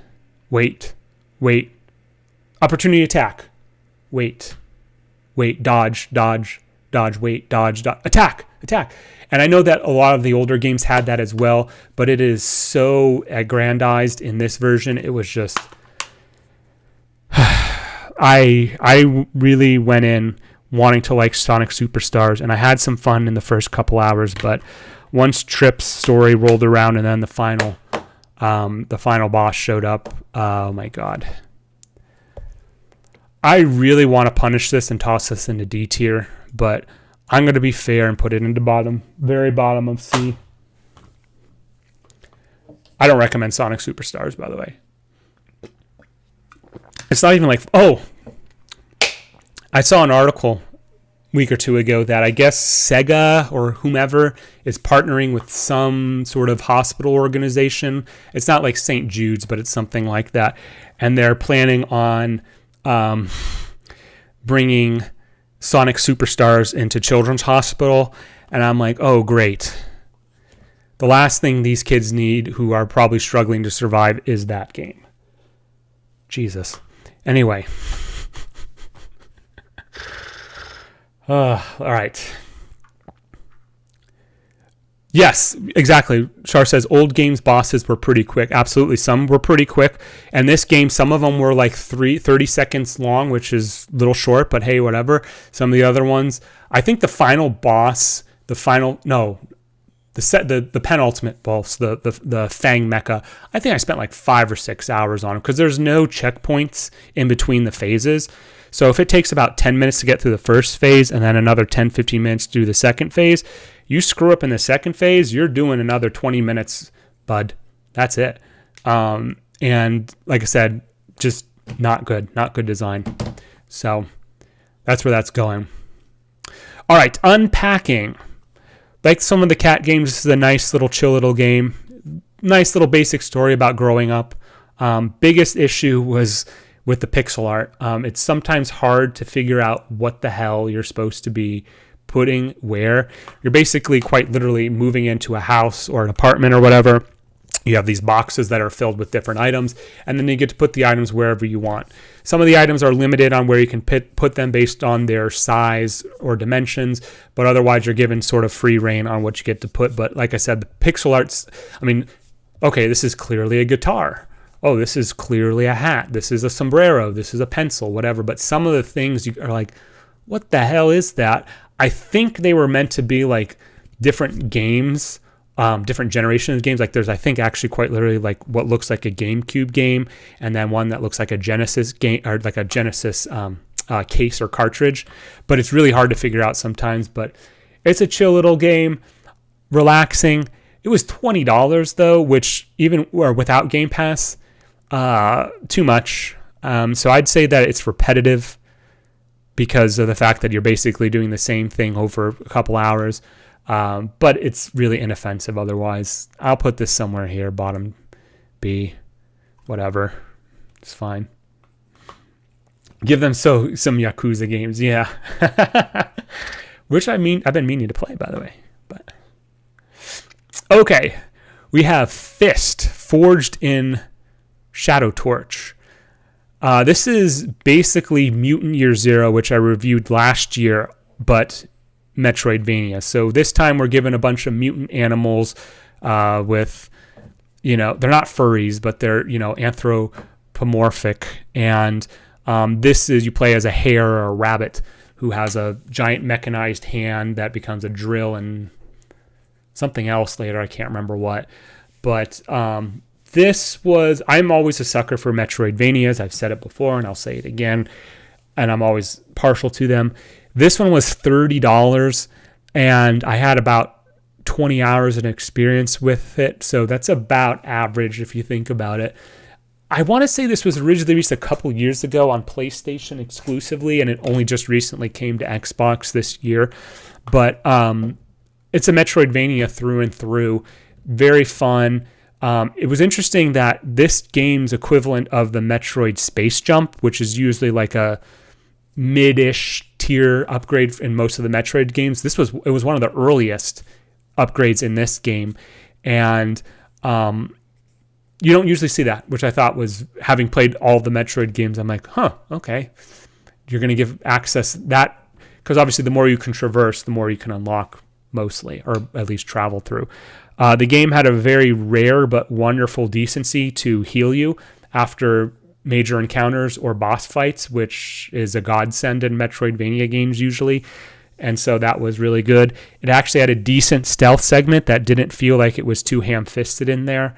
opportunity attack, wait, dodge, wait, dodge, attack. And I know that a lot of the older games had that as well, but it is so aggrandized in this version. It was just, I really went in wanting to like Sonic Superstars, and I had some fun in the first couple hours, but once Trip's story rolled around and then the final boss showed up, oh my god. I really want to punish this and toss this into D tier, but I'm going to be fair and put it into very bottom of C. I don't recommend Sonic Superstars, by the way. It's not even like, I saw an article a week or two ago that I guess Sega or whomever is partnering with some sort of hospital organization. It's not like St. Jude's, but it's something like that. And they're planning on bringing Sonic Superstars into Children's Hospital. And I'm like, oh, great. The last thing these kids need, who are probably struggling to survive, is that game. Jesus. Anyway. All right. Yes, exactly. Char says old games bosses were pretty quick. Absolutely. Some were pretty quick. And this game, some of them were like 30 seconds long, which is a little short, but hey, whatever. Some of the other ones, I think the final boss, the penultimate boss, the Fang Mecha, I think I spent like 5 or 6 hours on it, because there's no checkpoints in between the phases. So if it takes about 10 minutes to get through the first phase and then another 10-15 minutes to do the second phase, you screw up in the second phase, you're doing another 20 minutes, bud. That's it. And like I said, just not good design. So that's where that's going. All right, Unpacking. Like some of the cat games, this is a nice little chill little game. Nice little basic story about growing up. Biggest issue was with the pixel art. It's sometimes hard to figure out what the hell you're supposed to be putting where. You're basically quite literally moving into a house or an apartment or whatever. You have these boxes that are filled with different items, and then you get to put the items wherever you want. Some of the items are limited on where you can put them based on their size or dimensions, but otherwise you're given sort of free reign on what you get to put. But like I said, the pixel art's, I mean, okay, this is clearly a guitar. Oh, this is clearly a hat. This is a sombrero. This is a pencil, whatever. But some of the things you are like, what the hell is that? I think they were meant to be like different games, different generations of games. Like there's, I think, actually quite literally like what looks like a GameCube game, and then one that looks like a Genesis game, or like a Genesis case or cartridge. But it's really hard to figure out sometimes. But it's a chill little game, relaxing. It was $20 though, which even or without Game Pass, too much. So I'd say that it's repetitive, because of the fact that you're basically doing the same thing over a couple hours. But it's really inoffensive otherwise. I'll put this somewhere here, bottom B, whatever. It's fine. Give them some Yakuza games, yeah. Which I've been meaning to play, by the way. But okay, we have F.I.S.T. Forged in Shadow Torch. This is basically Mutant Year Zero, which I reviewed last year, but Metroidvania. So this time we're given a bunch of mutant animals with, they're not furries, but they're, anthropomorphic. And this is, you play as a hare or a rabbit who has a giant mechanized hand that becomes a drill and something else later. I can't remember what. But I'm always a sucker for Metroidvanias. I've said it before and I'll say it again, and I'm always partial to them. This one was $30, and I had about 20 hours of experience with it, so that's about average if you think about it. I want to say this was originally released a couple years ago on PlayStation exclusively, and it only just recently came to Xbox this year. But it's a Metroidvania through and through. Very fun. It was interesting that this game's equivalent of the Metroid Space Jump, which is usually like a mid-ish tier upgrade in most of the Metroid games. It was one of the earliest upgrades in this game, and you don't usually see that, which I thought was, having played all the Metroid games, I'm like, okay, you're going to give access that, because obviously the more you can traverse, the more you can unlock mostly, or at least travel through. The game had a very rare but wonderful decency to heal you after major encounters or boss fights, which is a godsend in Metroidvania games usually. And so that was really good. It actually had a decent stealth segment that didn't feel like it was too ham-fisted in there.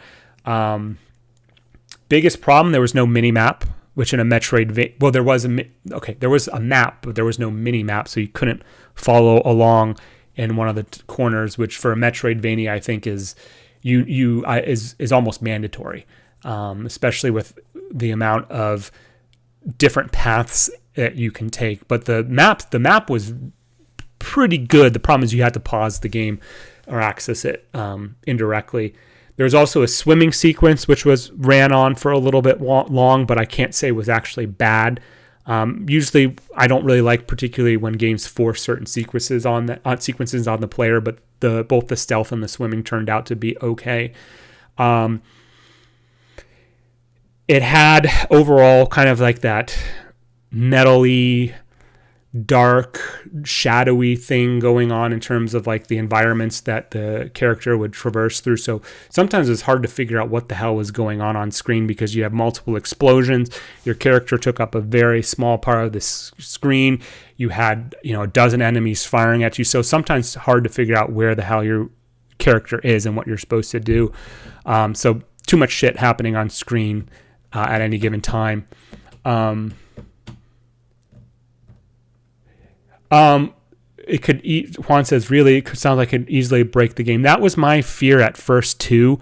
Biggest problem, there was no mini-map, which in a Metroid... Well, there was a map, but there was no mini-map, so you couldn't follow along in one of the corners, which for a Metroidvania I think is almost mandatory, especially with the amount of different paths that you can take. But the map was pretty good. The problem is you had to pause the game or access it indirectly. There was also a swimming sequence which ran on for a little bit long, but I can't say was actually bad. Usually, I don't really like particularly when games force certain sequences on the player, but both the stealth and the swimming turned out to be okay. It had overall kind of like that metal-y, dark, shadowy thing going on in terms of like the environments that the character would traverse through. So sometimes it's hard to figure out what the hell was going on screen, because you have multiple explosions. Your character took up a very small part of the screen. You had, a dozen enemies firing at you. So sometimes it's hard to figure out where the hell your character is and what you're supposed to do. So too much shit happening on screen at any given time. Juan says, really, it sounds like it could easily break the game. That was my fear at first too.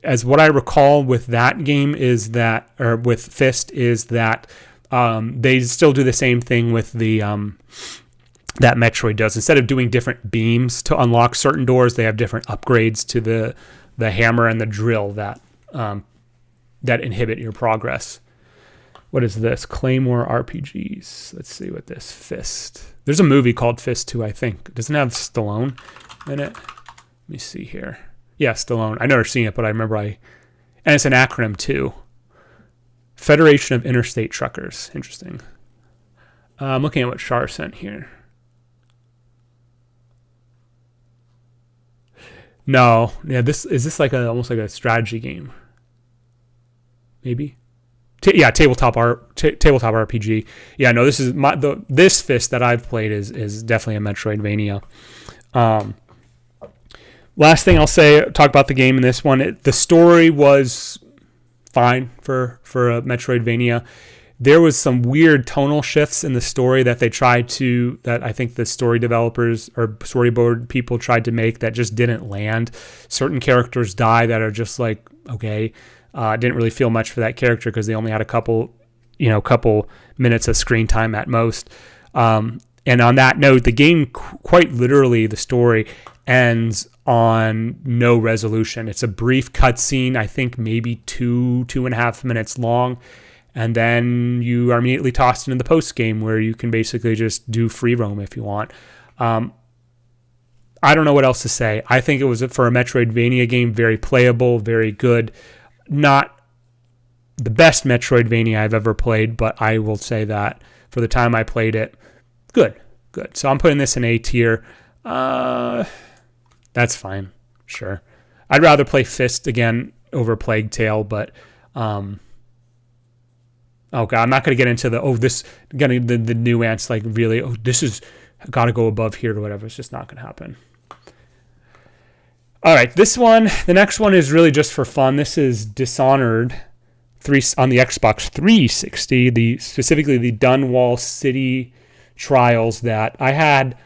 As what I recall with that game is that, or with F.I.S.T, is that they still do the same thing with that Metroid does. Instead of doing different beams to unlock certain doors, they have different upgrades to the hammer and the drill that inhibit your progress. What is this? Claymore RPGs. Let's see what this F.I.S.T. There's a movie called F.I.S.T. too, I think. Doesn't it have Stallone in it? Let me see here. Yeah, Stallone. I've never seen it, but I remember and it's an acronym too. Federation of Interstate Truckers. Interesting. I'm looking at what Char sent here. No. Yeah, this like almost like a strategy game? Maybe. Tabletop RPG. Yeah, no, this is this F.I.S.T. that I've played is definitely a Metroidvania. Last thing I'll say, talk about the game in this one. The story was fine for a Metroidvania. There was some weird tonal shifts in the story that that I think the story developers or storyboard people tried to make that just didn't land. Certain characters die that are just like, okay, didn't really feel much for that character because they only had a couple minutes of screen time at most. And on that note, the game, quite literally, the story ends on no resolution. It's a brief cutscene, I think maybe 2.5 minutes long. And then you are immediately tossed into the post game where you can basically just do free roam if you want. I don't know what else to say. I think it was, for a Metroidvania game, very playable, very good. Not the best Metroidvania I've ever played, but I will say that for the time I played it, good. So I'm putting this in A tier. That's fine. Sure. I'd rather play F.I.S.T. again over Plague Tale, but oh god, I'm not going to get into the nuance, like really, this is got to go above here or whatever. It's just not going to happen. All right, the next one is really just for fun. This is Dishonored 3 on the Xbox 360, specifically the Dunwall City Trials that I had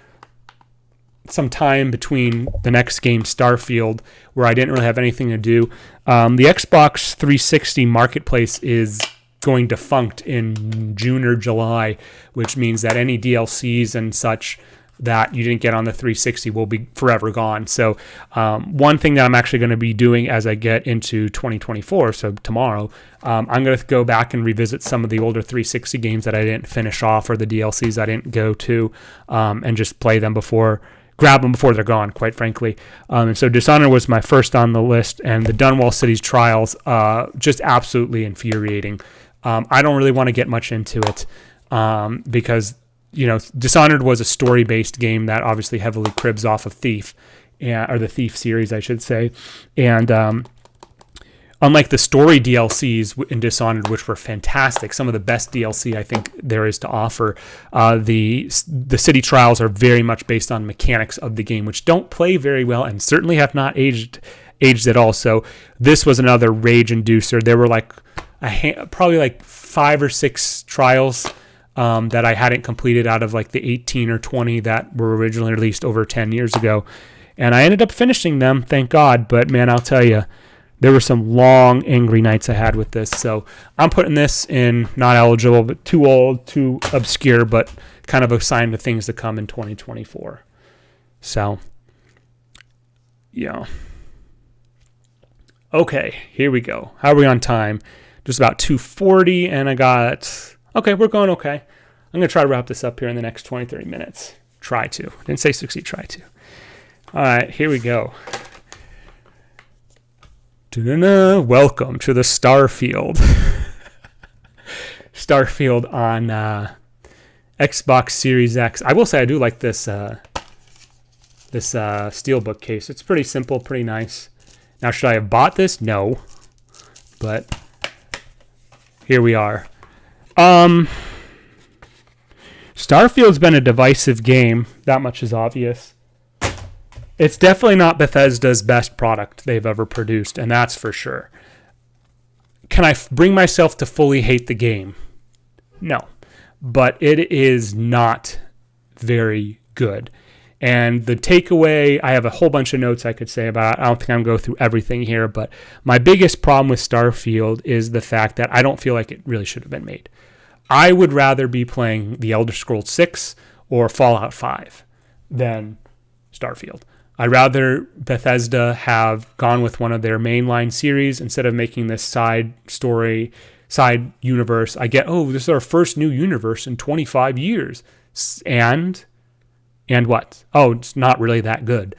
some time between the next game, Starfield, where I didn't really have anything to do. The Xbox 360 marketplace is going defunct in June or July, which means that any DLCs and such that you didn't get on the 360 will be forever gone. So one thing that I'm actually going to be doing as I get into 2024, so tomorrow, I'm going to go back and revisit some of the older 360 games that I didn't finish off, or the DLCs I didn't go to, and just play them grab them before they're gone, quite frankly. And so Dishonored was my first on the list, and the Dunwall Cities Trials, just absolutely infuriating. I don't really want to get much into it because, Dishonored was a story-based game that obviously heavily cribs off of Thief, or the Thief series, I should say. And unlike the story DLCs in Dishonored, which were fantastic, some of the best DLC I think there is to offer, the city trials are very much based on mechanics of the game, which don't play very well and certainly have not aged at all. So this was another rage inducer. There were probably like 5 or 6 trials that I hadn't completed out of like the 18 or 20 that were originally released over 10 years ago. And I ended up finishing them, thank God. But man, I'll tell you, there were some long, angry nights I had with this. So I'm putting this in not eligible, but too old, too obscure, but kind of a sign of things to come in 2024. So, yeah. Okay, here we go. How are we on time? Just about 2:40, and I got... Okay, we're going okay. I'm going to try to wrap this up here in the next 20, 30 minutes. Try to. I didn't say succeed, try to. All right, here we go. Welcome to the Starfield. Starfield on Xbox Series X. I will say I do like this steelbook case. It's pretty simple, pretty nice. Now, should I have bought this? No. But here we are. Starfield's been a divisive game. That much is obvious. It's definitely not Bethesda's best product they've ever produced, and that's for sure. Can I bring myself to fully hate the game? No. But it is not very good. And the takeaway, I have a whole bunch of notes I could say about it. I don't think I'm going to go through everything here, but my biggest problem with Starfield is the fact that I don't feel like it really should have been made. I would rather be playing The Elder Scrolls 6 or Fallout 5 than Starfield. I'd rather Bethesda have gone with one of their mainline series instead of making this side story side universe, I get, oh, this is our first new universe in 25 years. And what? Oh, it's not really that good.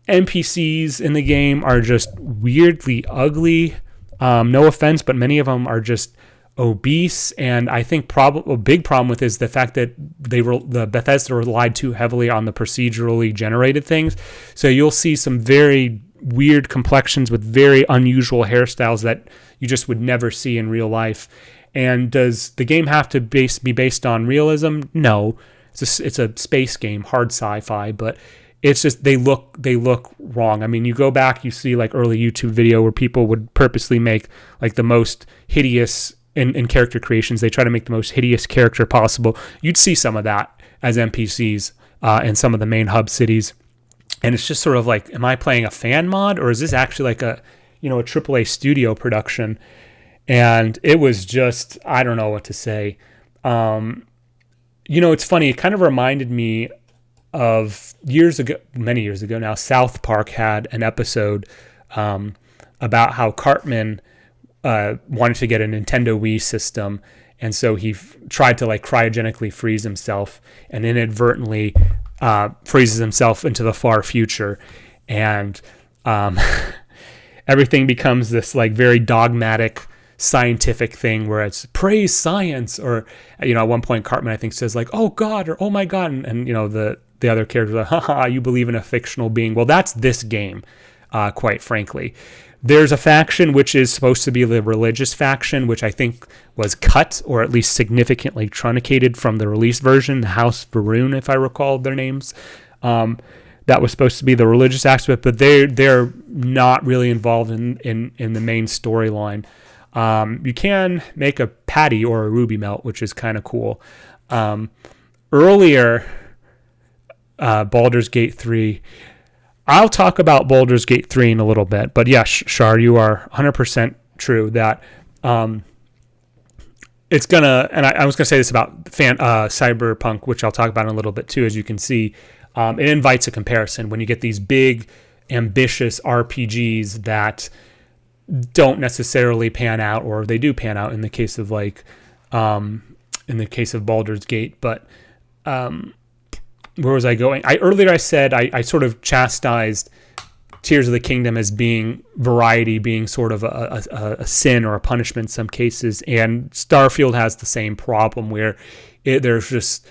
NPCs in the game are just weirdly ugly. No offense, but many of them are just obese, and I think a big problem with is the fact that the Bethesda relied too heavily on the procedurally generated things. So you'll see some very weird complexions with very unusual hairstyles that you just would never see in real life. And does the game have to be based on realism? No, it's a space game, hard sci-fi, but it's just they look wrong. I mean, you go back, you see like early YouTube video where people would purposely make like the most hideous in character creations. They try to make the most hideous character possible. You'd see some of that as NPCs in some of the main hub cities, and it's just sort of like, am I playing a fan mod, or is this actually like a AAA studio production? And it was just, I don't know what to say. It's funny. It kind of reminded me of many years ago now, South Park had an episode about how Cartman wanted to get a Nintendo Wii system, and so he tried to like cryogenically freeze himself, and inadvertently freezes himself into the far future, and everything becomes this like very dogmatic scientific thing where it's praise science, or at one point Cartman I think says like, oh God, or oh my God, and the other characters are like, haha, you believe in a fictional being. Well, that's this game, quite frankly. There's a faction which is supposed to be the religious faction, which I think was cut or at least significantly truncated from the release version, the House Varun, if I recall their names. That was supposed to be the religious aspect, but they're not really involved in the main storyline. You can make a patty or a ruby melt, which is kind of cool. Earlier, Baldur's Gate 3. I'll talk about Baldur's Gate 3 in a little bit, but yeah, Shar, you are 100% true that it's gonna, and I was gonna say this about Cyberpunk, which I'll talk about in a little bit too. As you can see, it invites a comparison when you get these big, ambitious RPGs that don't necessarily pan out, or they do pan out in the case of Baldur's Gate, but where was I going? Earlier I said I sort of chastised Tears of the Kingdom as being variety, being sort of a sin or a punishment in some cases, and Starfield has the same problem where it is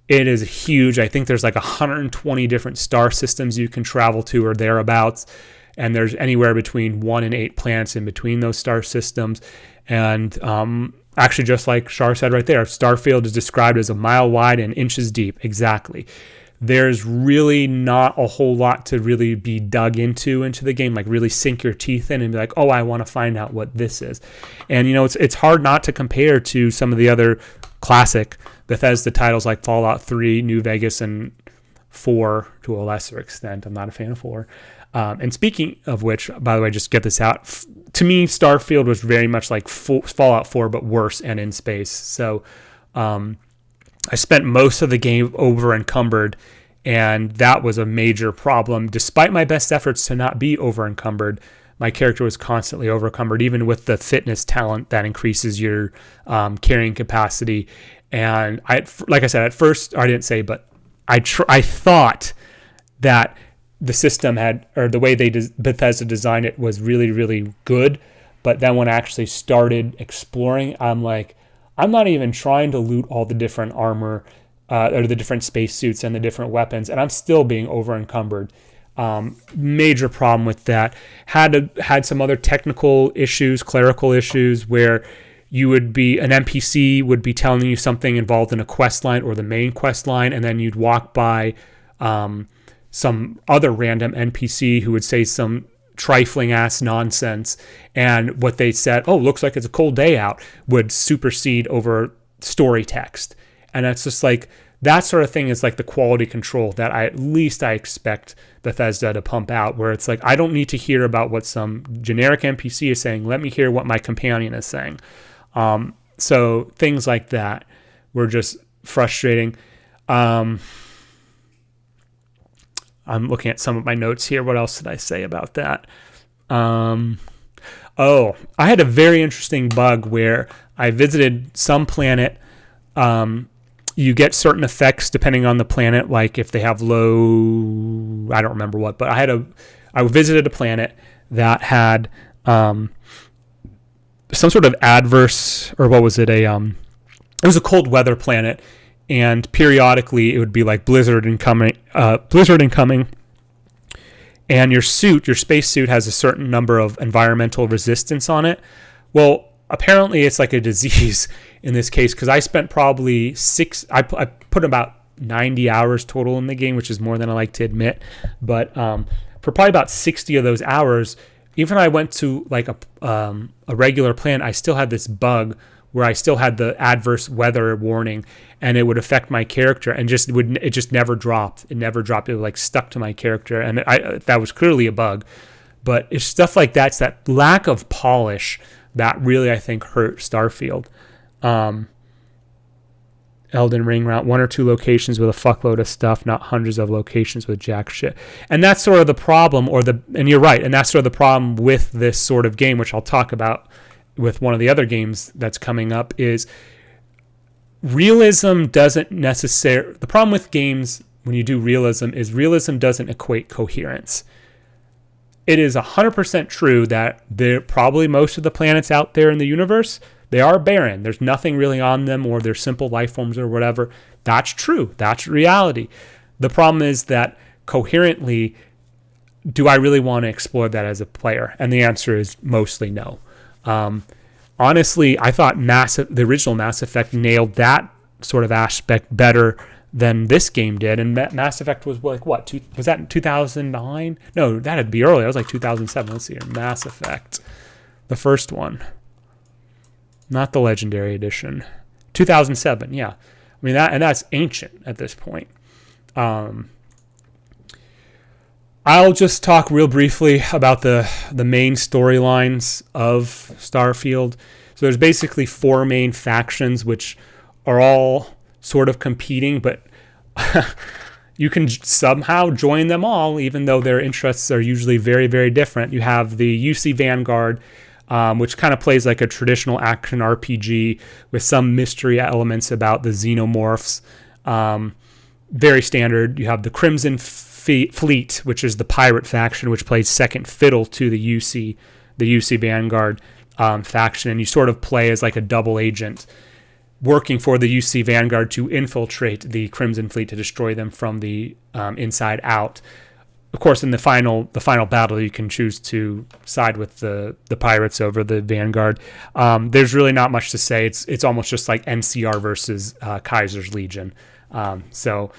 huge. I think there's like 120 different star systems you can travel to or thereabouts, and there's anywhere between 1 and 8 planets in between those star systems, and actually, just like Shar said right there, Starfield is described as a mile wide and inches deep. Exactly. There's really not a whole lot to really be dug into the game, like really sink your teeth in and be like, oh, I want to find out what this is. And, it's hard not to compare to some of the other classic Bethesda titles like Fallout 3, New Vegas, and 4 to a lesser extent. I'm not a fan of 4. And speaking of which, by the way, just get this out. To me, Starfield was very much like Fallout 4, but worse and in space. So I spent most of the game over encumbered, and that was a major problem. Despite my best efforts to not be over encumbered, my character was constantly over encumbered, even with the fitness talent that increases your carrying capacity. And like I said, at first, I didn't say, but I thought that the system or the way Bethesda designed it was really, really good. But then when I actually started exploring, I'm like, I'm not even trying to loot all the different armor or the different spacesuits and the different weapons, and I'm still being over encumbered. Major problem with that. Had some other technical issues, clerical issues, where you would be, an NPC would be telling you something involved in a quest line or the main quest line, and then you'd walk by some other random NPC who would say some trifling ass nonsense, and what they said, oh, looks like it's a cold day out, would supersede over story text. And that's just like, that sort of thing is like the quality control that I expect Bethesda to pump out, where it's like, I don't need to hear about what some generic NPC is saying. Let me hear what my companion is saying. So things like that were just frustrating. I'm looking at some of my notes here. What else did I say about that? Oh, I had a very interesting bug where I visited some planet. You get certain effects depending on the planet, like if they have low, I don't remember what, but I visited a planet that had some sort of adverse, or what was it? It was a cold weather planet, and periodically it would be like blizzard incoming, and your space suit has a certain number of environmental resistance on it. Well, apparently it's like a disease in this case, because I spent probably I put about 90 hours total in the game, which is more than I like to admit. But for probably about 60 of those hours, even when I went to like a regular planet, I still had this bug where I still had the adverse weather warning, and it would affect my character, and it just never dropped. It never dropped. It like stuck to my character, and that was clearly a bug. But it's stuff like that. It's that lack of polish that really, I think, hurt Starfield. Elden Ring route, 1 or 2 locations with a fuckload of stuff, not hundreds of locations with jack shit. And that's sort of the problem, and you're right, and that's sort of the problem with this sort of game, which I'll talk about with one of the other games that's coming up, is realism doesn't necessarily... The problem with games when you do realism is realism doesn't equate coherence. It is 100% true that probably most of the planets out there in the universe, they are barren. There's nothing really on them, or they're simple life forms or whatever. That's true. That's reality. The problem is that coherently, do I really want to explore that as a player? And the answer is mostly no. Honestly, I thought the original Mass Effect nailed that sort of aspect better than this game did. And Mass Effect was like, what? Was that in 2009? No, that'd be early. That was like 2007. Let's see here. Mass Effect. The first one. Not the Legendary Edition. 2007, yeah. I mean, that's ancient at this point. I'll just talk real briefly about the main storylines of Starfield. So there's basically 4 main factions, which are all sort of competing, but you can somehow join them all, even though their interests are usually very, very different. You have the UC Vanguard, which kind of plays like a traditional action RPG with some mystery elements about the xenomorphs. Very standard. You have the Crimson Fleet, which is the pirate faction, which plays second fiddle to the UC Vanguard faction, and you sort of play as like a double agent working for the UC Vanguard to infiltrate the Crimson Fleet to destroy them from the inside out. Of course, in the final battle, you can choose to side with the pirates over the Vanguard. There's really not much to say. It's almost just like NCR versus Kaiser's Legion. So,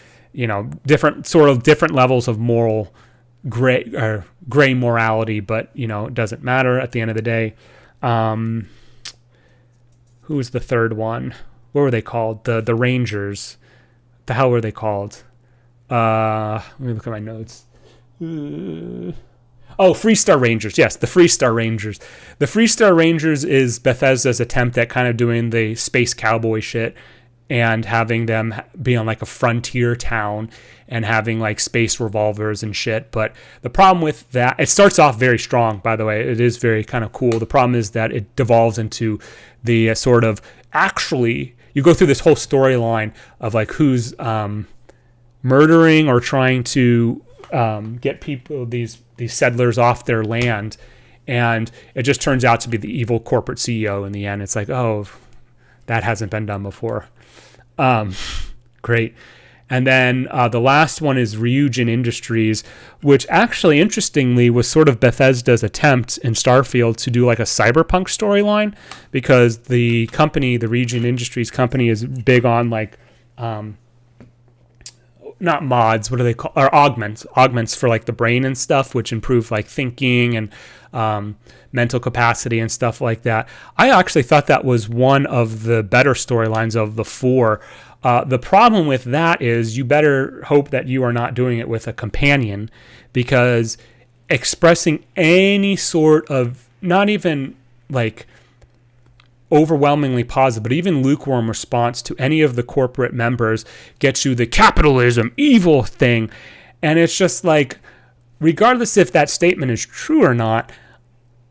different levels of moral gray morality, but it doesn't matter at the end of the day. Who was the third one? What were they called? The Rangers. The hell were they called? Let me look at my notes. Freestar Rangers. Yes, the Freestar Rangers. The Freestar Rangers is Bethesda's attempt at kind of doing the space cowboy shit and having them be on like a frontier town and having like space revolvers and shit. But the problem with that, it starts off very strong, by the way. It is very kind of cool. The problem is that it devolves into the sort of, actually, you go through this whole storyline of like who's murdering or trying to get people, these settlers off their land, and it just turns out to be the evil corporate CEO in the end. It's like, oh, that hasn't been done before. Great. And then the last one is Ryujin Industries, which actually, interestingly, was sort of Bethesda's attempt in Starfield to do like a cyberpunk storyline, because the company, the Ryujin Industries company, is big on like not mods, what do they call, or augments for like the brain and stuff, which improve like thinking and mental capacity and stuff like that. I actually thought that was one of the better storylines of the 4. The problem with that is you better hope that you are not doing it with a companion, because expressing any sort of, not even like overwhelmingly positive, but even lukewarm response to any of the corporate members gets you the capitalism evil thing. And it's just like, regardless if that statement is true or not,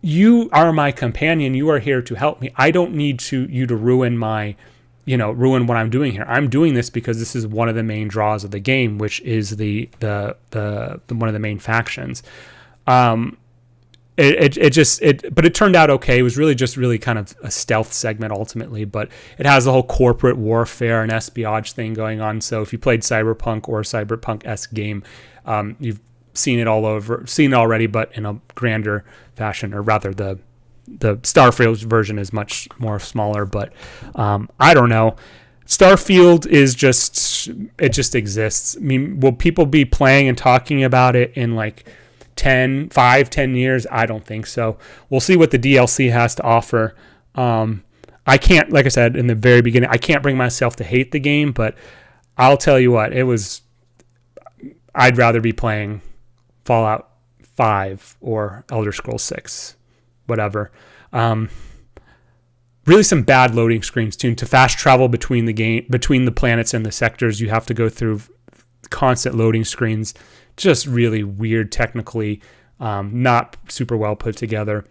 you are my companion. You are here to help me. I don't need you to ruin ruin what I'm doing here. I'm doing this because this is one of the main draws of the game, which is the one of the main factions. But it turned out okay. It was really kind of a stealth segment ultimately, but it has the whole corporate warfare and espionage thing going on. So if you played Cyberpunk or Cyberpunk-esque game, you've seen it already, but in a grander fashion, or rather the Starfield version is much more smaller, but I don't know. Starfield just exists. I mean, will people be playing and talking about it in like 10 years? I don't think so. We'll see what the DLC has to offer. I can't, like I said in the very beginning, I can't bring myself to hate the game, but I'll tell you what, I'd rather be playing Fallout 5 or Elder Scrolls 6, whatever. Really some bad loading screens too. To fast travel between the planets and the sectors, you have to go through constant loading screens. Just really weird technically, not super well put together.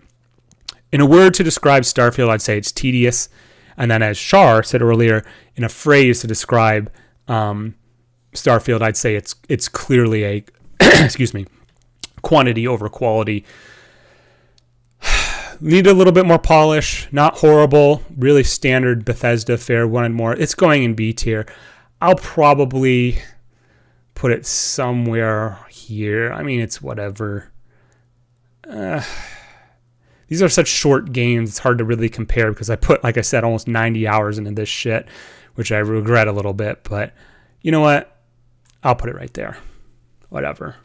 In a word to describe Starfield, I'd say it's tedious. And then as Shar said earlier, in a phrase to describe Starfield, I'd say it's clearly a excuse me, quantity over quality. Need a little bit more polish. Not horrible. Really standard Bethesda fare. Wanted more. It's going in B tier. I'll probably put it somewhere here. I mean, it's whatever. These are such short games. It's hard to really compare because I put, like I said, almost 90 hours into this shit, which I regret a little bit. But you know what? I'll put it right there. Whatever.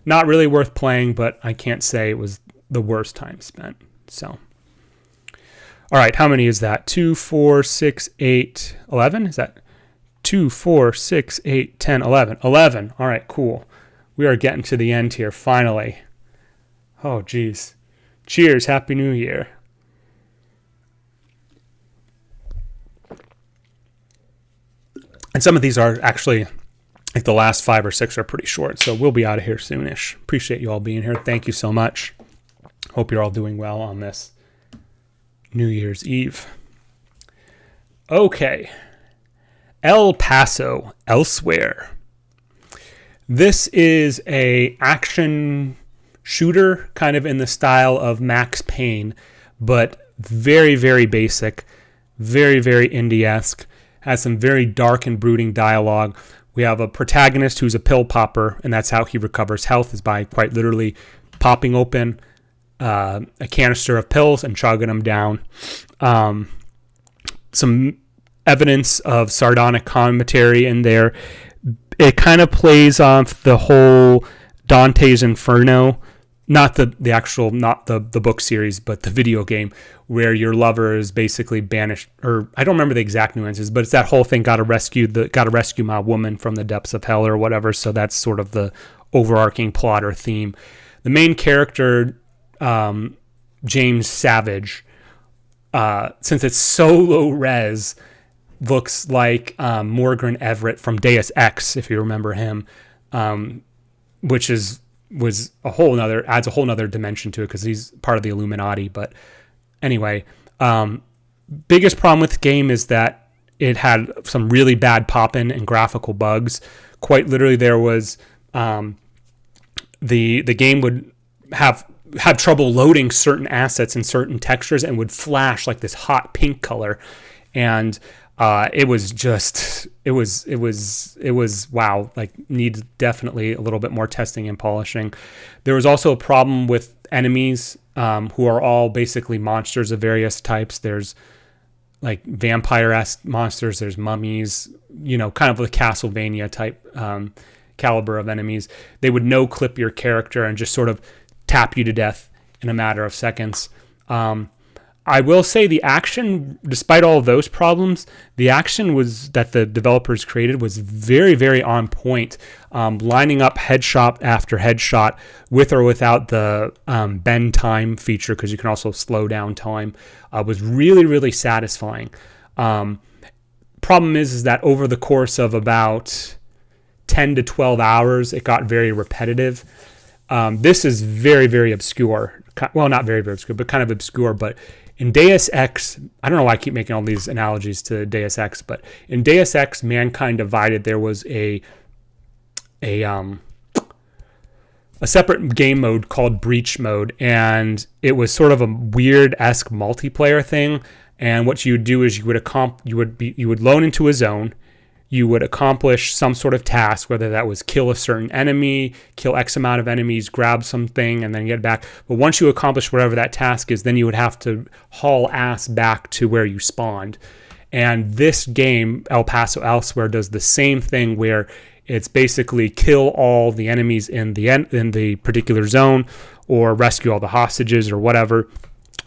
Not really worth playing, but I can't say it was the worst time spent. So, all right, how many is that? 2, 4, 6, 8, 11? Is that 2, 4, 6, 8, 10, 11? 11. All right, cool. We are getting to the end here, finally. Oh, geez. Cheers. Happy New Year. And some of these are actually, like the last 5 or 6 are pretty short, so we'll be out of here soonish. Appreciate you all being here. Thank you so much. Hope you're all doing well on this New Year's Eve. Okay. El Paso, Elsewhere. This is a action shooter, kind of in the style of Max Payne, but very, very basic, very, very indie-esque. Has some very dark and brooding dialogue. We have a protagonist who's a pill popper, and that's how he recovers health, is by quite literally popping open a canister of pills and chugging them down. Some evidence of sardonic commentary in there. It kind of plays off the whole Dante's Inferno, not the actual, not the book series, but the video game, where your lover is basically banished, or I don't remember the exact nuances, but it's that whole thing, gotta rescue my woman from the depths of hell or whatever. So that's sort of the overarching plot or theme. The main character, James Savage, since it's so low res, looks like Morgan Everett from Deus Ex, if you remember him, which adds a whole nother dimension to it because he's part of the Illuminati. But anyway, biggest problem with the game is that it had some really bad pop-in and graphical bugs. Quite literally, there was the game would have trouble loading certain assets and certain textures and would flash like this hot pink color, and it was wow, like needs definitely a little bit more testing and polishing. There was also a problem with enemies who are all basically monsters of various types. There's like vampire-esque monsters, there's mummies, kind of a Castlevania type caliber of enemies. They would no-clip your character and just sort of tap you to death in a matter of seconds. I will say the action, despite all of those problems, the action that the developers created was very, very on point. Lining up headshot after headshot with or without the bend time feature, because you can also slow down time, was really, really satisfying. Problem is that over the course of about 10 to 12 hours, it got very repetitive. This is very, very obscure. Well, not very, very obscure, but kind of obscure. But in Deus Ex, I don't know why I keep making all these analogies to Deus Ex, but in Deus Ex, Mankind Divided, there was a separate game mode called Breach Mode, and it was sort of a weird-esque multiplayer thing. And what you would do is you would loan into a zone. You would accomplish some sort of task, whether that was kill a certain enemy, kill X amount of enemies, grab something, and then get back. But once you accomplish whatever that task is, then you would have to haul ass back to where you spawned. And this game, El Paso Elsewhere, does the same thing, where it's basically kill all the enemies in the particular zone, or rescue all the hostages or whatever,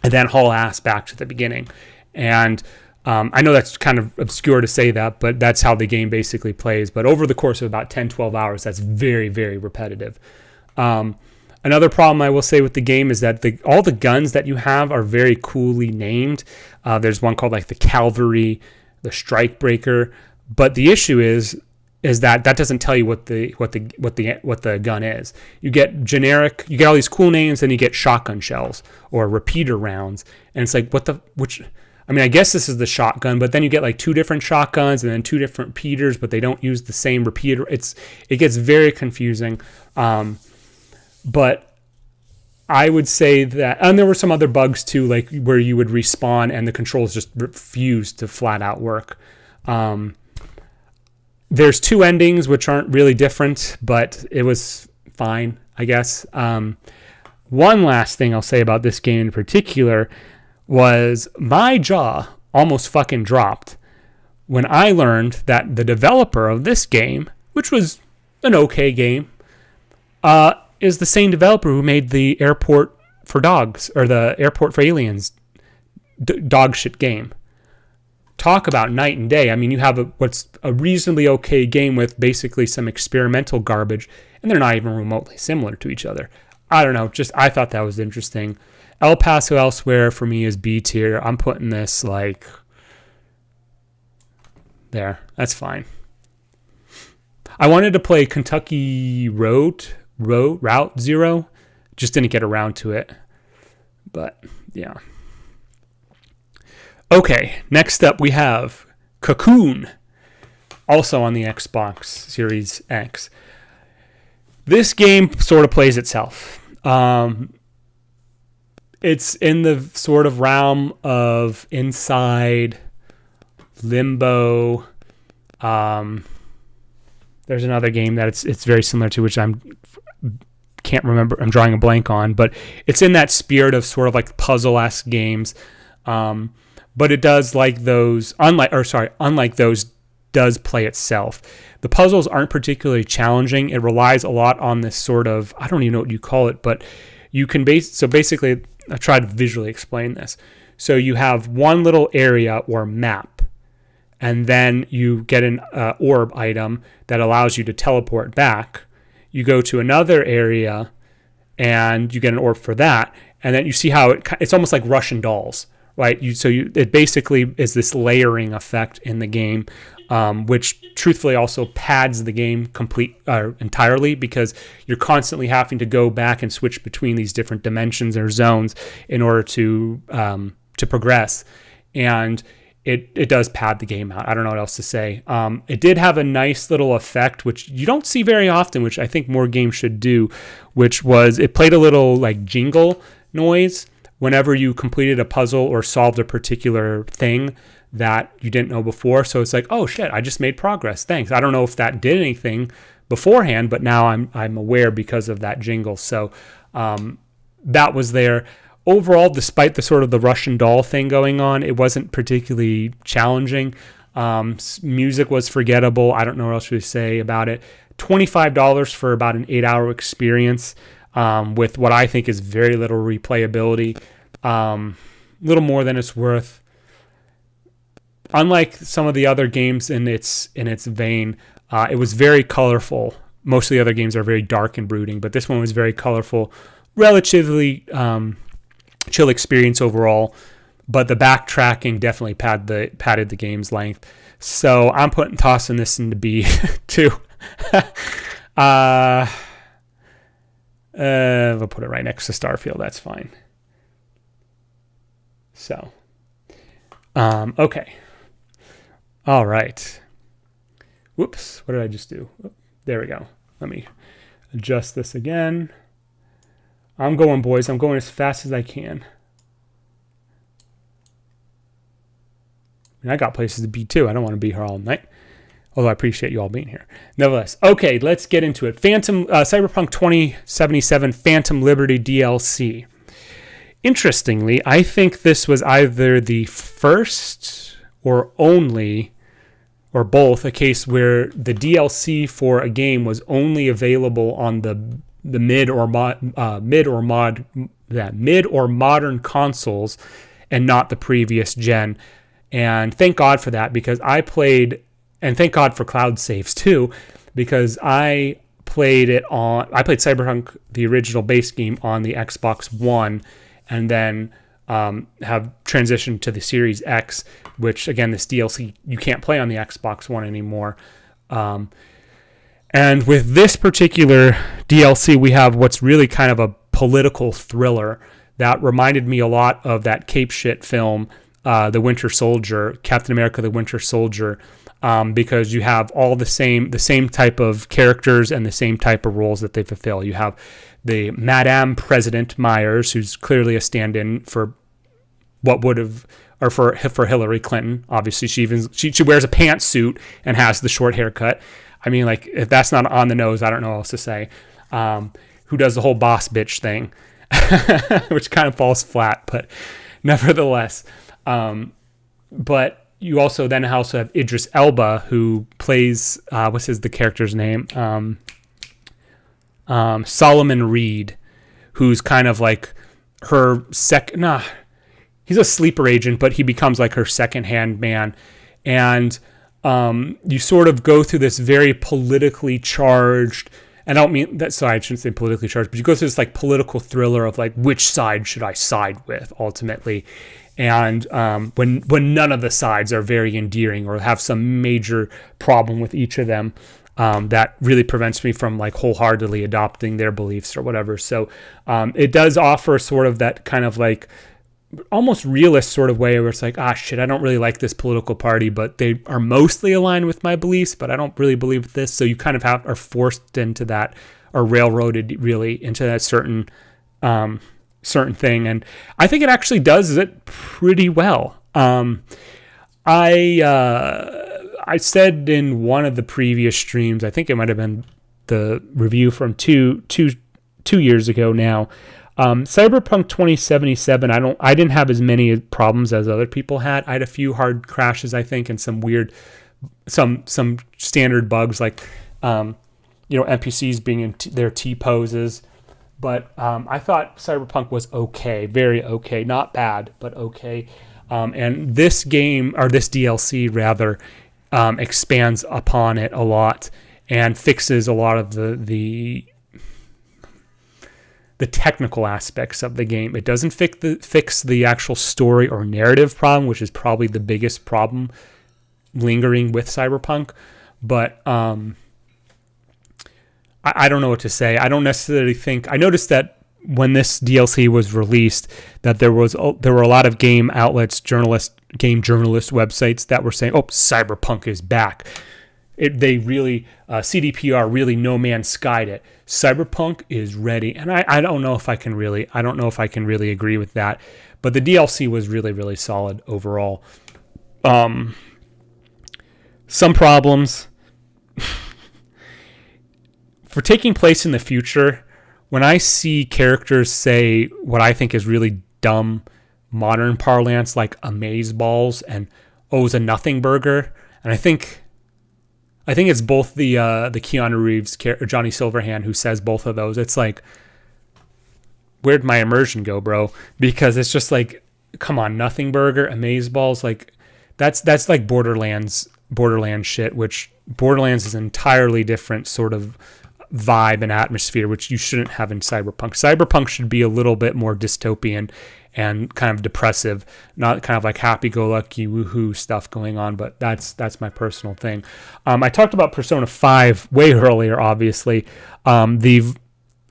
and then haul ass back to the beginning. And I know that's kind of obscure to say that, but that's how the game basically plays. But over the course of about 10, 12 hours, that's very, very repetitive. Another problem I will say with the game is that all the guns that you have are very coolly named. There's one called like the Cavalry, the Strikebreaker. But the issue is that doesn't tell you what the gun is. You get all these cool names, and you get shotgun shells or repeater rounds, and it's like I guess this is the shotgun, but then you get like 2 different shotguns and then 2 different repeaters, but they don't use the same repeater. It gets very confusing. But I would say that, and there were some other bugs too, like where you would respawn and the controls just refused to flat out work. There's 2 endings which aren't really different, but it was fine, I guess. One last thing I'll say about this game in particular was my jaw almost fucking dropped when I learned that the developer of this game, which was an okay game, is the same developer who made the Airport for Dogs, or the Airport for Aliens dog shit game. Talk about night and day. I mean, you have what's a reasonably okay game with basically some experimental garbage, and they're not even remotely similar to each other. I don't know, I thought that was interesting. El Paso Elsewhere for me is B tier. I'm putting this like there. That's fine. I wanted to play Kentucky Route Zero. Just didn't get around to it. But yeah. Okay, next up we have Cocoon, also on the Xbox Series X. This game sort of plays itself. It's in the sort of realm of Inside, Limbo. There's another game that it's very similar to, which can't remember. I'm drawing a blank on, but it's in that spirit of sort of like puzzle-esque games. But it does unlike those, does play itself. The puzzles aren't particularly challenging. It relies a lot on this sort of, I don't even know what you call it, but you can basically, I try to visually explain this. So you have one little area or map, and then you get an orb item that allows you to teleport back. You go to another area, and you get an orb for that, and then you see how it's almost like Russian dolls, right? It basically is this layering effect in the game, which truthfully also pads the game entirely, because you're constantly having to go back and switch between these different dimensions or zones in order to progress, and it does pad the game out. I don't know what else to say. It did have a nice little effect, which you don't see very often, which I think more games should do, which was it played a little like jingle noise whenever you completed a puzzle or solved a particular thing that you didn't know before. So it's like, oh shit, I just made progress. Thanks. I don't know if that did anything beforehand, but now I'm aware because of that jingle. So that was there. Overall, despite the sort of the Russian doll thing going on, it wasn't particularly challenging. Music was forgettable. I don't know what else to say about it. $25 for about an 8-hour experience with what I think is very little replayability. Little more than it's worth. Unlike some of the other games in its vein, it was very colorful. Most of the other games are very dark and brooding, but this one was very colorful. Relatively chill experience overall, but the backtracking definitely padded the game's length. So I'm tossing this into B too. We'll put it right next to Starfield. That's fine. So, okay. All right. Whoops. What did I just do? There we go. Let me adjust this again. I'm going, boys. I'm going as fast as I can. I got places to be too. I don't want to be here all night. Although I appreciate you all being here. Nevertheless. Okay, let's get into it. Cyberpunk 2077 Phantom Liberty DLC. Interestingly, I think this was either the first or only, or both, a case where the DLC for a game was only available on the mid or modern consoles and not the previous gen. And thank God for that, because I played, and thank God for cloud saves too, because I played Cyberpunk, the original base game, on the Xbox One, and then have transitioned to the Series X, which, again, this DLC you can't play on the Xbox One anymore. And with this particular DLC, we have what's really kind of a political thriller that reminded me a lot of that cape shit film, The Winter Soldier, Captain America: The Winter Soldier, because you have all the same type of characters and the same type of roles that they fulfill. You have the Madame President Myers, who's clearly a stand-in for what would have, or for Hillary Clinton. Obviously, she wears a pantsuit and has the short haircut. I mean, like, if that's not on the nose, I don't know what else to say. Who does the whole boss bitch thing, which kind of falls flat, but nevertheless. But you also then have Idris Elba, who plays, the character's name? Solomon Reed, who's kind of like her he's a sleeper agent, but he becomes like her second-hand man. And you sort of go through this very politically charged, and I don't mean that, sorry, I shouldn't say politically charged, but you go through this like political thriller of like, which side should I side with ultimately? And when none of the sides are very endearing or have some major problem with each of them, that really prevents me from like wholeheartedly adopting their beliefs or whatever. So it does offer sort of that kind of like almost realist sort of way where it's like, shit, I don't really like this political party, but they are mostly aligned with my beliefs, but I don't really believe this. So you kind of are forced into that, or railroaded really into that certain thing. And I think it actually does it pretty well. I said in one of the previous streams, I think it might have been the review from two years ago now, Cyberpunk 2077, I didn't have as many problems as other people had. I had a few hard crashes, I think, and some weird, some standard bugs like, NPCs being in their T poses. But I thought Cyberpunk was okay, very okay, not bad, but okay. And this game, or this DLC rather, expands upon it a lot and fixes a lot of the technical aspects of the game. It doesn't fix the actual story or narrative problem, which is probably the biggest problem lingering with Cyberpunk. But I don't know what to say. I don't necessarily think... I noticed that when this DLC was released, that there were a lot of game outlets, game journalist websites that were saying, "Oh, Cyberpunk is back." CDPR really No Man's Skied it. Cyberpunk is ready, and I don't know if I can really agree with that. But the DLC was really, really solid overall. Some problems for taking place in the future. When I see characters say what I think is really dumb modern parlance, like amazeballs and it's a nothing burger, and I think it's both the Keanu Reeves character, Johnny Silverhand, who says both of those. It's like, where'd my immersion go, bro? Because it's just like, come on, nothing burger, amazeballs, like that's like Borderlands shit, which Borderlands is an entirely different sort of vibe and atmosphere, which you shouldn't have in Cyberpunk. Cyberpunk should be a little bit more dystopian and kind of depressive, not kind of like happy-go-lucky woohoo stuff going on, but that's my personal thing. I talked about Persona 5 way earlier, obviously. The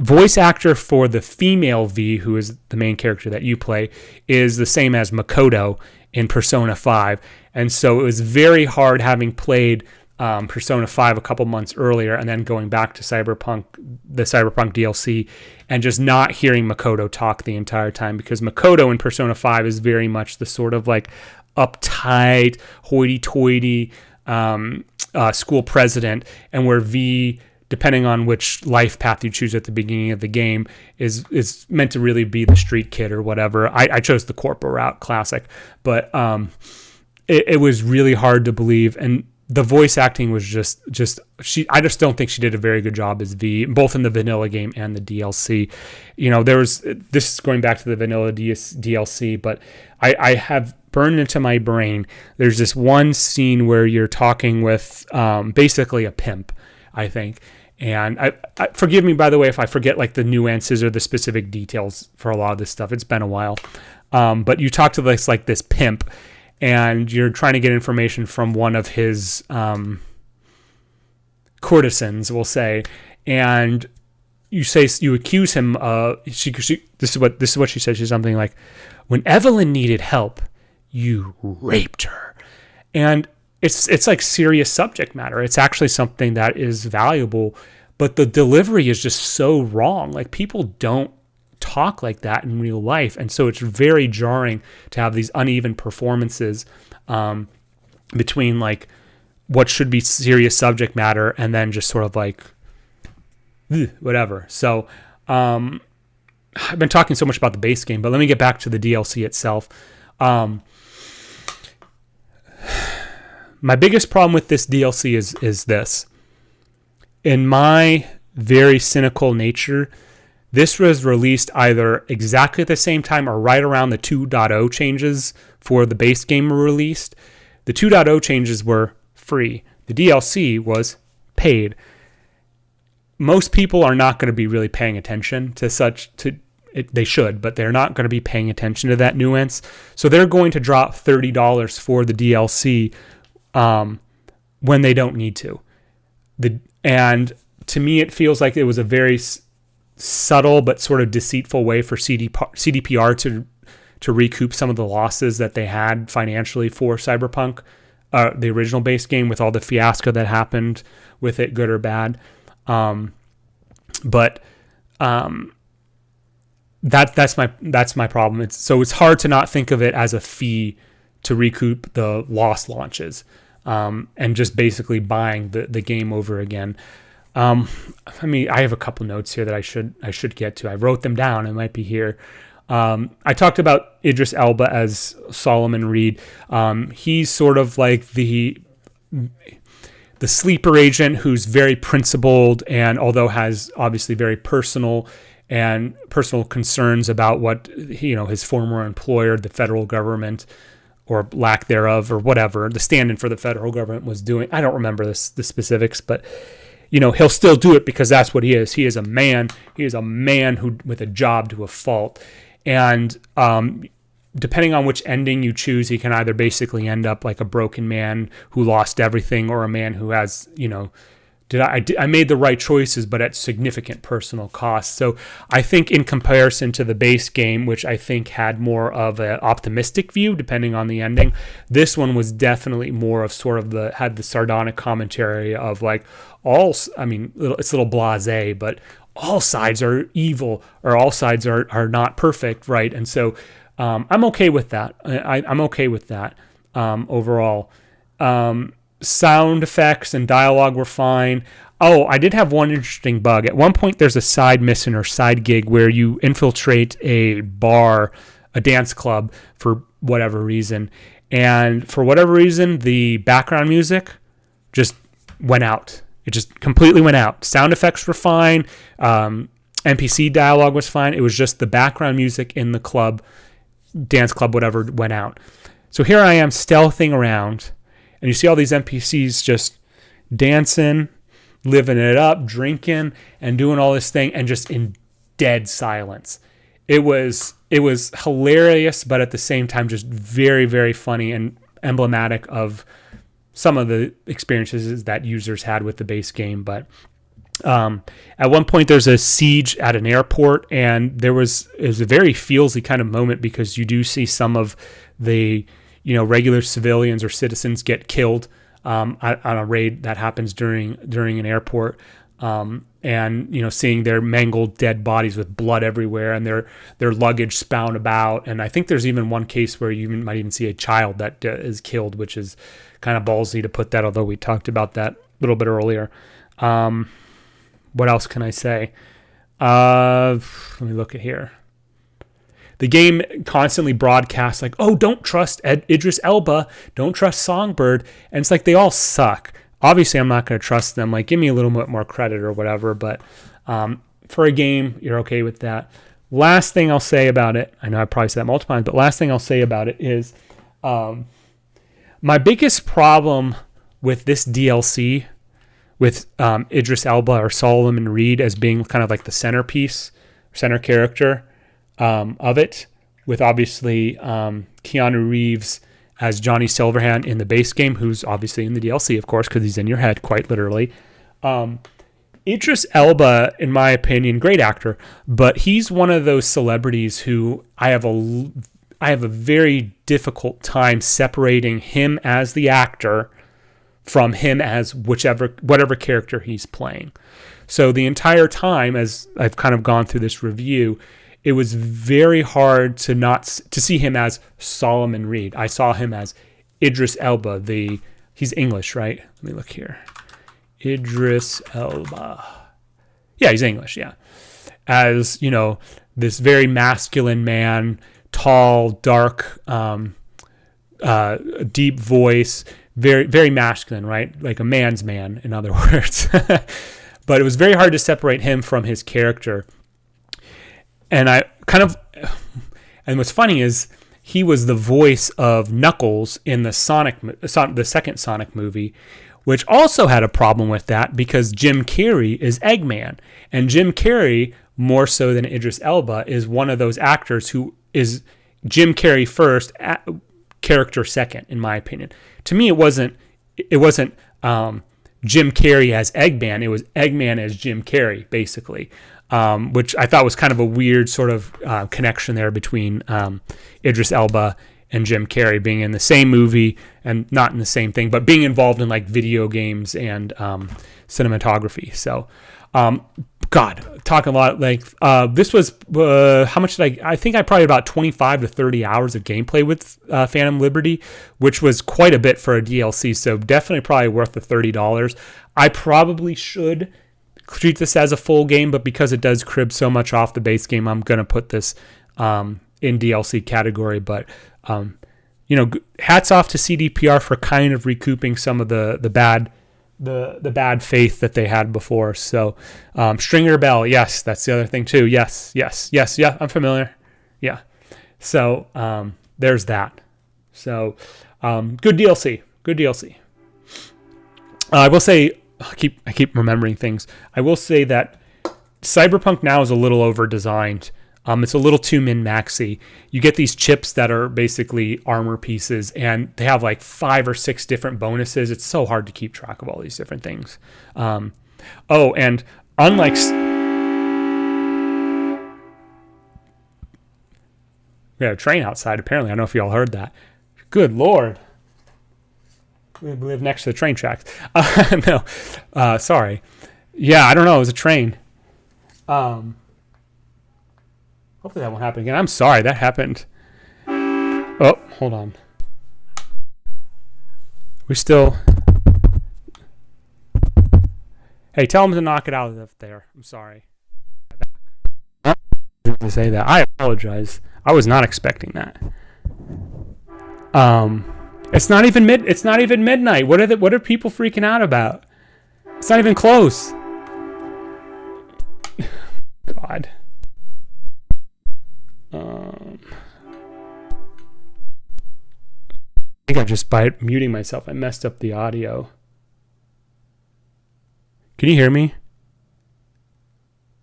voice actor for the female V, who is the main character that you play, is the same as Makoto in Persona 5. And so it was very hard, having played Persona 5 a couple months earlier and then going back to the Cyberpunk DLC, and just not hearing Makoto talk the entire time, because Makoto in Persona 5 is very much the sort of like uptight, hoity-toity school president, and where V, depending on which life path you choose at the beginning of the game, is meant to really be the street kid or whatever. I chose the corporal route, classic, but it was really hard to believe, and the voice acting was just I just don't think she did a very good job as V, both in the vanilla game and the DLC. This is going back to the vanilla DLC, but I have burned into my brain. There's this one scene where you're talking with basically a pimp, I think. And I forgive me, by the way, if I forget like the nuances or the specific details for a lot of this stuff. It's been a while. But you talk to this pimp, and you're trying to get information from one of his courtesans, we'll say, and you accuse him. This is what she said. She's something like, "When Evelyn needed help, you raped her," and it's like serious subject matter. It's actually something that is valuable, but the delivery is just so wrong. Like, people don't talk like that in real life, and so it's very jarring to have these uneven performances between like what should be serious subject matter and then just sort of like whatever. So I've been talking so much about the base game, but let me get back to the DLC itself. My biggest problem with this DLC is this. In my very cynical nature, this was released either exactly at the same time or right around the 2.0 changes for the base game were released. The 2.0 changes were free. The DLC was paid. Most people are not going to be really paying attention to they should, but they're not going to be paying attention to that nuance. So they're going to drop $30 for the DLC when they don't need to. And to me, it feels like it was a very subtle but sort of deceitful way for CDPR to recoup some of the losses that they had financially for Cyberpunk, the original base game, with all the fiasco that happened with it, good or bad. That's my problem. It's hard to not think of it as a fee to recoup the lost launches, and just basically buying the game over again. I have a couple notes here that I should get to. I wrote them down. It might be here. I talked about Idris Elba as Solomon Reed. He's sort of like the sleeper agent who's very principled, and although has obviously very personal concerns about what his former employer, the federal government, or lack thereof, or whatever, the stand-in for the federal government was doing. I don't remember the specifics, but he'll still do it because that's what he is. He is a man. He is a man who with a job to a fault. And depending on which ending you choose, he can either basically end up like a broken man who lost everything, or a man who has, I made the right choices, but at significant personal cost. So I think in comparison to the base game, which I think had more of an optimistic view, depending on the ending, this one was definitely more of sort of had the sardonic commentary of like it's a little blasé, but all sides are evil, or all sides are not perfect, right? And so I'm okay with that. I'm okay with that overall. Sound effects and dialogue were fine. Oh, I did have one interesting bug. At one point, there's a side mission or side gig where you infiltrate a bar, a dance club, for whatever reason. And for whatever reason, the background music just went out. It just completely went out. Sound effects were fine. NPC dialogue was fine. It was just the background music in the club, dance club, whatever, went out. So here I am stealthing around, and you see all these NPCs just dancing, living it up, drinking, and doing all this thing, and just in dead silence. It was hilarious, but at the same time, just very, very funny and emblematic of some of the experiences that users had with the base game. But At one point, there's a siege at an airport, and it was a very feelsy kind of moment because you do see some of the regular civilians or citizens get killed on a raid that happens during an airport, and seeing their mangled dead bodies with blood everywhere and their luggage spown about. And I think there's even one case where you might even see a child that is killed, which is kind of ballsy to put that, although we talked about that a little bit earlier. What else can I say? Let me look at here. The game constantly broadcasts like, oh, don't trust Idris Elba, don't trust Songbird, and it's like they all suck. Obviously, I'm not going to trust them. Like, give me a little bit more credit or whatever, but for a game, you're okay with that. Last thing I'll say about it, I know I probably said that multiple times, but last thing I'll say about it is my biggest problem with this DLC, with Idris Elba or Solomon Reed as being kind of like the center character of it, with obviously Keanu Reeves as Johnny Silverhand in the base game, who's obviously in the DLC, of course, because he's in your head, quite literally. Idris Elba, in my opinion, great actor, but he's one of those celebrities who I have a very difficult time separating him as the actor from him as whatever character he's playing. So the entire time, as I've kind of gone through this review, it was very hard to see him as Solomon Reed. I saw him as Idris Elba. He's English, right? Let me look here. Idris Elba. Yeah, he's English, yeah. As, this very masculine man, tall, dark, deep voice, very, very masculine, right? Like a man's man, in other words. But it was very hard to separate him from his character. And and what's funny is he was the voice of Knuckles in the second Sonic movie, which also had a problem with that because Jim Carrey is Eggman. And Jim Carrey, more so than Idris Elba, is one of those actors who is Jim Carrey first, character second, in my opinion. To me, it wasn't Jim Carrey as Eggman. It was Eggman as Jim Carrey, basically. Which I thought was kind of a weird sort of connection there between Idris Elba and Jim Carrey being in the same movie and not in the same thing, but being involved in like video games and cinematography. So, God, talking a lot. Like this was how much did I think I probably about 25 to 30 hours of gameplay with Phantom Liberty, which was quite a bit for a DLC. So definitely probably worth the $30. I probably should treat this as a full game, but because it does crib so much off the base game, I'm going to put this in DLC category. But, hats off to CDPR for kind of recouping some of the bad faith that they had before. So Stringer Bell, yes, that's the other thing too. Yes, yeah, I'm familiar. Yeah. So there's that. So good DLC. I will say, I keep remembering things. I will say that Cyberpunk now is a little over-designed. It's a little too min-maxy. You get these chips that are basically armor pieces, and they have like 5 or 6 different bonuses. It's so hard to keep track of all these different things. And unlike... We have a train outside, apparently. I don't know if you all heard that. Good Lord. We live next to the train tracks. No, sorry. Yeah, I don't know. It was a train. Hopefully that won't happen again. I'm sorry. That happened. Oh, hold on. We still... Hey, tell them to knock it out of there. I'm sorry. I didn't say that. I apologize. I was not expecting that. It's not even midnight. What are people freaking out about? It's not even close. God. I think I just by muting myself, I messed up the audio. Can you hear me?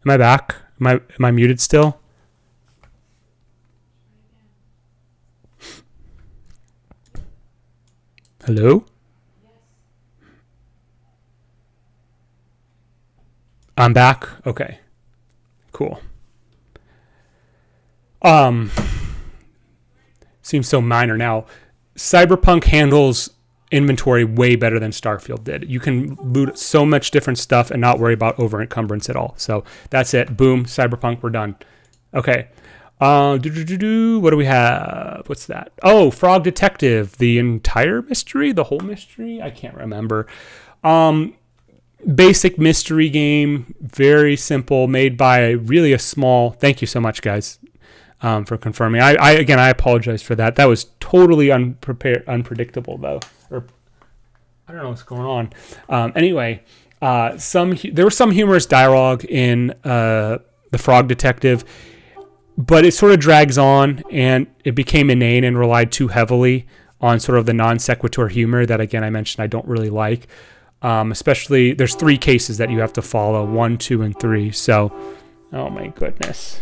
Am I back? Am I muted still? Hello? I'm back. Okay. Cool. Seems so minor now. Cyberpunk handles inventory way better than Starfield did. You can loot so much different stuff and not worry about over encumbrance at all. So that's it. Boom. Cyberpunk. We're done. Okay. What do we have? What's that? Oh, Frog Detective. The entire mystery? The whole mystery? I can't remember. Basic mystery game. Very simple. Made by really a small... Thank you so much, guys, for confirming. I apologize for that. That was totally unpredictable, though. Or I don't know what's going on. Anyway, there was some humorous dialogue in the Frog Detective, but it sort of drags on, and it became inane and relied too heavily on sort of the non sequitur humor that, again, I mentioned I don't really like. Especially, there's 3 cases that you have to follow, 1, 2, and 3. So, oh my goodness.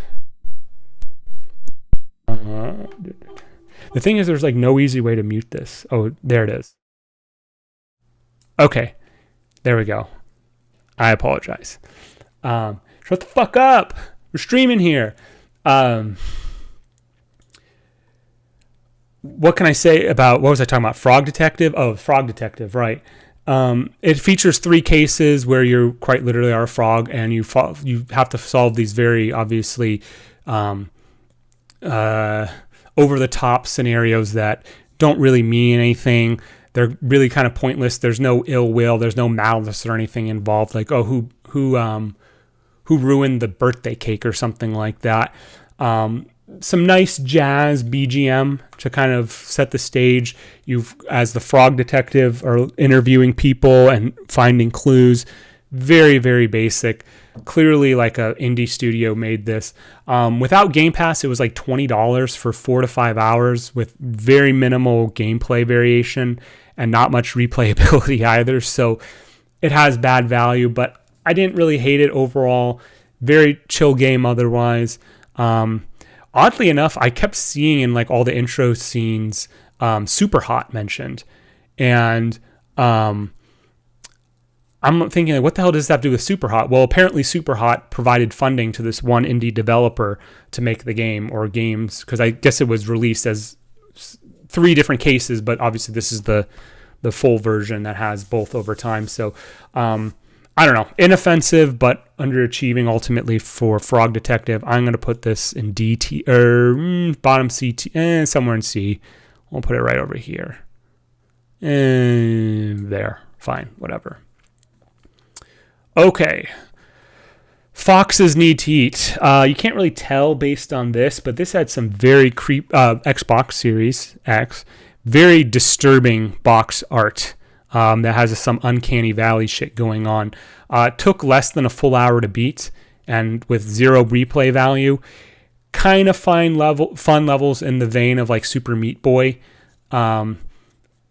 The thing is, there's like no easy way to mute this. Oh, there it is. Okay, there we go. I apologize. Shut the fuck up. We're streaming here. What can I say about, what was I talking about? Frog Detective? Oh, Frog Detective, right. It features 3 cases where you quite literally are a frog, and you have to solve these very obviously over-the-top scenarios that don't really mean anything. They're really kind of pointless. There's no ill will. There's no malice or anything involved. Like, oh, who ruined the birthday cake or something like that. Some nice jazz BGM to kind of set the stage. You've, as the Frog Detective, are interviewing people and finding clues. Very, very basic. Clearly like a indie studio made this. Without Game Pass, it was like $20 for 4 to 5 hours with very minimal gameplay variation and not much replayability either. So it has bad value, but I didn't really hate it overall. Very chill game otherwise. Oddly enough, I kept seeing in like all the intro scenes Super Hot mentioned. And I'm thinking, like, what the hell does that have to do with Super Hot? Well, apparently Super Hot provided funding to this one indie developer to make the game, or games, because I guess it was released as 3 different cases, but obviously this is the full version that has both over time. So I don't know, inoffensive, but underachieving ultimately for Frog Detective. I'm going to put this in D or bottom C, somewhere in C. We'll put it right over here. And there, fine, whatever. Okay. Foxes Need to Eat. You can't really tell based on this, but this had some very Xbox Series X, very disturbing box art that has some uncanny valley shit going on. Took less than a full hour to beat, and with 0 replay value. Kind of fun levels in the vein of like Super Meat Boy.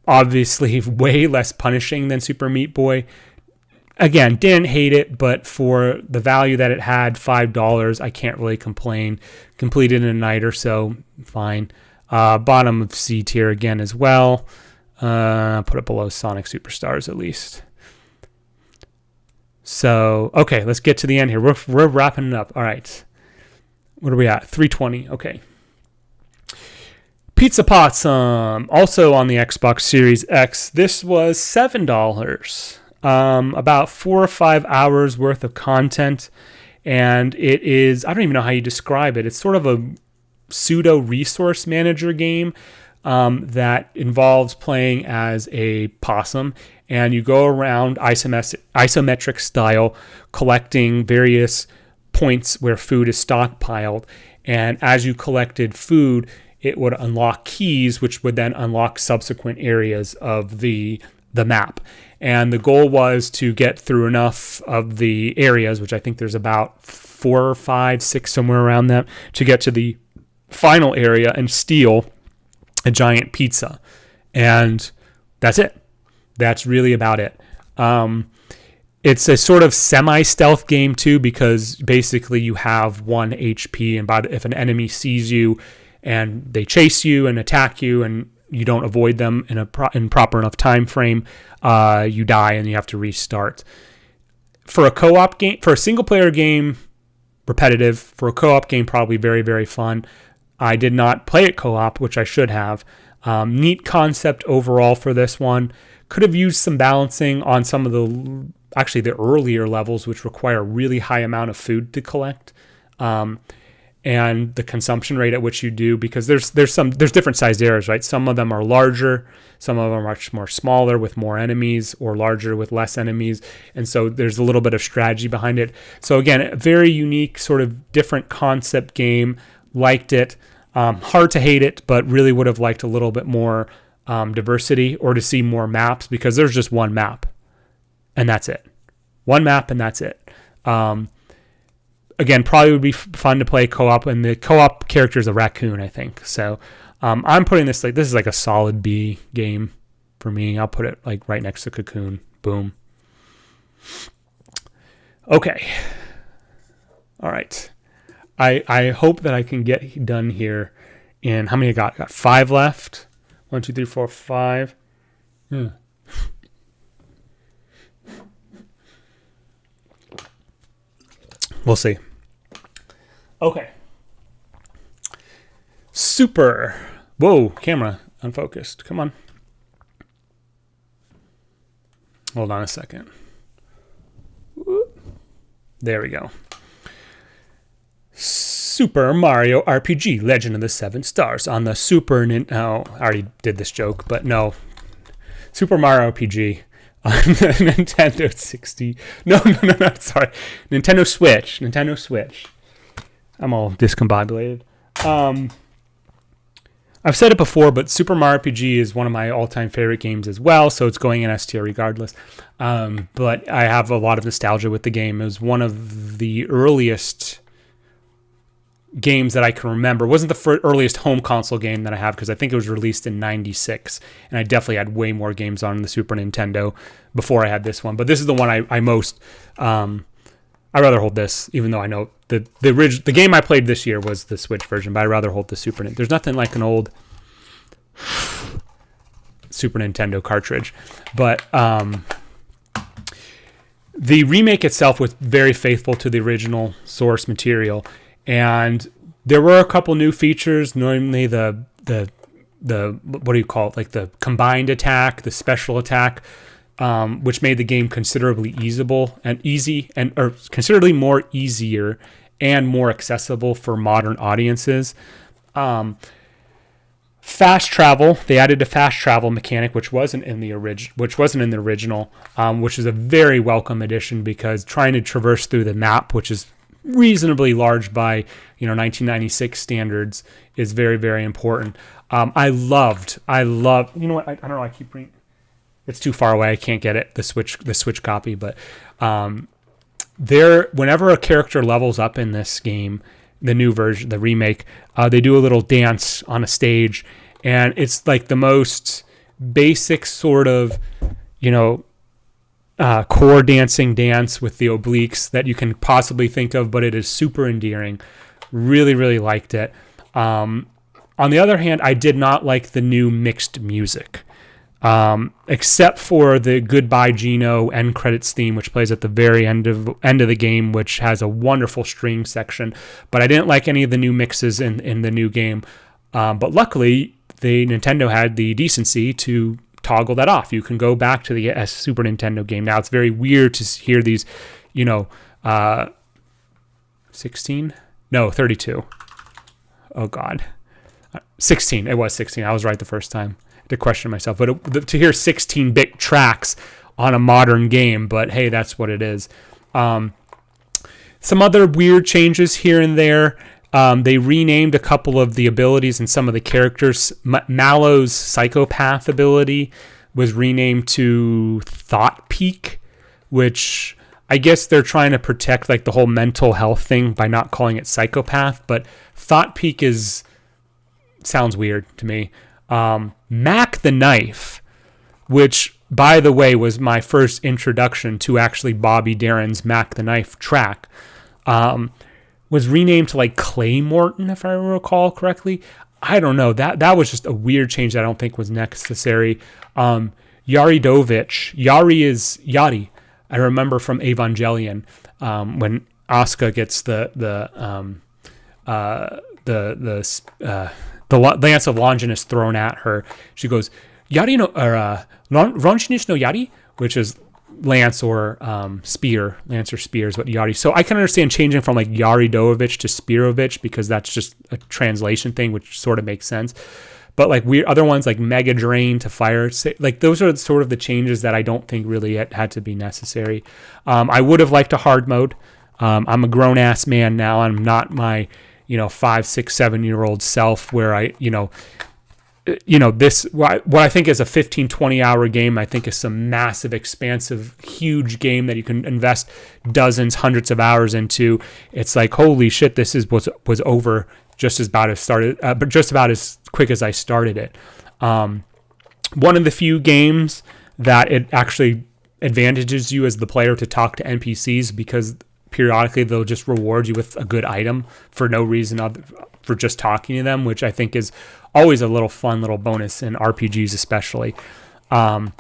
Obviously way less punishing than Super Meat Boy. Again, didn't hate it, but for the value that it had, $5, I can't really complain. Completed in a night or so, fine. Bottom of C tier again as well. Put it below Sonic Superstars at least. So, okay, let's get to the end here. We're wrapping it up. All right. What are we at? 320. Okay. Pizza Potsum, also on the Xbox Series X. This was $7. About 4 or 5 hours worth of content, and it is, I don't even know how you describe it. It's sort of a pseudo resource manager game that involves playing as a possum, and you go around isometric style collecting various points where food is stockpiled, and as you collected food, it would unlock keys, which would then unlock subsequent areas of the map. And the goal was to get through enough of the areas, which I think there's about 4 or 5, 6, somewhere around that, to get to the final area and steal a giant pizza. And that's it. That's really about it. It's a sort of semi-stealth game too, because basically you have 1 HP, and if an enemy sees you and they chase you and attack you and you don't avoid them in proper enough time frame, you die and you have to restart. for a co-op game, for a single player game, repetitive. For a co-op game, probably very, very fun. I did not play it co-op, which I should have. Neat concept overall for this one. Could have used some balancing on some of the earlier levels, which require a really high amount of food to collect, and the consumption rate at which you do, because there's different sized areas, right? Some of them are larger, some of them are much more smaller with more enemies, or larger with less enemies, and so there's a little bit of strategy behind it. So again, a very unique sort of different concept game. Liked it. Hard to hate it, but really would have liked a little bit more diversity, or to see more maps, because there's just one map and that's it. One map and that's it. Again, probably would be fun to play co-op, and the co-op character is a raccoon, I think. So I'm putting this is like a solid B game for me. I'll put it like right next to Cocoon. Boom. Okay. All right. I hope that I can get done here in, how many I got? I got 5 left. 1, 2, 3, 4, 5. We'll see. Okay. Super. Whoa, camera unfocused. Come on. Hold on a second. There we go. Super Mario RPG Legend of the Seven Stars on the Super Nintendo. I already did this joke, but no. Super Mario RPG on the Nintendo 60. No, sorry. Nintendo Switch. I'm all discombobulated. I've said it before, but Super Mario RPG is one of my all-time favorite games as well, so it's going in S tier regardless. But I have a lot of nostalgia with the game. It was one of the earliest games that I can remember. It wasn't the earliest home console game that I have, because I think it was released in 96, and I definitely had way more games on the Super Nintendo before I had this one. But this is the one I most... I'd rather hold this, even though I know the game I played this year was the Switch version, but I'd rather hold the Super Nintendo. There's nothing like an old Super Nintendo cartridge. But the remake itself was very faithful to the original source material, and there were a couple new features, namely the what do you call it, like the combined attack, the special attack, which made the game considerably considerably more easier and more accessible for modern audiences. Fast travel, they added a fast travel mechanic, which wasn't in the original, which is a very welcome addition, because trying to traverse through the map, which is reasonably large by 1996 standards, is very, very important. I loved. You know what? I don't know. I keep bringing. It's too far away. I can't get it. The Switch copy, but whenever a character levels up in this game, the new version, the remake, they do a little dance on a stage, and it's like the most basic sort of, core dancing dance with the obliques that you can possibly think of, but it is super endearing. Really, really liked it. On the other hand, I did not like the new mixed music, except for the Goodbye Gino end credits theme, which plays at the very end of the game, which has a wonderful string section. But I didn't like any of the new mixes in the new game. But luckily, Nintendo had the decency to toggle that off. You can go back to the Super Nintendo game. Now, it's very weird to hear these, 16? No, 32. Oh, God. 16. It was 16. I was right the first time. To question myself. But to hear 16-bit tracks on a modern game, but hey, that's what it is. Some other weird changes here and there. They renamed a couple of the abilities and some of the characters. Mallow's psychopath ability was renamed to Thought Peak, which I guess they're trying to protect like the whole mental health thing by not calling it psychopath, but Thought Peak sounds weird to me. Mac the Knife, which by the way was my first introduction to actually Bobby Darin's Mac the Knife track, was renamed to like Clay Morton, if I recall correctly. I don't know. That was just a weird change that I don't think was necessary. Yari is Yari. I remember from Evangelion when Asuka gets the Lance of Longinus thrown at her. She goes, Yari no, or Longinus no Yari, which is lance or spear. Lance or spear is what Yari. So I can understand changing from like Yaridovich to Spirovich because that's just a translation thing, which sort of makes sense. But like weird other ones like Mega Drain to Fire, like those are sort of the changes that I don't think really had to be necessary. I would have liked a hard mode. I'm a grown ass man now. I'm not my 5, 6, 7-year-old self where I this what I think is a 15, 20 hour game. I think is some massive, expansive, huge game that you can invest dozens, hundreds of hours into. It's like, holy shit, this was over just as about as started, but just about as quick as I started it. One of the few games that it actually advantages you as the player to talk to NPCs because periodically they'll just reward you with a good item for no reason other for just talking to them, which I think is always a little fun little bonus in RPGs especially. Probably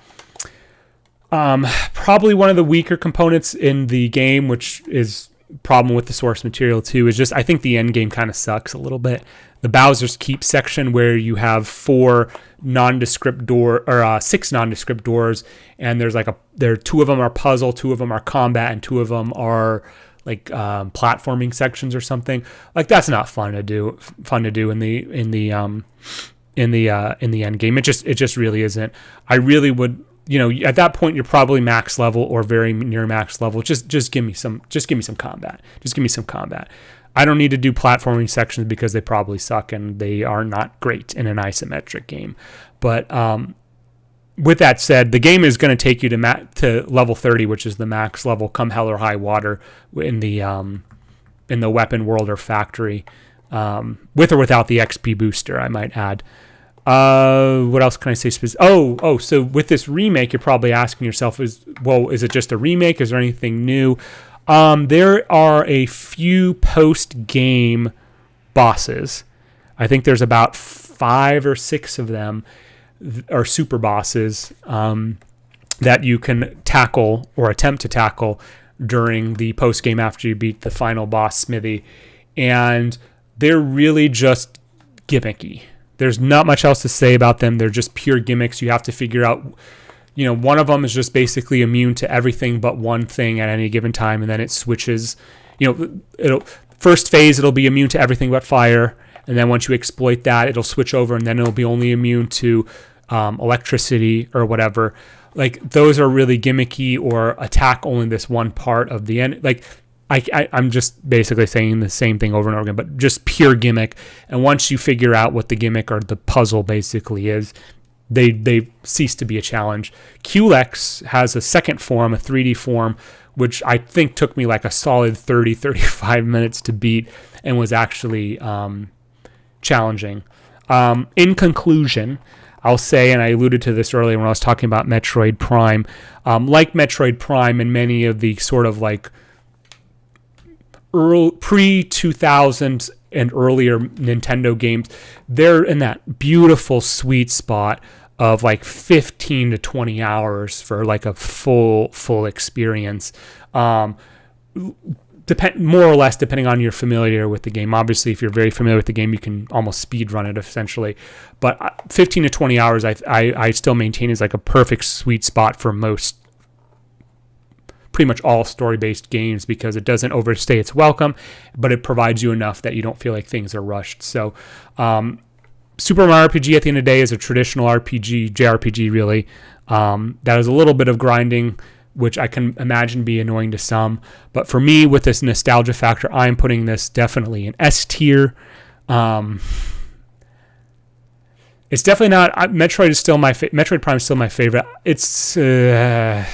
one of the weaker components in the game, which is problem with the source material too, is just I think the end game kind of sucks a little bit. The Bowser's Keep section where you have 4 nondescript door or 6 nondescript doors, and there's like there 2 of them are puzzle, 2 of them are combat, and 2 of them are like platforming sections or something. Like that's not fun to do in the end game. It just really isn't. I really would, at that point you're probably max level or very near max level. Just give me some combat. Just give me some combat. I don't need to do platforming sections because they probably suck and they are not great in an isometric game. But with that said, the game is going to take you to level 30, which is the max level, come hell or high water in the weapon world or factory, with or without the XP booster, I might add. What else can I say? So with this remake, you're probably asking yourself, is it just a remake? Is there anything new? There are a few post-game bosses. I think there's about 5 or 6 of them, or super bosses, that you can tackle or attempt to tackle during the post-game after you beat the final boss, Smithy. And they're really just gimmicky. There's not much else to say about them. They're just pure gimmicks. You have to figure out, one of them is just basically immune to everything but one thing at any given time, and then it switches. First phase, it'll be immune to everything but fire, and then once you exploit that, it'll switch over, and then it'll be only immune to electricity or whatever. Like, those are really gimmicky or attack only this one part of the end. Like, I'm just basically saying the same thing over and over again, but just pure gimmick. And once you figure out what the gimmick or the puzzle basically is, they cease to be a challenge. QLEX has a second form, a 3D form, which I think took me like a solid 35 minutes to beat and was actually challenging. In conclusion, I'll say, and I alluded to this earlier when I was talking about Metroid Prime, like Metroid Prime and many of the sort of like pre-2000s and earlier Nintendo games, they're in that beautiful sweet spot of like 15 to 20 hours for like a full experience. More or less, depending on your familiarity with the game. Obviously, if you're very familiar with the game, you can almost speed run it essentially. But 15 to 20 hours, I still maintain is like a perfect sweet spot for pretty much all story-based games because it doesn't overstay its welcome, but it provides you enough that you don't feel like things are rushed. So, Super Mario RPG at the end of the day is a traditional RPG, JRPG really. That is a little bit of grinding, which I can imagine be annoying to some. But for me, with this nostalgia factor, I'm putting this definitely in S tier. It's definitely not. Metroid is still Metroid Prime is still my favorite. It's. I'm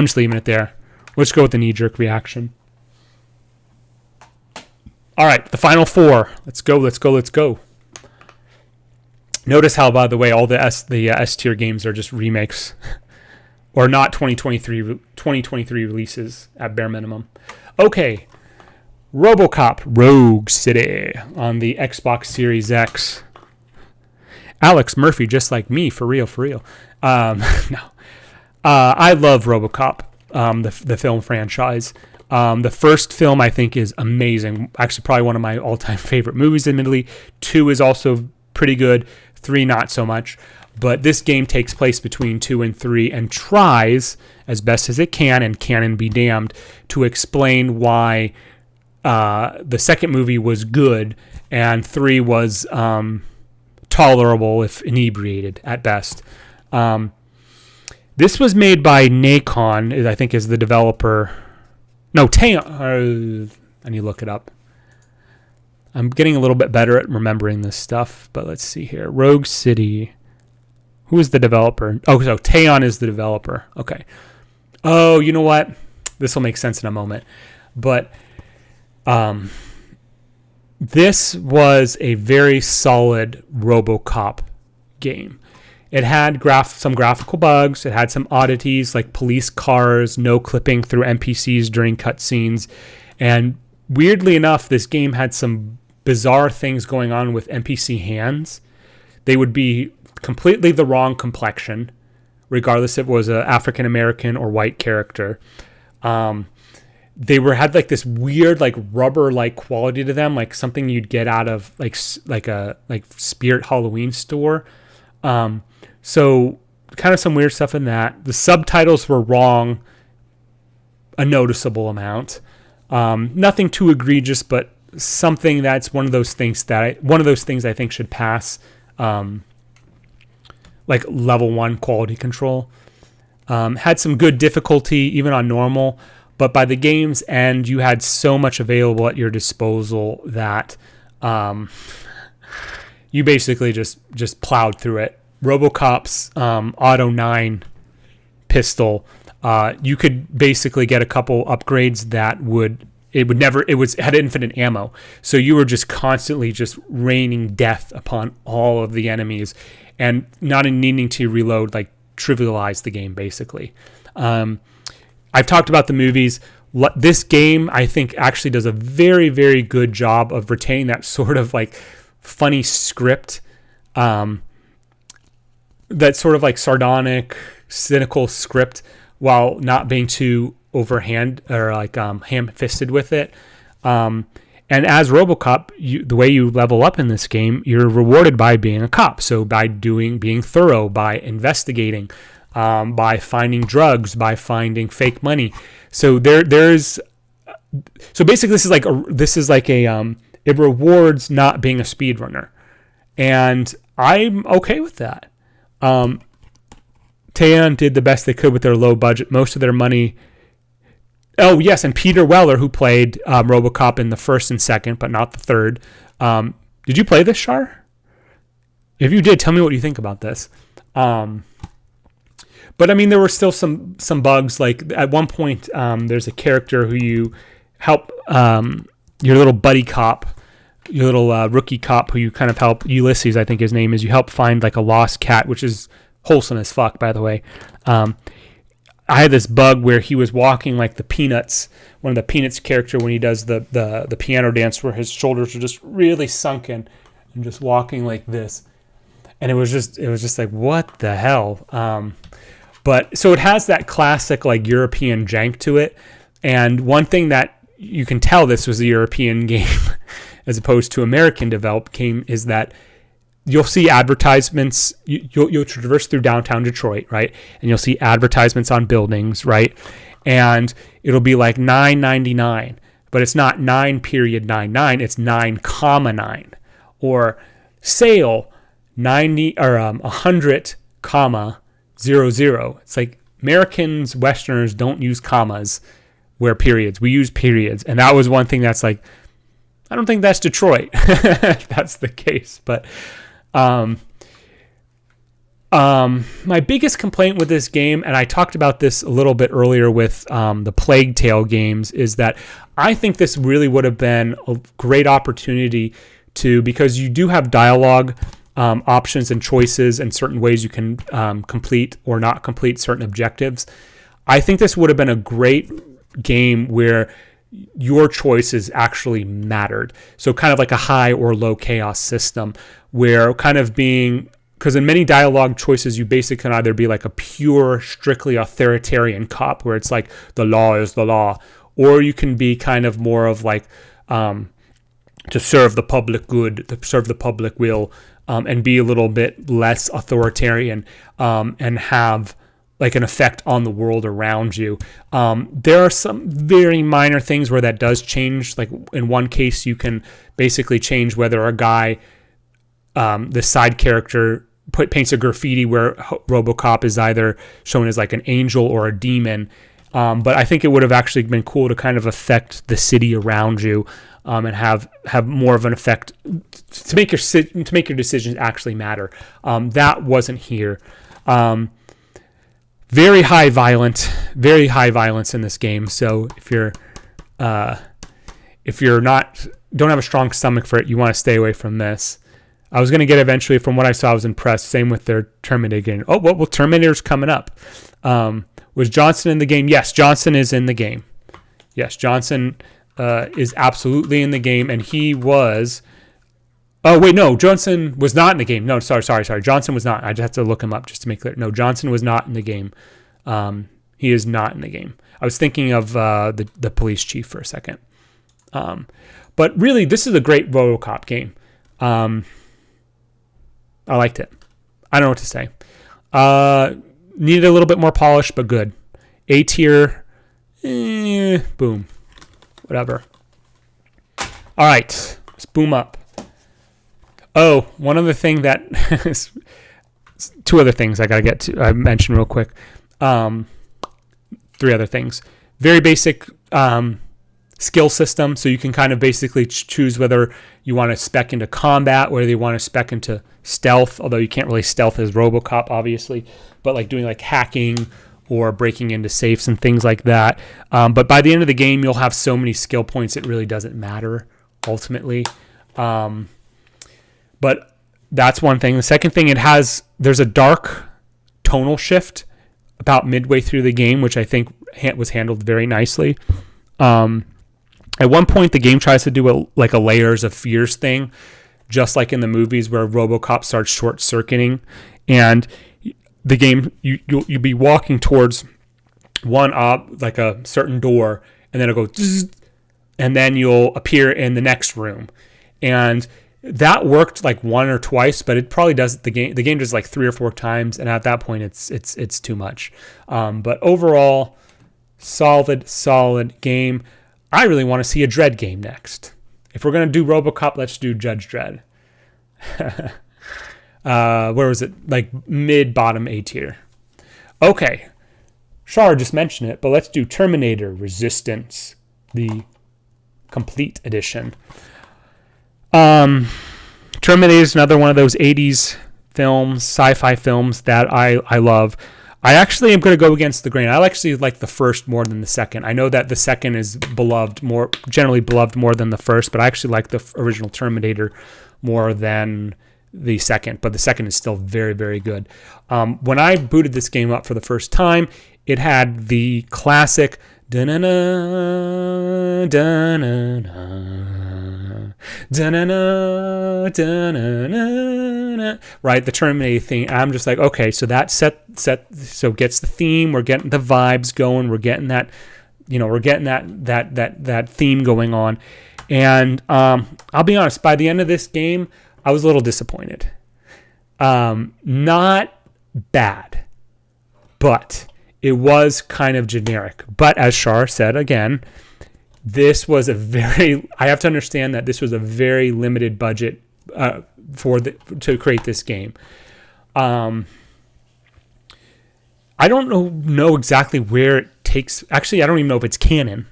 just leaving it there. Let's go with the knee-jerk reaction. All right, the final 4. Let's go. Notice how, by the way, all the S tier games are just remakes. Or not 2023 releases at bare minimum. Okay, RoboCop Rogue City on the Xbox Series X. Alex Murphy, just like me, for real. No. I love RoboCop. the film franchise. The first film I think is amazing. Actually, probably one of my all-time favorite movies, admittedly. 2 is also pretty good. 3, not so much. But this game takes place between 2 and 3 and tries, as best as it can, and canon be damned, to explain why the second movie was good and 3 was tolerable if inebriated at best. This was made by Nacon, I think is the developer. No, Teon. I need to look it up. I'm getting a little bit better at remembering this stuff, but let's see here. Rogue City. Who is the developer? Oh, so Teon is the developer. Okay. Oh, you know what? This will make sense in a moment. But this was a very solid RoboCop game. It had some graphical bugs. It had some oddities like police cars, no clipping through NPCs during cutscenes. And weirdly enough, this game had some bizarre things going on with NPC hands. They would be completely the wrong complexion, regardless if it was an African American or white character. They had like this weird like rubber like quality to them, like something you'd get out of like Spirit Halloween store. So kind of some weird stuff in that. The subtitles were wrong a noticeable amount. Nothing too egregious, but something that's one of those things I think should pass like level 1 quality control. Had some good difficulty even on normal, but by the game's end you had so much available at your disposal that you basically just plowed through it. RoboCop's Auto 9 pistol, you could basically get a couple upgrades that had infinite ammo. So you were just constantly just raining death upon all of the enemies and not needing to reload, like trivialize the game basically. I've talked about the movies. This game, I think, actually does a very, very good job of retaining that sort of like funny script, that sort of like sardonic, cynical script, while not being too overhand or like ham-fisted with it. And as RoboCop, the way you level up in this game, you're rewarded by being a cop. So by being thorough, by investigating, by finding drugs, by finding fake money. So so basically this is like it rewards not being a speedrunner, and I'm okay with that. Teon did the best they could with their low budget. Most of their money. Oh yes, and Peter Weller, who played RoboCop in the first and second, but not the third. Did you play this, Shar? If you did, tell me what you think about this. But I mean, there were still some bugs. Like at one point, there's a character who you help, your little buddy cop, your little rookie cop who you kind of help, Ulysses, I think his name is. You help find like a lost cat, which is wholesome as fuck, by the way. I had this bug where he was walking like the Peanuts, one of the Peanuts character when he does the piano dance, where his shoulders are just really sunken and just walking like this. And it was just like, what the hell? But so it has that classic like European jank to it. And one thing that you can tell this was a European game as opposed to American developed game is that you'll see advertisements. You'll traverse through downtown Detroit, right? And you'll see advertisements on buildings, right? And it'll be like $9.99, but it's not 9.99. It's 9.9, or sale 90 or 100, 00. It's like Americans, Westerners don't use commas where periods. We use periods, and that was one thing that's like, I don't think that's Detroit. If that's the case, but. My biggest complaint with this game, and I talked about this a little bit earlier with the Plague Tale games, is that I think this really would have been a great opportunity because you do have dialogue options and choices and certain ways you can complete or not complete certain objectives. I think this would have been a great game where your choices actually mattered. So kind of like a high or low chaos system, where kind of being because in many dialogue choices, you basically can either be like a pure, strictly authoritarian cop where it's like the law is the law, or you can be kind of more of like to serve the public good, to serve the public will, and be a little bit less authoritarian, and have like an effect on the world around you. There are some very minor things where that does change. Like in one case, you can basically change whether a guy, the side character, paints a graffiti where RoboCop is either shown as like an angel or a demon. But I think it would have actually been cool to kind of affect the city around you, and have more of an effect to make your decisions actually matter. That wasn't here. Very high violence in this game. So if you're don't have a strong stomach for it, you want to stay away from this. I was going to get eventually. From what I saw, I was impressed. Same with their Terminator game. Oh, well, Terminator's coming up. Was Johnson in the game? Yes, Johnson is in the game. Yes, Johnson is absolutely in the game, and he was... Oh, wait, no, Johnson was not in the game. No, sorry. Johnson was not. I just have to look him up just to make clear. No, Johnson was not in the game. He is not in the game. I was thinking of the police chief for a second. But really, this is a great RoboCop game. I liked it. I don't know what to say. Needed a little bit more polish, but good. A tier. Boom. Whatever. All right. Let's boom up. Oh, one other thing that... two other things I got to get to. I mentioned real quick. Three other things. Very basic skill system. So you can kind of basically choose whether you want to spec into combat, whether you want to spec into stealth, although you can't really stealth as RoboCop, obviously, but like doing like hacking or breaking into safes and things like that. But by the end of the game, you'll have so many skill points, it really doesn't matter ultimately. But that's one thing. The second thing, there's a dark tonal shift about midway through the game, which I think was handled very nicely. At one point, the game tries to do a layers of fears thing, just like in the movies where RoboCop starts short-circuiting, and the game you'll be walking towards like a certain door, and then it'll go, zzz, and then you'll appear in the next room, and that worked like one or twice, but it probably does the game does like 3 or 4 times, and at that point it's too much. But overall, solid game. I really want to see a Dredd game next. If we're going to do RoboCop, let's do Judge Dredd. Where was it? Like mid-bottom A tier. Okay. Shar just mentioned it, but let's do Terminator Resistance, the complete edition. Terminator is another one of those 80s films, sci-fi films that I love. I actually am going to go against the grain. I actually like the first more than the second. I know that the second is generally beloved more than the first, but I actually like the original Terminator more than the second. But the second is still very, very good. When I booted this game up for the first time, it had the classic da-na-na, da-na-na, da-na-na, da-na-na, right? The Terminator thing. I'm just like, okay, so that so gets the theme. We're getting the vibes going. We're getting that, we're getting that theme going on. And I'll be honest, by the end of this game, I was a little disappointed. Not bad, but it was kind of generic. But as Shar said again, this was I have to understand that this was a very limited budget to create this game. I don't know exactly where it takes. Actually, I don't even know if it's canon.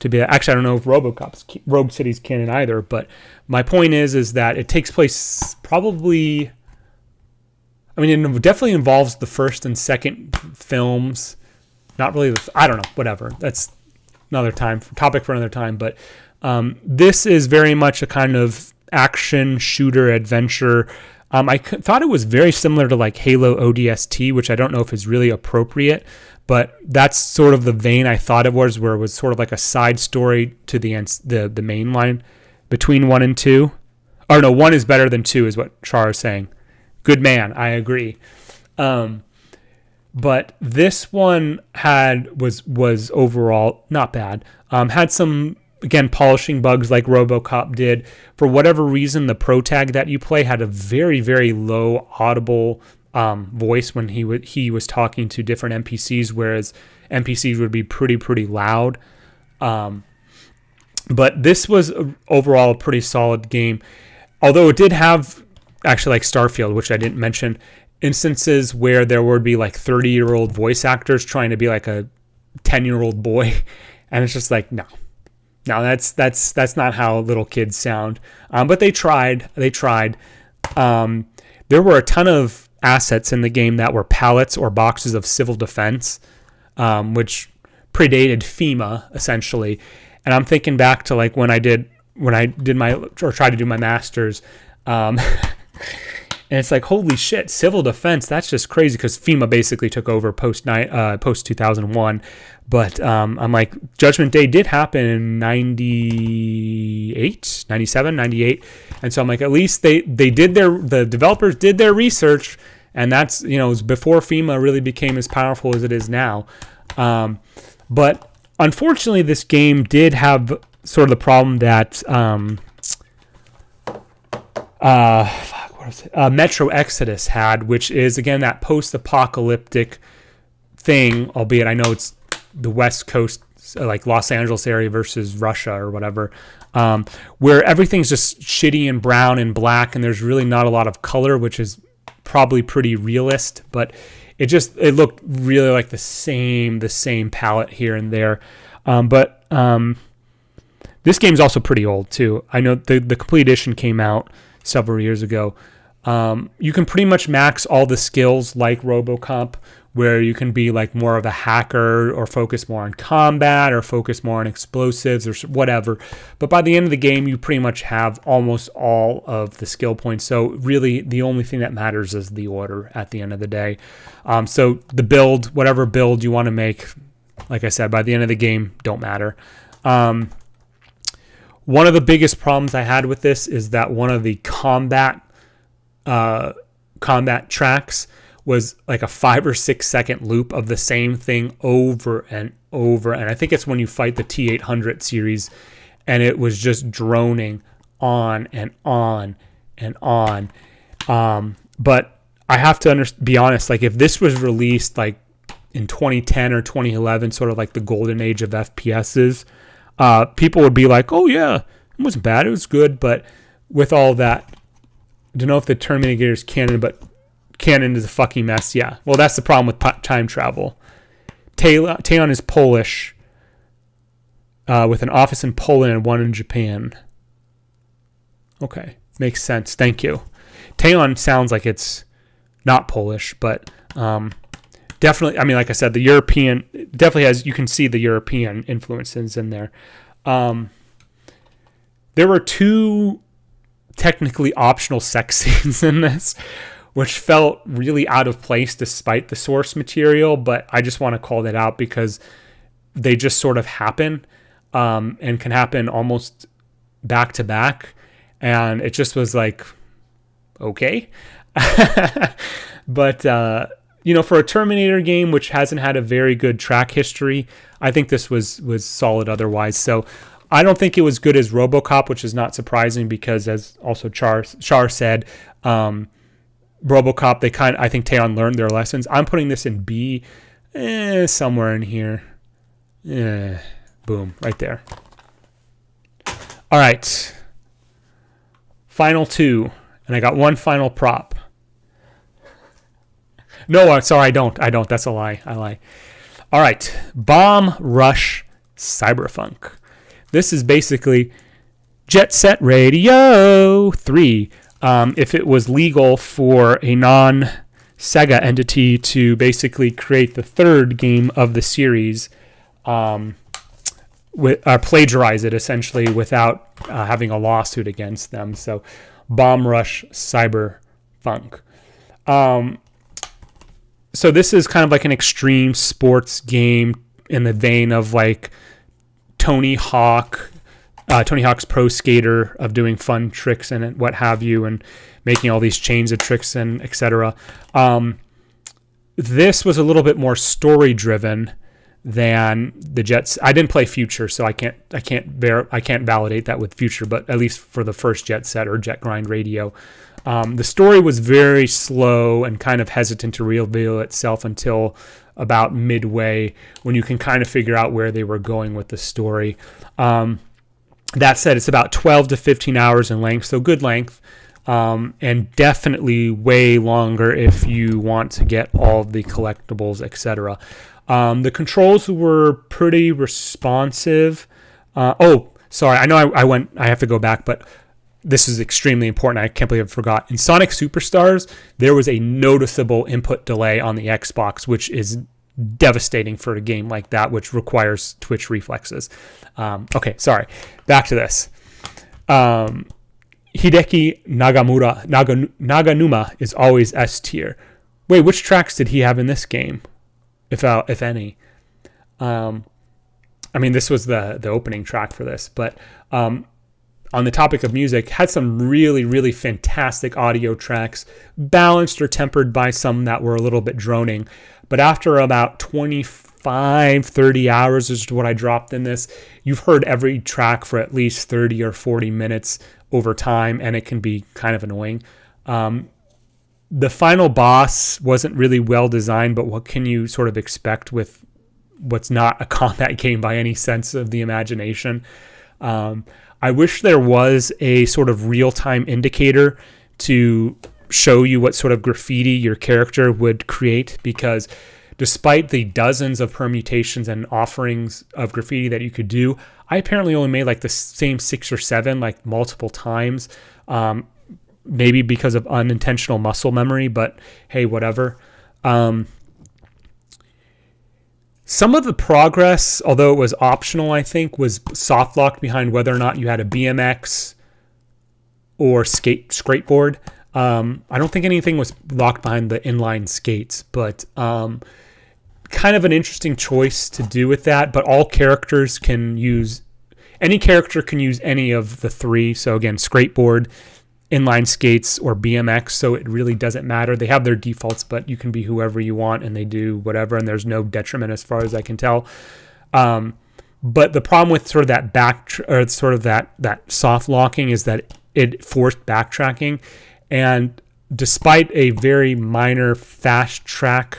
I don't know if Rogue City's canon either. But my point is that it takes place probably. I mean, it definitely involves the first and second films. Not really. I don't know. Whatever. That's another topic for another time. But this is very much a kind of action shooter adventure. I thought it was very similar to like Halo ODST, which I don't know if is really appropriate, but that's sort of the vein I thought it was, where it was sort of like a side story to the main line between 1 and 2. Or no, 1 is better than 2 is what Char is saying. Good man, I agree. But this one was overall not bad. Had some, again, polishing bugs like RoboCop did. For whatever reason, the pro tag that you play had a very, very low audible voice when he was talking to different NPCs, whereas NPCs would be pretty loud. But this was overall a pretty solid game, although it did have, actually, like Starfield, which I didn't mention, instances where there would be like 30-year-old voice actors trying to be like a 10-year-old boy, and it's just like, no, that's not how little kids sound. But they tried. There were a ton of assets in the game that were pallets or boxes of civil defense, which predated FEMA essentially. And I'm thinking back to like when I tried to do my master's, and it's like, holy shit, civil defense, that's just crazy, because FEMA basically took over post 2001. But I'm like, Judgment Day did happen in 98, 97, 98. And so I'm like, at least the developers did their research, and that's, it was before FEMA really became as powerful as it is now. But unfortunately, this game did have sort of the problem that Metro Exodus had, which is, again, that post-apocalyptic thing, albeit I know it's the West Coast, like Los Angeles area versus Russia or whatever, where everything's just shitty and brown and black, and there's really not a lot of color, which is probably pretty realist, but it looked really like the same palette here and there. But this game's also pretty old too. I know the complete edition came out several years ago. You can pretty much max all the skills like RoboCop, where you can be like more of a hacker or focus more on combat or focus more on explosives or whatever. But by the end of the game, you pretty much have almost all of the skill points. So really the only thing that matters is the order at the end of the day. So the build, whatever build you want to make, like I said, by the end of the game, don't matter. One of the biggest problems I had with this is that one of the combat tracks was like a 5 or 6 second loop of the same thing over and over. And I think it's when you fight the T-800 series, and it was just droning on and on and on. But I have to be honest, like if this was released like in 2010 or 2011, sort of like the golden age of FPSs, people would be like, oh yeah, it wasn't bad, it was good. But with all that, I don't know if the Terminator is canon, but canon is a fucking mess. Yeah. Well, that's the problem with time travel. Teon is Polish, with an office in Poland and one in Japan. Okay. Makes sense. Thank you. Teon sounds like it's not Polish, but definitely, I mean, like I said, the European definitely has, you can see the European influences in there. There were 2 technically optional sex scenes in this, which felt really out of place despite the source material, but I just want to call that out because they just sort of happen, and can happen almost back to back, and it just was like, okay. But for a Terminator game which hasn't had a very good track history, I think this was solid otherwise. So I don't think it was good as RoboCop, which is not surprising because, as also Char said, RoboCop, I think Teon learned their lessons. I'm putting this in B, somewhere in here. Boom, right there. All right. Final 2, and I got one final prop. No, sorry, I don't. That's a lie. I lie. All right. Bomb Rush Cyberpunk. This is basically Jet Set Radio 3. If it was legal for a non-Sega entity to basically create the 3rd game of the series, plagiarize it essentially without having a lawsuit against them. So Bomb Rush Cyberpunk. So this is kind of like an extreme sports game in the vein of like Tony Hawk, Tony Hawk's Pro Skater of doing fun tricks and what have you, and making all these chains of tricks and etc. This was a little bit more story driven than the Jets. I didn't play Future, so I can't validate that with Future, but at least for the first Jet Set or Jet Grind Radio, the story was very slow and kind of hesitant to reveal itself until about midway, when you can kind of figure out where they were going with the story. That said, it's about 12 to 15 hours in length, so good length, and definitely way longer if you want to get all the collectibles, etc. The controls were pretty responsive. Sorry, I know I have to go back, but this is extremely important. I can't believe I forgot. In Sonic Superstars, there was a noticeable input delay on the Xbox, which is devastating for a game like that, which requires twitch reflexes. Okay, sorry. Back to this. Hideki Naganuma is always S tier. Wait, which tracks did he have in this game, if any? I mean, this was the opening track for this, but on the topic of music, had some really, really fantastic audio tracks, balanced or tempered by some that were a little bit droning. But after about 25, 30 hours is what I dropped in this, you've heard every track for at least 30 or 40 minutes over time, and it can be kind of annoying. The final boss wasn't really well designed, but what can you sort of expect with what's not a combat game by any sense of the imagination? I wish there was a sort of real-time indicator to show you what sort of graffiti your character would create, because despite the dozens of permutations and offerings of graffiti that you could do, I apparently only made like the same 6 or 7 like multiple times, maybe because of unintentional muscle memory, but hey, whatever. Some of the progress, although it was optional, I think, was soft locked behind whether or not you had a BMX or skateboard. I don't think anything was locked behind the inline skates, but kind of an interesting choice to do with that. But all characters can use, any character can use any of the three. So again, skateboard, inline skates, or BMX, so it really doesn't matter. They have their defaults, but you can be whoever you want, and they do whatever, and there's no detriment as far as I can tell. But the problem with sort of that that soft locking is that it forced backtracking, and despite a very minor fast travel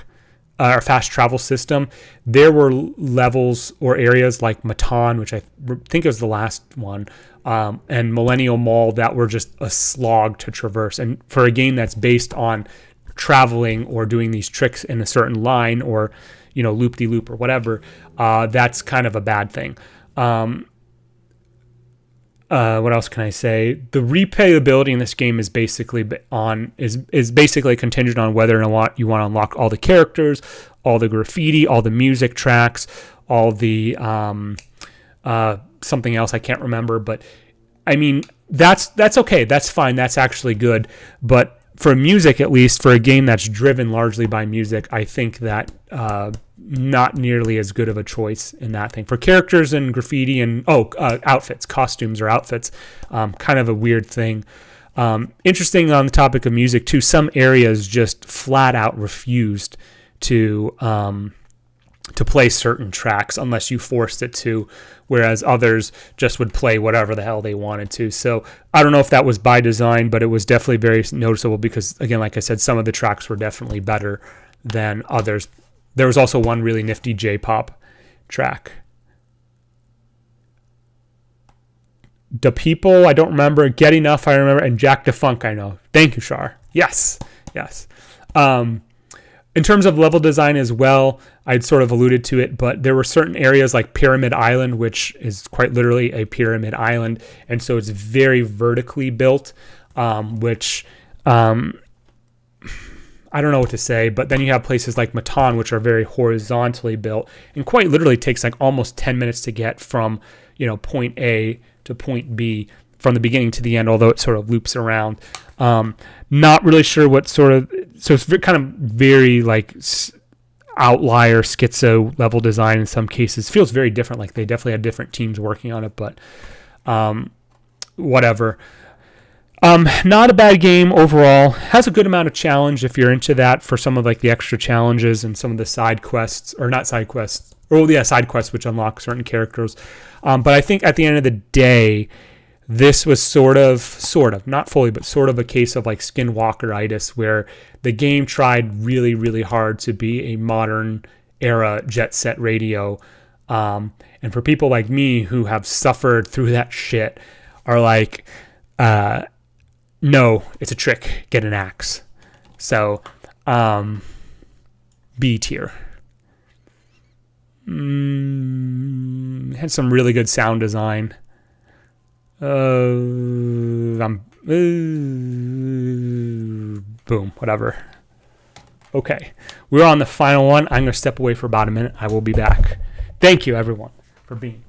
system, there were levels or areas like Medan, which I think was the last one, and Millennial Mall that were just a slog to traverse. And for a game that's based on traveling or doing these tricks in a certain line, or loop-de-loop or whatever, that's kind of a bad thing. What else can I say? The replayability in this game is basically basically contingent on whether or not you want to unlock all the characters, all the graffiti, all the music tracks, all the something else I can't remember. But I mean, that's okay. That's fine. That's actually good. But for music, at least for a game that's driven largely by music, I think that not nearly as good of a choice in that thing. For characters and graffiti and costumes or outfits, kind of a weird thing. Interesting on the topic of music too, some areas just flat out refused to play certain tracks unless you forced it to, whereas others just would play whatever the hell they wanted to. So I don't know if that was by design, but it was definitely very noticeable because, again, like I said, some of the tracks were definitely better than others. There was also one really nifty J-pop track. The People, I don't remember. Get Enough, I remember. And Jack the Funk, I know. Thank you, Shar. Yes. In terms of level design as well, I'd sort of alluded to it, but there were certain areas like Pyramid Island, which is quite literally a pyramid island, and so it's very vertically built, which I don't know what to say. But then you have places like Medan, which are very horizontally built, and quite literally takes like almost 10 minutes to get from point A to point B from the beginning to the end, although it sort of loops around. Not really sure what sort of, so it's kind of very like outlier schizo level design in some cases. Feels very different, like they definitely had different teams working on it. But Whatever. Not a bad game overall. Has a good amount of challenge if you're into that, for some of like the extra challenges and some of the side quests, or not side quests, side quests which unlock certain characters. But I think at the end of the day, this was sort of, not fully, but sort of a case of like skinwalkeritis, where the game tried really, really hard to be a modern era jet set radio. And for people like me who have suffered through that shit, are like, no, it's a trick. Get an axe. So, B tier. Had some really good sound design. Boom, whatever. Okay, we're on the final one. I'm going to step away for about a minute. I will be back. Thank you, everyone, for being.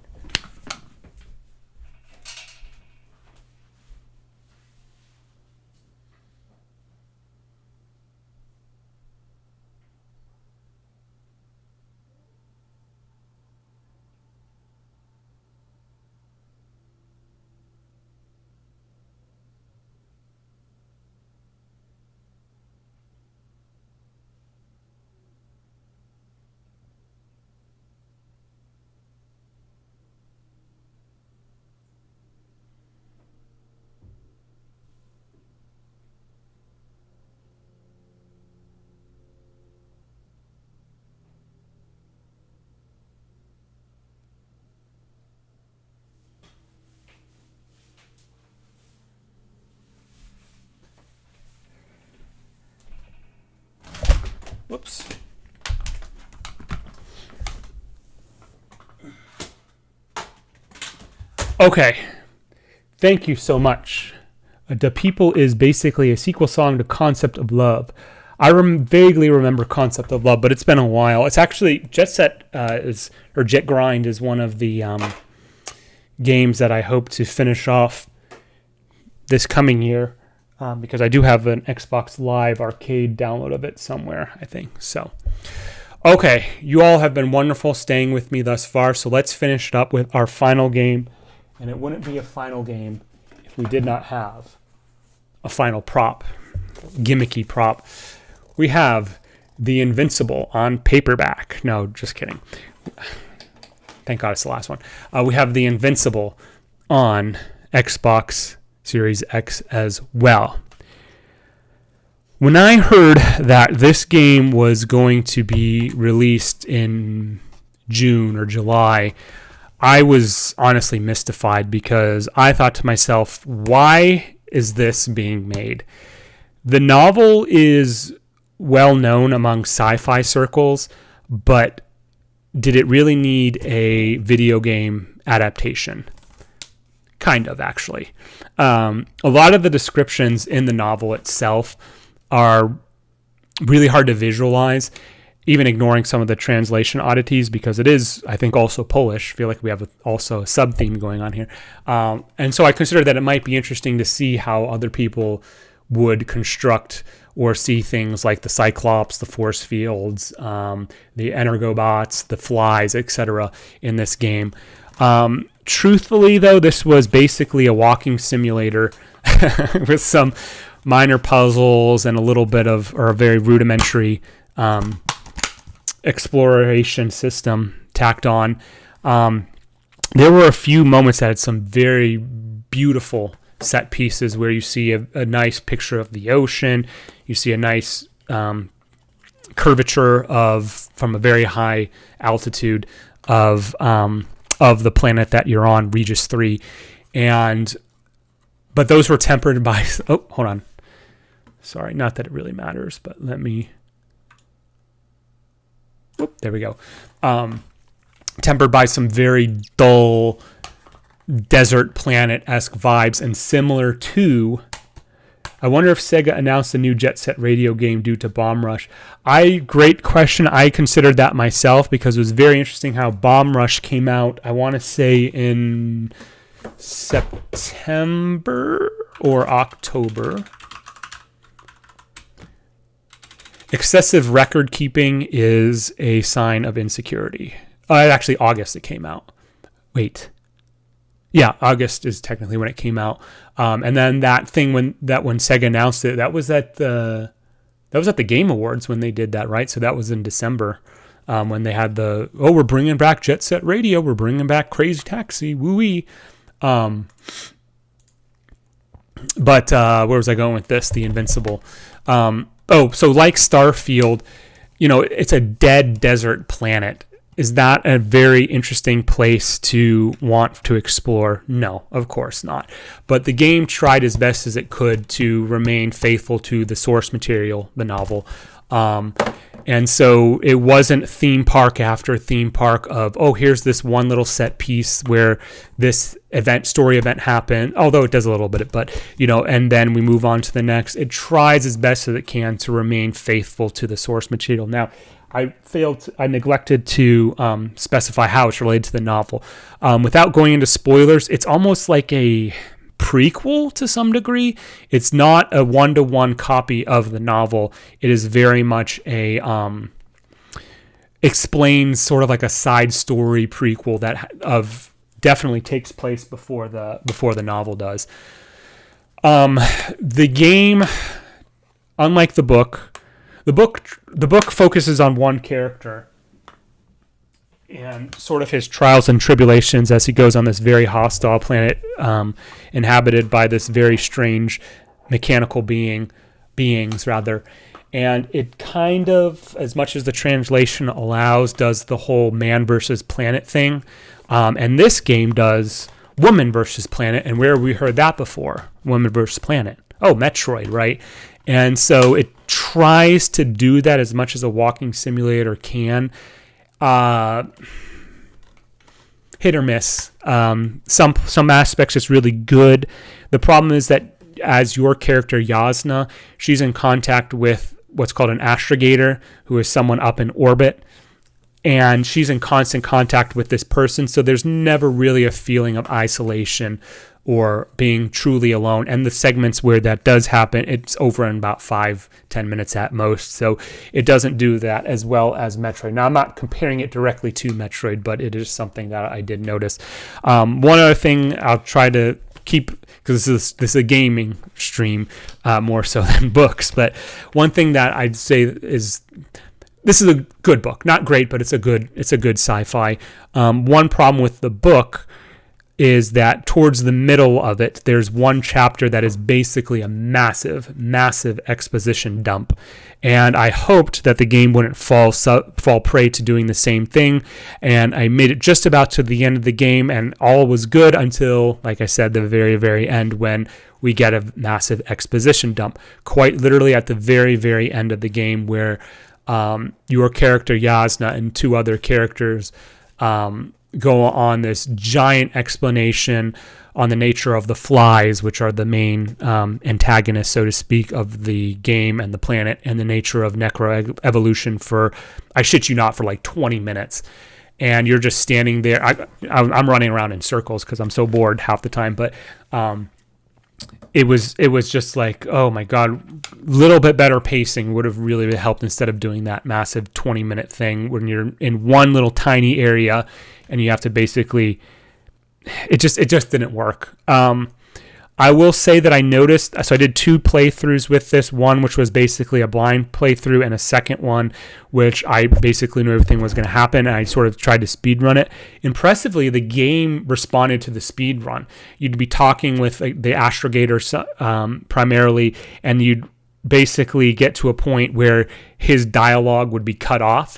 Whoops. Okay. Thank you so much. The People is basically a sequel song to Concept of Love. I vaguely remember Concept of Love, but it's been a while. It's actually Jet Grind is one of the games that I hope to finish off this coming year. Because I do have an Xbox Live arcade download of it somewhere, I think. So, okay, you all have been wonderful staying with me thus far. So let's finish it up with our final game. And it wouldn't be a final game if we did not have a final prop, gimmicky prop. We have the Invincible on paperback. No, just kidding. Thank God it's the last one. We have the Invincible on Xbox Series X as well. When I heard that this game was going to be released in June or July, I was honestly mystified, because I thought to myself, why is this being made? The novel is well known among sci-fi circles, but did it really need a video game adaptation? Kind of, actually. A lot of the descriptions in the novel itself are really hard to visualize, even ignoring some of the translation oddities, because it is, I think, also Polish. I feel like we have also a sub-theme going on here. And so I consider that it might be interesting to see how other people would construct or see things like the Cyclops, the force fields, the Energobots, the flies, etc. in this game. Truthfully, though, this was basically a walking simulator with some minor puzzles and a little bit of, or a very rudimentary exploration system tacked on. There were a few moments that had some very beautiful set pieces where you see a nice picture of the ocean. You see a nice curvature from a very high altitude of the planet that you're on, Regis 3. But those were tempered by... Oh, hold on. Sorry, not that it really matters, but let me... Whoop, there we go. Tempered by some very dull desert planet-esque vibes, and similar to... I wonder if Sega announced a new Jet Set Radio game due to Bomb Rush. Great question. I considered that myself, because it was very interesting how Bomb Rush came out, I want to say in September or October. Excessive record keeping is a sign of insecurity. Actually, August it came out. Wait. Yeah, August is technically when it came out. And then that thing when Sega announced it, that was at the Game Awards when they did that, right? So that was in December, when they had we're bringing back Jet Set Radio, we're bringing back Crazy Taxi, woo-wee. But where was I going with this? The Invincible. So like Starfield, it's a dead desert planet. Is that a very interesting place to want to explore? No, of course not. But the game tried as best as it could to remain faithful to the source material, the novel. And so it wasn't theme park after theme park of, here's this one little set piece where this story event happened, although it does a little bit, but, and then we move on to the next. It tries as best as it can to remain faithful to the source material. Now, I neglected to specify how it's related to the novel. Without going into spoilers, it's almost like a prequel to some degree. It's not a one-to-one copy of the novel. It is very much a explains sort of like a side story prequel that definitely takes place before the novel does. The game, unlike the book, the book focuses on one character and sort of his trials and tribulations as he goes on this very hostile planet, inhabited by this very strange mechanical beings. And it kind of, as much as the translation allows, does the whole man versus planet thing. And this game does woman versus planet. And where have we heard that before? Woman versus planet. Oh, Metroid, right? And so it tries to do that as much as a walking simulator can. Hit or miss. Some aspects it's really good. The problem is that as your character Yasna, she's in contact with what's called an astrogator, who is someone up in orbit, and she's in constant contact with this person, so there's never really a feeling of isolation or being truly alone. And the segments where that does happen, it's over in about 5-10 minutes at most. So it doesn't do that as well as Metroid. Now, I'm not comparing it directly to Metroid, but it is something that I did notice. One other thing I'll try to keep, because this is a gaming stream more so than books, but one thing that I'd say is this is a good book. Not great, but it's a good sci-fi. One problem with the book is that towards the middle of it, there's one chapter that is basically a massive, massive exposition dump. And I hoped that the game wouldn't fall prey to doing the same thing. And I made it just about to the end of the game, and all was good until, like I said, the very, very end, when we get a massive exposition dump. Quite literally at the very, very end of the game, where your character Yasna and two other characters go on this giant explanation on the nature of the flies, which are the main antagonists, so to speak, of the game and the planet, and the nature of necroevolution for, I shit you not, for like 20 minutes. And you're just standing there. I'm running around in circles because I'm so bored half the time, but it was just like, oh my God, little bit better pacing would have really helped, instead of doing that massive 20-minute thing when you're in one little tiny area and you have to basically, it just didn't work. I will say that I noticed, so I did 2 playthroughs with this, one which was basically a blind playthrough, and a second one which I basically knew everything was going to happen, and I sort of tried to speedrun it. Impressively, the game responded to the speedrun. You'd be talking with the astrogator primarily, and you'd basically get to a point where his dialogue would be cut off,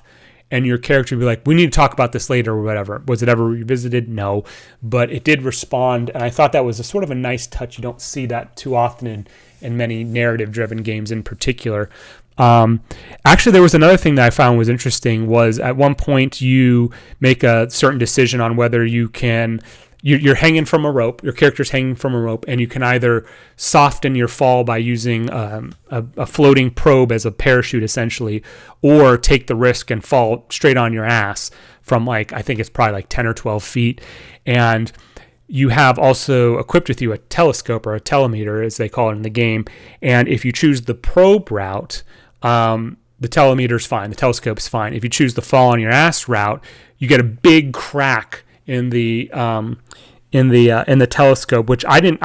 and your character would be like, we need to talk about this later, or whatever. Was it ever revisited? No. But it did respond, and I thought that was a sort of a nice touch. You don't see that too often in many narrative-driven games in particular. Actually, there was another thing that I found was interesting, was at one point you make a certain decision on whether you can... You're hanging from a rope, your character's hanging from a rope, and you can either soften your fall by using a floating probe as a parachute, essentially, or take the risk and fall straight on your ass from, like, I think it's probably like 10 or 12 feet. And you have also equipped with you a telescope, or a telemeter, as they call it in the game. And if you choose the probe route, the telemeter's fine, the telescope's fine. If you choose the fall on your ass route, you get a big crack in the in the telescope, which I didn't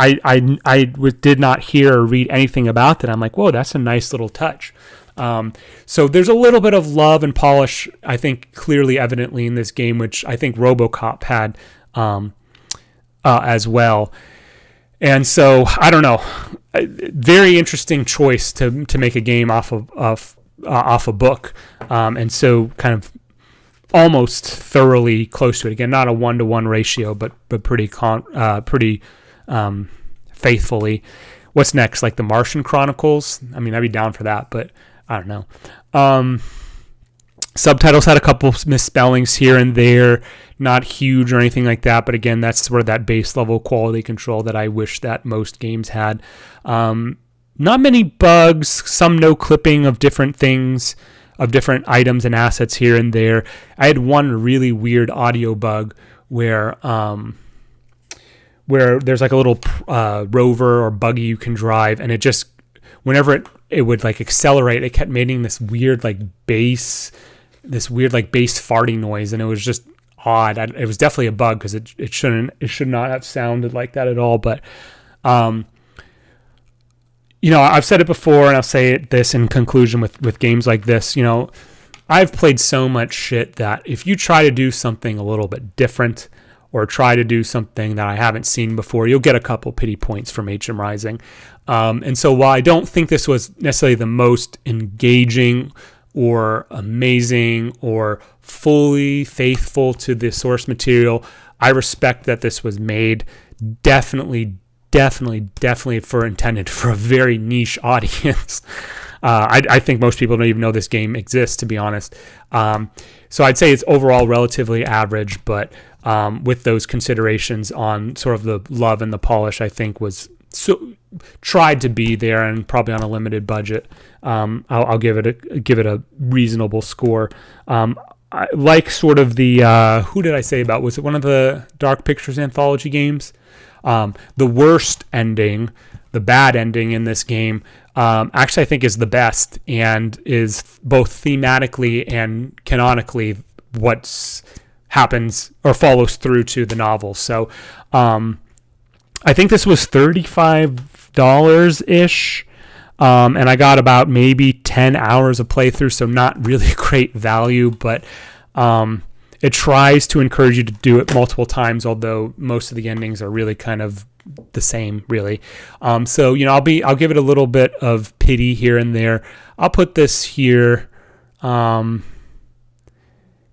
did not hear or read anything about that. I'm like, whoa, that's a nice little touch. So there's a little bit of love and polish, I think, clearly evidently in this game, which I think RoboCop had as well. And so I don't know, very interesting choice to make a game off a book, and so kind of almost thoroughly close to it. Again, not a 1-to-1 ratio, but pretty faithfully. What's next? Like the Martian Chronicles? I mean, I'd be down for that, but I don't know. Subtitles had a couple misspellings here and there, not huge or anything like that, but again, that's sort of that base level quality control that I wish that most games had. Not many bugs, some no clipping of different things, of different items and assets here and there. I had one really weird audio bug where there's like a little rover or buggy you can drive, and it just, whenever it would like accelerate, it kept making this weird bass farting noise, and it was just odd. It was definitely a bug because it should not have sounded like that at all. But I've said it before, and I'll say this in conclusion with games like this. I've played so much shit that if you try to do something a little bit different or try to do something that I haven't seen before, you'll get a couple pity points from HM Rising. And so while I don't think this was necessarily the most engaging or amazing or fully faithful to the source material, I respect that this was made definitely intended for a very niche audience. I think most people don't even know this game exists, to be honest. So I'd say it's overall relatively average, but with those considerations on sort of the love and the polish, I think was tried to be there, and probably on a limited budget. I'll give it a reasonable score. I like sort of the who did I say about? Was it one of the Dark Pictures anthology games? The worst ending, the bad ending in this game, actually I think is the best, and is both thematically and canonically what happens or follows through to the novel. So I think this was $35-ish, and I got about maybe 10 hours of playthrough, so not really great value, but it tries to encourage you to do it multiple times, although most of the endings are really kind of the same, really. So I'll give it a little bit of pity here and there. I'll put this here.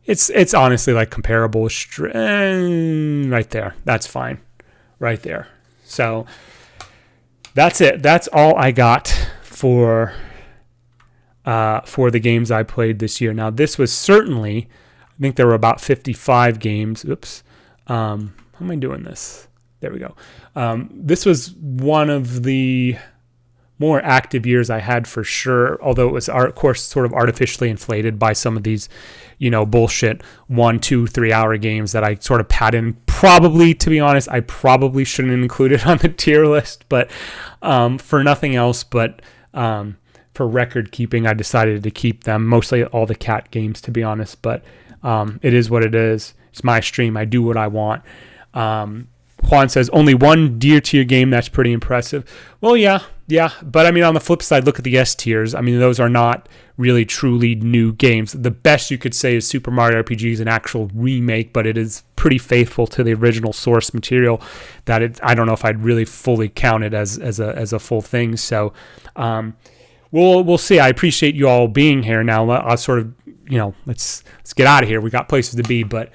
It's honestly like comparable right there. That's fine, right there. So that's it. That's all I got for the games I played this year. Now this was certainly, I think there were about 55 games. Oops. How am I doing this? There we go. This was one of the more active years I had for sure, although it was, of course, sort of artificially inflated by some of these, bullshit 1, 2, 3 hour games that I sort of pat in. Probably, to be honest, I probably shouldn't include it on the tier list, but for nothing else, but for record keeping, I decided to keep them, mostly all the cat games, to be honest, but it is what it is. It's my stream. I do what I want. Juan says, only one D tier game. That's pretty impressive. Well, yeah. But I mean, on the flip side, look at the S tiers. I mean, those are not really truly new games. The best you could say is Super Mario RPG is an actual remake, but it is pretty faithful to the original source material. I don't know if I'd really fully count it as a full thing. So, we'll see. I appreciate you all being here. Now, I'll sort of, let's get out of here. We got places to be, but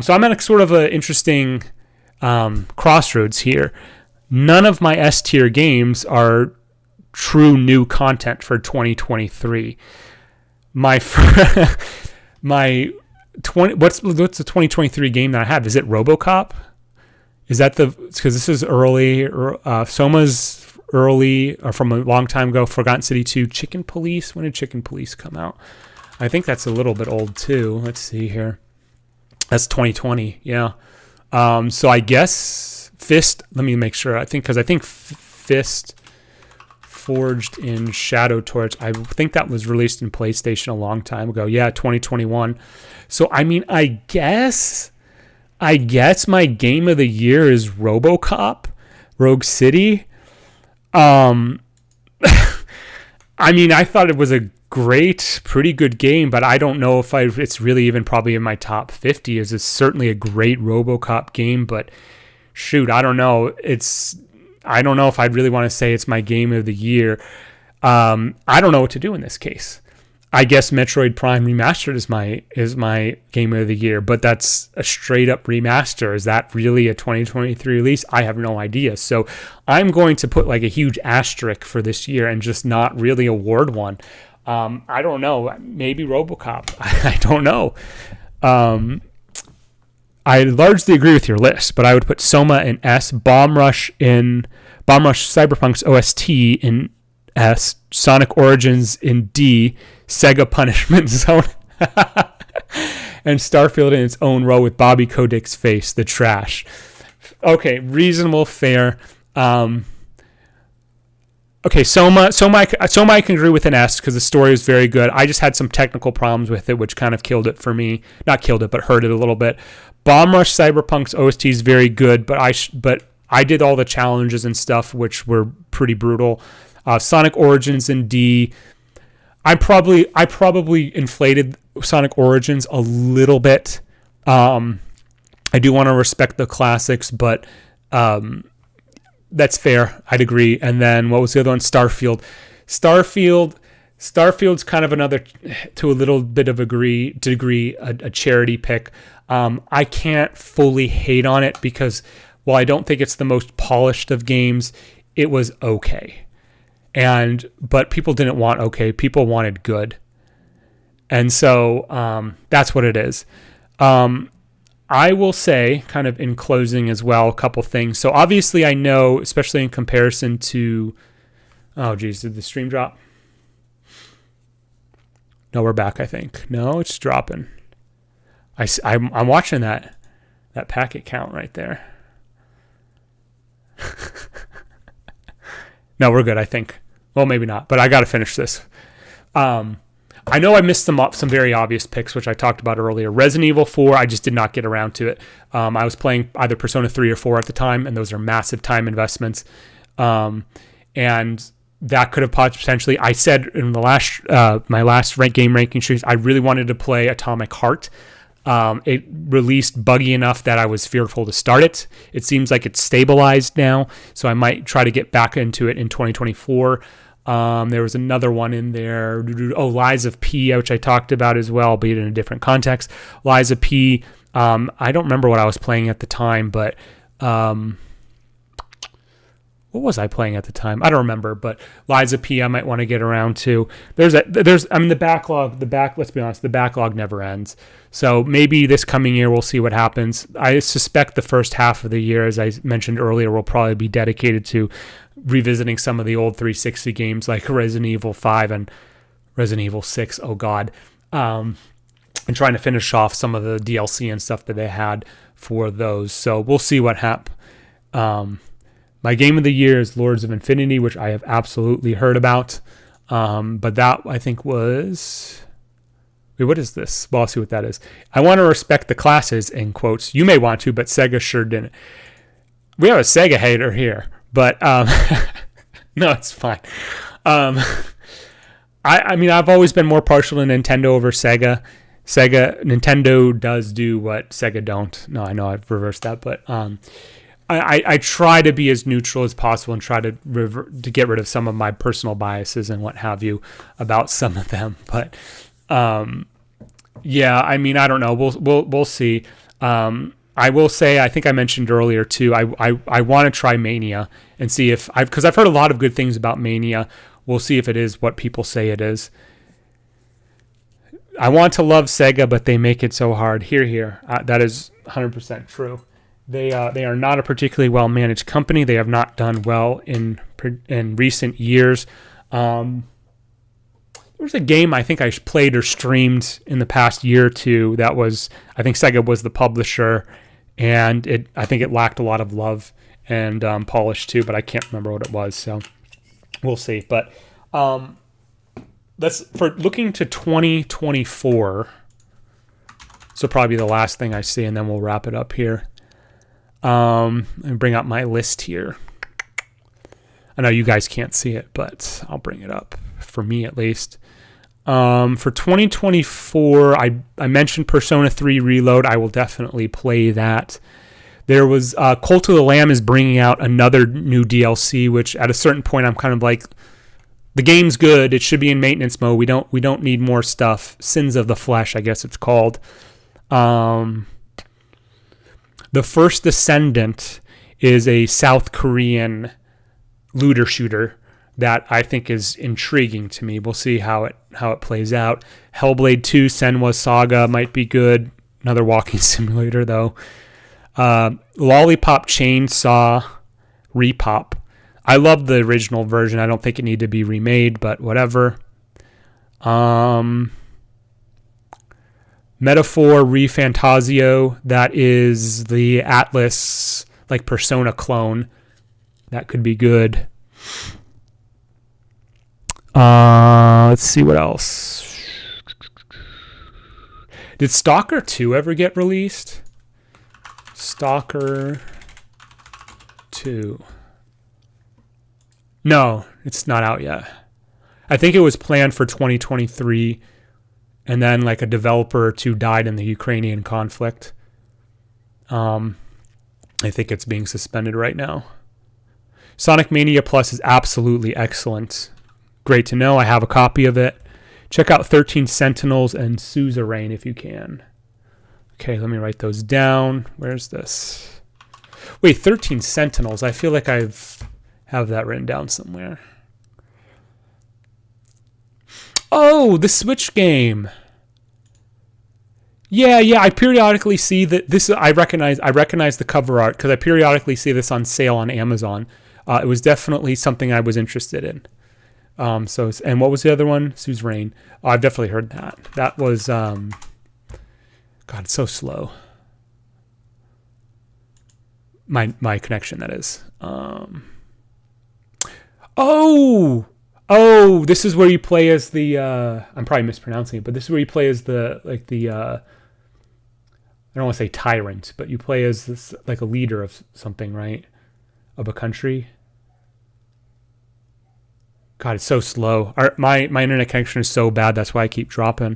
so I'm at a sort of an interesting crossroads here. None of my S tier games are true new content for 2023. What's the 2023 game that I have? Is it RoboCop? Is that because this is early? SOMA's early, or from a long time ago. Forgotten City 2, Chicken Police. When did Chicken Police come out? I think that's a little bit old too. Let's see here. That's 2020. Yeah. So I guess F.I.S.T. Let me make sure. I think F.I.S.T. Forged in Shadow Torch. I think that was released in PlayStation a long time ago. Yeah, 2021. So I mean, I guess I guess my game of the year is RoboCop, Rogue City. I mean, I thought it was a pretty good game, but I don't know if it's really even probably in my top 50. It's certainly a great RoboCop game, but shoot, I don't know. I don't know if I'd really want to say it's my game of the year. I don't know what to do in this case. I guess Metroid Prime Remastered is my game of the year, but that's a straight up remaster. Is that really a 2023 release? I have no idea. So I'm going to put like a huge asterisk for this year and just not really award one. I don't know. Maybe RoboCop. I don't know. I largely agree with your list, but I would put SOMA in S, Bomb Rush Cyberpunk's OST in S, Sonic Origins in D, Sega Punishment Zone, and Starfield in its own row with Bobby Kodak's face, the trash. Okay, reasonable, fair. Okay, Soma I can agree with an S because the story is very good. I just had some technical problems with it, which kind of killed it for me. Not killed it, but hurt it a little bit. Bomb Rush Cyberpunk's OST is very good, but I did all the challenges and stuff, which were pretty brutal. Sonic Origins in D. I probably inflated Sonic Origins a little bit. I do want to respect the classics, but that's fair. I'd agree. And then what was the other one? Starfield. Starfield's kind of another, to a little bit of a degree, a charity pick. I can't fully hate on it because while I don't think it's the most polished of games, it was okay. But people didn't want okay. People wanted good. And so that's what it is. I will say, kind of in closing as well, a couple things. So obviously I know, especially in comparison to... Oh, geez, did the stream drop? No, we're back, I think. No, it's dropping. I'm watching that packet count right there. No, we're good, I think. Well, maybe not, but I got to finish this. I know I missed some very obvious picks, which I talked about earlier. Resident Evil 4, I just did not get around to it. I was playing either Persona 3 or 4 at the time, and those are massive time investments. And that could have potentially... I said in the my last game ranking series, I really wanted to play Atomic Heart. It released buggy enough that I was fearful to start it. It seems like it's stabilized now, so I might try to get back into it in 2024. There was another one in there. Oh, Lies of P, which I talked about as well, but in a different context. Lies of P. I don't remember what I was playing at the time, but what was I playing at the time? I don't remember, but Lies of P I might want to get around to. The backlog. Let's be honest, the backlog never ends. So maybe this coming year we'll see what happens. I suspect the first half of the year, as I mentioned earlier, will probably be dedicated to revisiting some of the old 360 games like Resident Evil 5 and Resident Evil 6. Oh God. And trying to finish off some of the DLC and stuff that they had for those. So we'll see what happens. My game of the year is Lords of Infinity, which I have absolutely heard about. But that, I think, was... Wait, what is this? Well, I'll see what that is. I want to respect the classes, in quotes. You may want to, but Sega sure didn't. We have a Sega hater here, but... no, it's fine. I mean, I've always been more partial to Nintendo over Sega. Nintendo does do what Sega don't. No, I know I've reversed that, but... I try to be as neutral as possible and try to get rid of some of my personal biases and what have you about some of them. But yeah, I mean, I don't know. We'll see. I will say, I think I mentioned earlier too. I want to try Mania and see if because I've heard a lot of good things about Mania. We'll see if it is what people say it is. I want to love Sega, but they make it so hard. Here. That is 100% true. They are not a particularly well-managed company. They have not done well in recent years. There was a game I think I played or streamed in the past year or two that was, I think Sega was the publisher, and I think it lacked a lot of love and polish too, but I can't remember what it was, so we'll see. But that's for looking to 2024. So probably the last thing I see, and then we'll wrap it up here. And bring up my list here. I know you guys can't see it, but I'll bring it up, for me at least. For 2024, I mentioned Persona 3 Reload. I will definitely play that. There was Cult of the Lamb is bringing out another new DLC, which at a certain point I'm kind of like, the game's good. It should be in maintenance mode. We don't need more stuff. Sins of the Flesh, I guess it's called. The First Descendant is a South Korean looter shooter that I think is intriguing to me. We'll see how it plays out. Hellblade 2 Senua's Saga might be good. Another walking simulator though. Lollipop Chainsaw Repop. I love the original version. I don't think it needed to be remade, but whatever. Metaphor ReFantasio. That is the Atlas like Persona clone. That could be good. Let's see what else. Did Stalker 2 ever get released? Stalker 2. No, it's not out yet. I think it was planned for 2023, and then like a developer or two died in the Ukrainian conflict. I think it's being suspended right now. Sonic Mania Plus is absolutely excellent. Great to know. I have a copy of it. Check out 13 Sentinels and Suzerain if you can. Okay, let me write those down. Where's this? Wait, 13 Sentinels. I feel like have that written down somewhere. Oh, the Switch game. Yeah. I periodically see that this. I recognize the cover art because I periodically see this on sale on Amazon. It was definitely something I was interested in. And what was the other one? Suzerain. Oh, I've definitely heard that. That was God, it's so slow. My connection, that is. Oh, this is where you play as the I'm probably mispronouncing it, but this is where you play as the I don't want to say tyrant, but you play as this like a leader of something, right? Of a country. God, it's so slow. My internet connection is so bad. That's why I keep dropping.